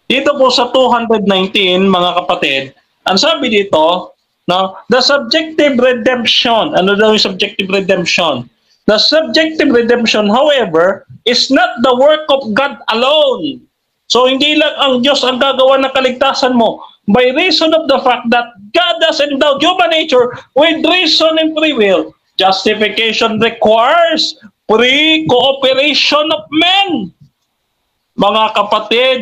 Dito po sa 219, mga kapatid, ang sabi dito, no, the subjective redemption. Ano daw yung subjective redemption? The subjective redemption, however, is not the work of God alone. So, hindi lang ang Diyos ang gagawa ng kaligtasan mo. By reason of the fact that God has endowed human nature with reason and free will, justification requires free cooperation of men. Mga kapatid,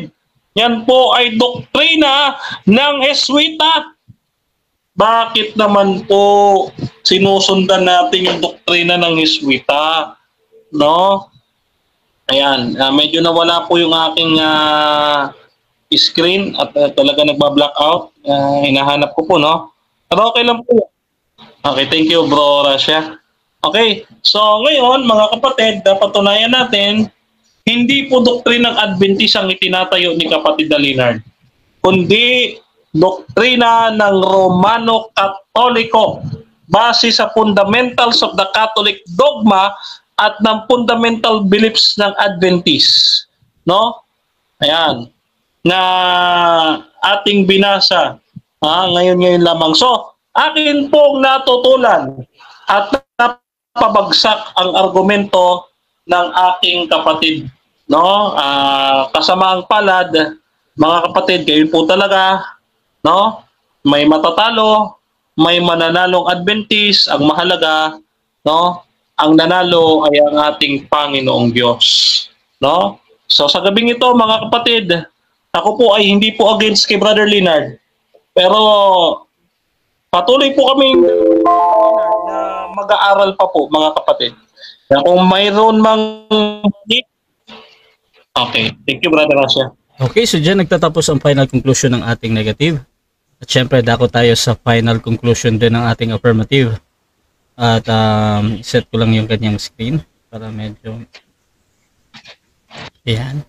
yan po ay doktrina ng Jesuita. Bakit naman po sinusundan natin yung doktrina ng Jesuita? No? Ayan, medyo nawala po yung aking screen at talaga nagba-blackout. Hinahanap ko po, no? Pero okay lang po. Okay, thank you, Bro Rasha. Okay, so ngayon, mga kapatid, patunayan natin, hindi po doktrina ng Adventist ang itinatayo ni kapatid na Leonard, kundi doktrina ng Romano Katoliko base sa fundamentals of the Catholic dogma at ng fundamental beliefs ng Adventist. No? Ayan. Na ating binasa. Ngayon lamang. So, akin pong natutulan at napabagsak ang argumento ng aking kapatid. No? Kasamaang palad, mga kapatid, kayo po talaga, no? May matatalo, may mananalong Adventist, ang mahalaga, no? Ang nanalo ay ang ating Panginoong Diyos, no? So sa gabing ito, mga kapatid, ako po ay hindi po against kay Brother Leonard. Pero patuloy po kami na mag-aaral pa po, mga kapatid. Kaya kung mayroon mang... Okay, thank you, Brother Rasha. Okay, so dyan nagtatapos ang final conclusion ng ating negative. At syempre, dako tayo sa final conclusion din ng ating affirmative. At set ko lang yung kanyang screen para medyo... Ayan.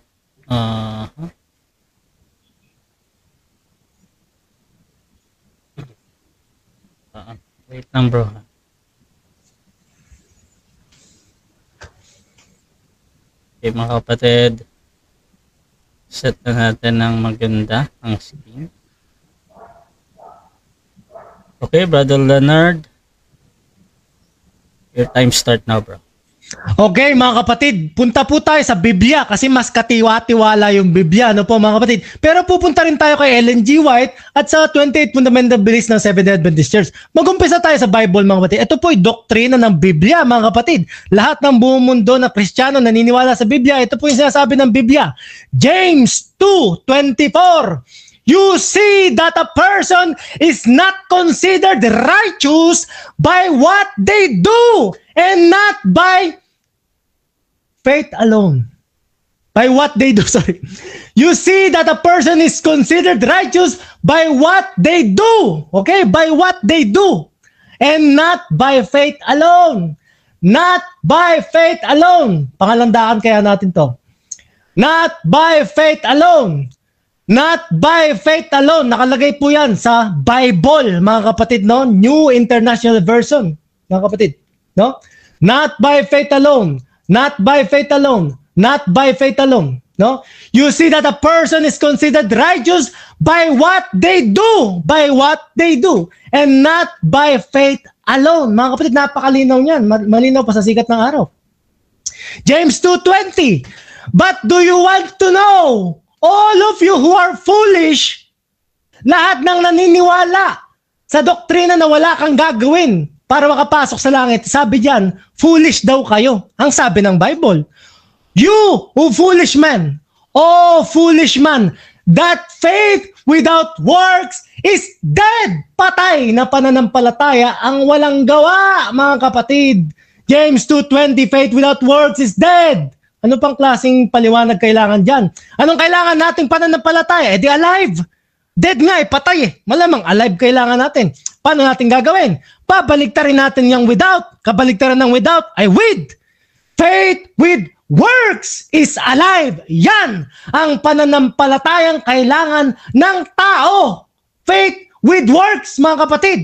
Wait lang, bro. Okay, mga kapatid. Set na natin ng maganda ang screen. Okay, Brother Leonard. Your time start now, bro. Okay, mga kapatid, punta po tayo sa Biblia kasi mas katiwa-tiwala yung Biblia, no po mga kapatid. Pero pupunta rin tayo kay Ellen G. White at sa 28 Fundamental Beliefs ng Seventh-day Adventist Church. Mag-umpisa tayo sa Bible, mga kapatid. Ito po ay doktrina ng Biblia, mga kapatid. Lahat ng buong mundo na Kristiyano naniniwala sa Biblia. Ito po yung sinasabi ng Biblia. James 2:24. You see that a person is not considered righteous by what they do and not by faith alone. By what they do, sorry. You see that a person is considered righteous by what they do. Okay? By what they do. And not by faith alone. Not by faith alone. Pangalandaan kaya natin to. Not by faith alone. Not by faith alone. Nakalagay po yan sa Bible, mga kapatid, no? New International Version. mga kapatid. No? Not by faith alone. Not by faith alone. Not by faith alone. No? You see that a person is considered righteous by what they do. By what they do. And not by faith alone. Mga kapatid, napakalinaw niyan. Malinaw pa sa sikat ng araw. James 2:20. But do you want to know, all of you who are foolish, lahat ng naniniwala sa doktrina na wala kang gagawin para makapasok sa langit, sabi diyan, foolish daw kayo. Ang sabi ng Bible. You, who foolish man, oh foolish man, that faith without works is dead. Patay na pananampalataya ang walang gawa, mga kapatid. James 2:20, faith without works is dead. Ano pang klaseng paliwanag kailangan dyan? Anong kailangan nating pananampalataya? Di alive. Dead nga patay Malamang alive kailangan natin. Paano natin gagawin? Pabaligtarin natin yung without. Kabaligtaran ng without ay with. Faith with works is alive. Yan ang pananampalatayang kailangan ng tao. Faith with works, mga kapatid.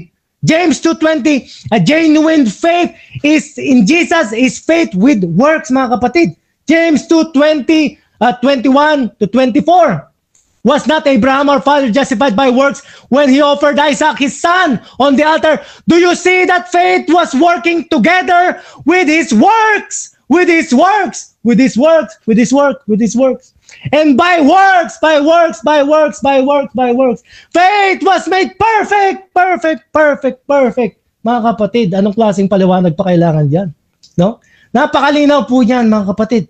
James 2:20, a genuine faith is in Jesus is faith with works, mga kapatid. James 2:20, 21 to 24. Was not Abraham our father justified by works when he offered Isaac his son on the altar? Do you see that faith was working together with his works? With his works, with his works, with his work, with his works. And by works, by works, by works, by works, by works. Faith was made perfect, perfect, perfect, perfect. Mga kapatid, anong klaseng paliwanag pa kailangan diyan? No? Napakalinaw po yan, mga kapatid.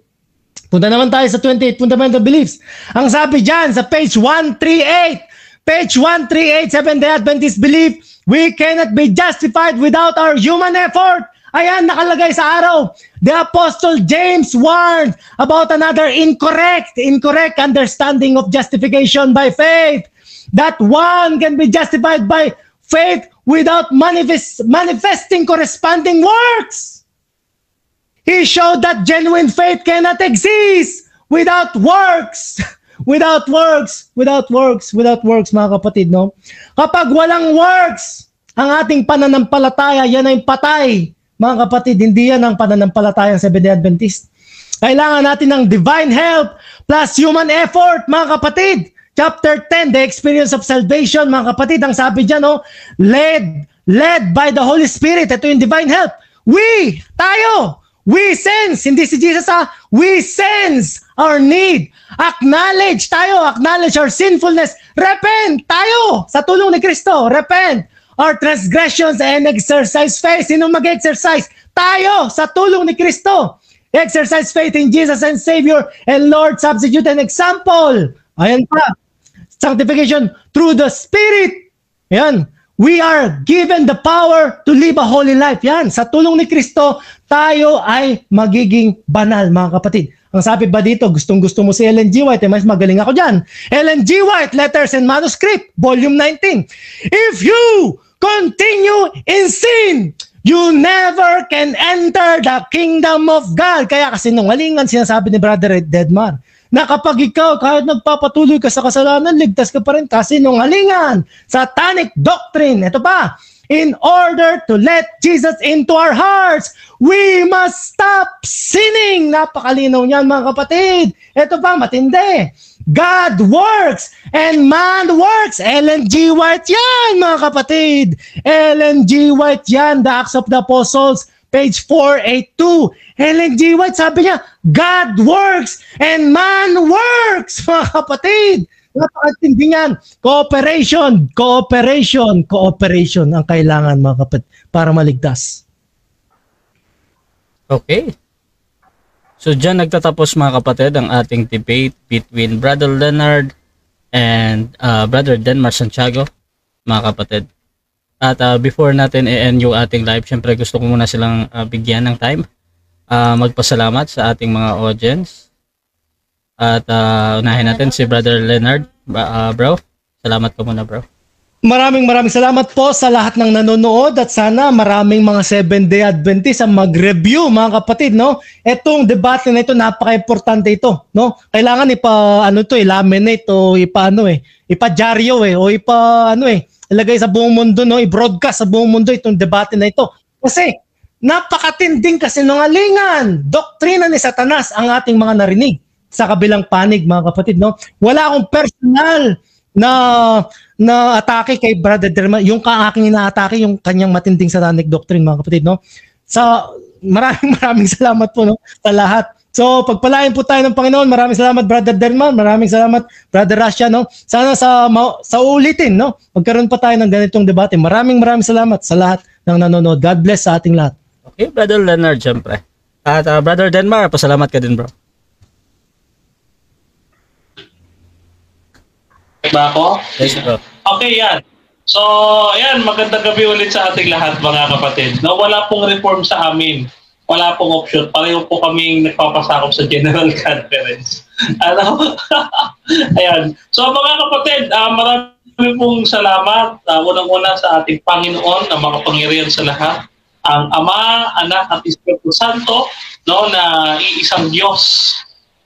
Punta naman tayo sa 28 fundamental beliefs. Ang sabi diyan sa page 138, page 138, Seventh-day Adventist belief, we cannot be justified without our human effort. Ayan, nakalagay sa araw. The Apostle James warned about another incorrect understanding of justification by faith. That one can be justified by faith without manifesting corresponding works. He showed that genuine faith cannot exist without works. Without works, mga kapatid, no? Kapag walang works, ang ating pananampalataya, yan ay patay. Mga kapatid, hindi yan ang pananampalatayang Seventh-day Adventist. Kailangan natin ng divine help plus human effort, mga kapatid. Chapter 10, the experience of salvation, mga kapatid. Ang sabi dyan, led by the Holy Spirit. Ito yung divine help. We sense, hindi si Jesus we sense our need. Acknowledge our sinfulness. Repent tayo sa tulong ni Kristo. Repent our transgressions and exercise faith. Sino mag-exercise? Tayo sa tulong ni Kristo. Exercise faith in Jesus and Savior and Lord, substitute and example. Ayan pa. Sanctification through the Spirit. Ayan. We are given the power to live a holy life. Yan. Sa tulong ni Kristo, tayo ay magiging banal, mga kapatid. Ang sabi ba dito, gustong-gusto mo si Ellen G. White, mas magaling ako dyan. Ellen G. White, Letters and Manuscript, Volume 19. If you continue in sin, you never can enter the kingdom of God. Kaya kasinungalingan sinasabi ni Brother Dedmar, na kapag ikaw kahit nagpapatuloy ka sa kasalanan, ligtas ka pa rin. Kasinungalingan, satanic doctrine. Ito pa, in order to let Jesus into our hearts, we must stop sinning. Napakalinaw niyan, mga kapatid. Ito pa, matindi. God works and man works. Ellen G. White yan, mga kapatid. Ellen G. White yan, The Acts of the Apostles, page 482. Ellen G. White, sabi niya, God works and man works, mga kapatid. Napakatindi yan. Cooperation ang kailangan, mga kapatid, para maligtas. Okay. So dyan nagtatapos, mga kapatid, ang ating debate between Brother Leonard and Brother Denmar Santiago, mga kapatid. At before natin i-end yung ating live, syempre gusto ko muna silang bigyan ng time. Magpasalamat sa ating mga audience. At unahin natin si Brother Leonard. Bro, salamat ko muna, bro. Maraming salamat po sa lahat ng nanonood at sana maraming mga Seventh-day Adventist ang mag-review, mga kapatid, no? Etong debate na ito, napaka-importante ito, no? Kailangan i-laminate o ipa-dyaryo o ilagay sa buong mundo, no? I-broadcast sa buong mundo itong debate na ito. Kasi napakatinding kasinungalingan, doktrina ni Satanas ang ating mga narinig sa kabilang panig, mga kapatid, no? Wala akong personal na atake kay Brother Derma, yung aking inaatake, yung kanyang matinding satanic doctrine, mga kapatid, no? Sa maraming salamat po, no, sa lahat. So, pagpalain po tayo ng Panginoon. Maraming salamat, Brother Derman. Maraming salamat, Brother Rasha, no? Sana sa ulitin, no? Magkaroon pa tayo ng ganitong debate. Maraming salamat sa lahat ng nanonood. God bless sa ating lahat. Okay, Brother Leonard, syempre. At Brother Denmar, pasalamat ka din, bro. Ba ako? Yes, bro. Okay, yan. So, ayan, magandang gabi ulit sa ating lahat, mga kapatid. No, wala pong reform sa amin. Wala pong option. Pareho po kaming nagpapasakop sa General Conference. Ano? Ayan. So, mga kapatid, marami pong salamat. Unang-una sa ating Panginoon na makapangyarihan sa lahat. Ang Ama, Anak at Espiritu Santo, no, na iisang Diyos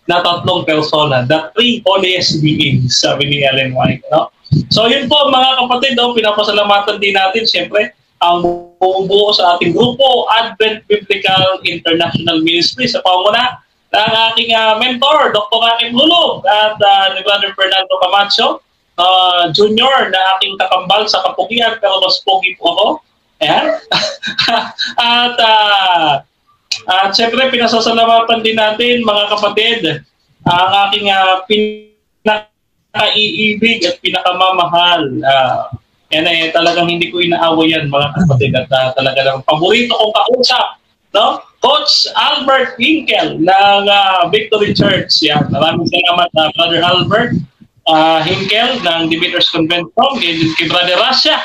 na tatlong persona. The three holiest beings, sabi ni Ellen White. No? So, yun po, mga kapatid, no, pinapasalamatan din natin, siyempre, ang bumubuo sa ating grupo, Advent Biblical International Ministry, sa pamuna ng aking mentor, Dr. Akim Lulog, at ni Brother Fernando Camacho, Junior, na aking kakambal sa kapugian, pero mas pogi po ako. Ayan. At siyempre, pinasasalamatan din natin, mga kapatid, ang aking pinakaiibig at pinakamamahal. Yan ay talagang hindi ko inaaway yan, mga kapatid, at talaga lang paborito kong kausap, no? Coach Albert Hinkel ng Victory Church. Yan. Maraming salamat, Brother Albert Hinkel ng Debaters Convention, kay Brother Rasha,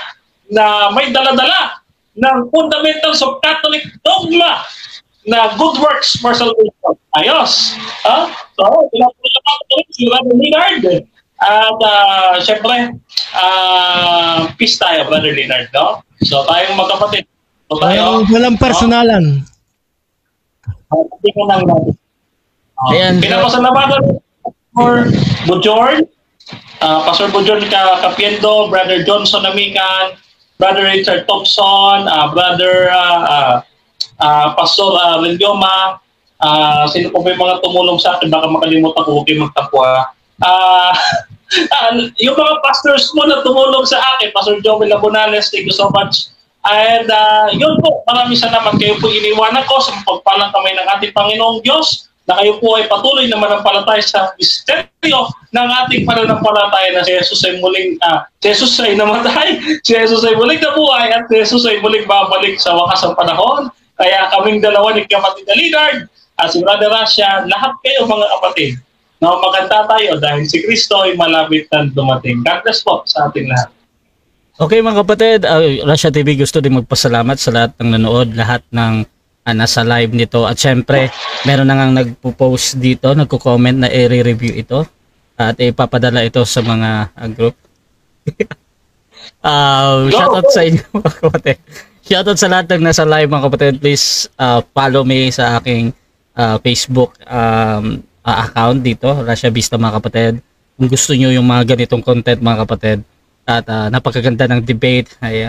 na may dala-dala ng Fundamentals of Catholic Dogma na Good Works for Salvation. Ayos! So, pinapalaman si Brother Leonard. At syempre, peace tayo, Brother Leonard, no? So, tayong magkapatid. So, tayo, walang personalan. Hindi ko nang natin. Ayan. Pinapasalamatan for Bujorn, Pastor Bujorn Capiendo, Brother Johnson Amican, Brother Richard Thompson, Brother Pastor Relioma, sino po ba yung mga tumulong sa akin? Baka makalimutan ko, huwag kayo magtapwa. Yung mga pastors mo na tumulong sa akin, Pastor Joel Labonales, thank you so much. And yun po, maraming salamat. Kayo po iniwanan ko sa pagpalang kamay ng ating Panginoong Diyos, na kayo po ay patuloy na manampalataya sa misteryo ng ating pananampalataya na si Jesus ay muling, si Jesus ay namatay, si Jesus ay muling nabuhay, at si Jesus ay muling babalik sa wakas ng panahon. Kaya kaming dalawa ni kapatid Leonard at si Brother Rasha, lahat kayo mga kapatid, na maganda tayo dahil si Kristo ay malapit na dumating. God bless po sa ating lahat. Okay, mga kapatid, Rasha TV gusto din magpasalamat sa lahat ng nanood, lahat ng nasa live nito. At syempre, meron na ngang nagpo-post dito, nagko-comment na i-review ito at ipapadala ito sa mga group. Shoutout sa inyo, mga kapatid. Shoutout sa lahat ng nasa live, mga kapatid. Please follow me sa aking Facebook account dito, Rasha Vista, mga kapatid. Kung gusto nyo yung mga ganitong content, mga kapatid, at napakaganda ng debate, I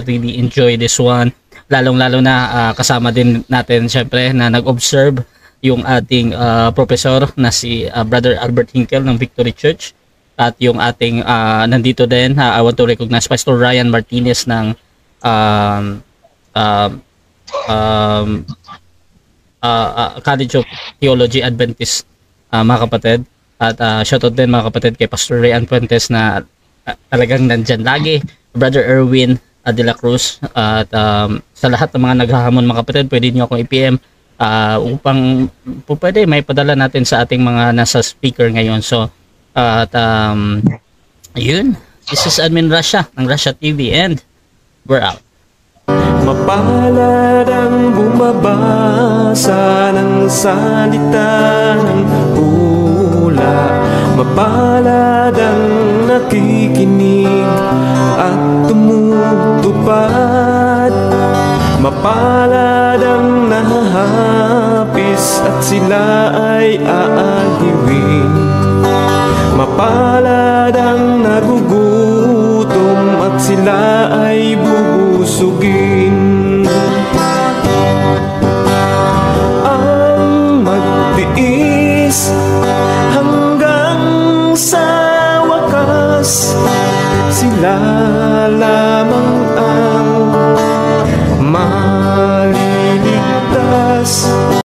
really enjoy this one. Lalong-lalo na kasama din natin syempre na nag-observe yung ating professor na si Brother Albert Hinkel ng Victory Church, at yung ating nandito din, I want to recognize Pastor Ryan Martinez ng College of Theology Adventist, mga kapatid. At shoutout din, mga kapatid, kay Pastor Rayan Fuentes na talagang nandyan lagi, Brother Erwin de la Cruz, at sa lahat ng mga naghahamon, mga kapatid, pwede nyo akong i-PM upang pwede may padala natin sa ating mga nasa speaker ngayon. So at yun, this is Admin Rasha ng Rasha TV, and we're out. Mapalad ang bumabasa ng salita ng pula, mapalad ang nakikinig at tumutupad, mapalad ang nahahapis at sila ay aaliwin, mapalad ang nagugutom at sila ay bubusugin. sila lamang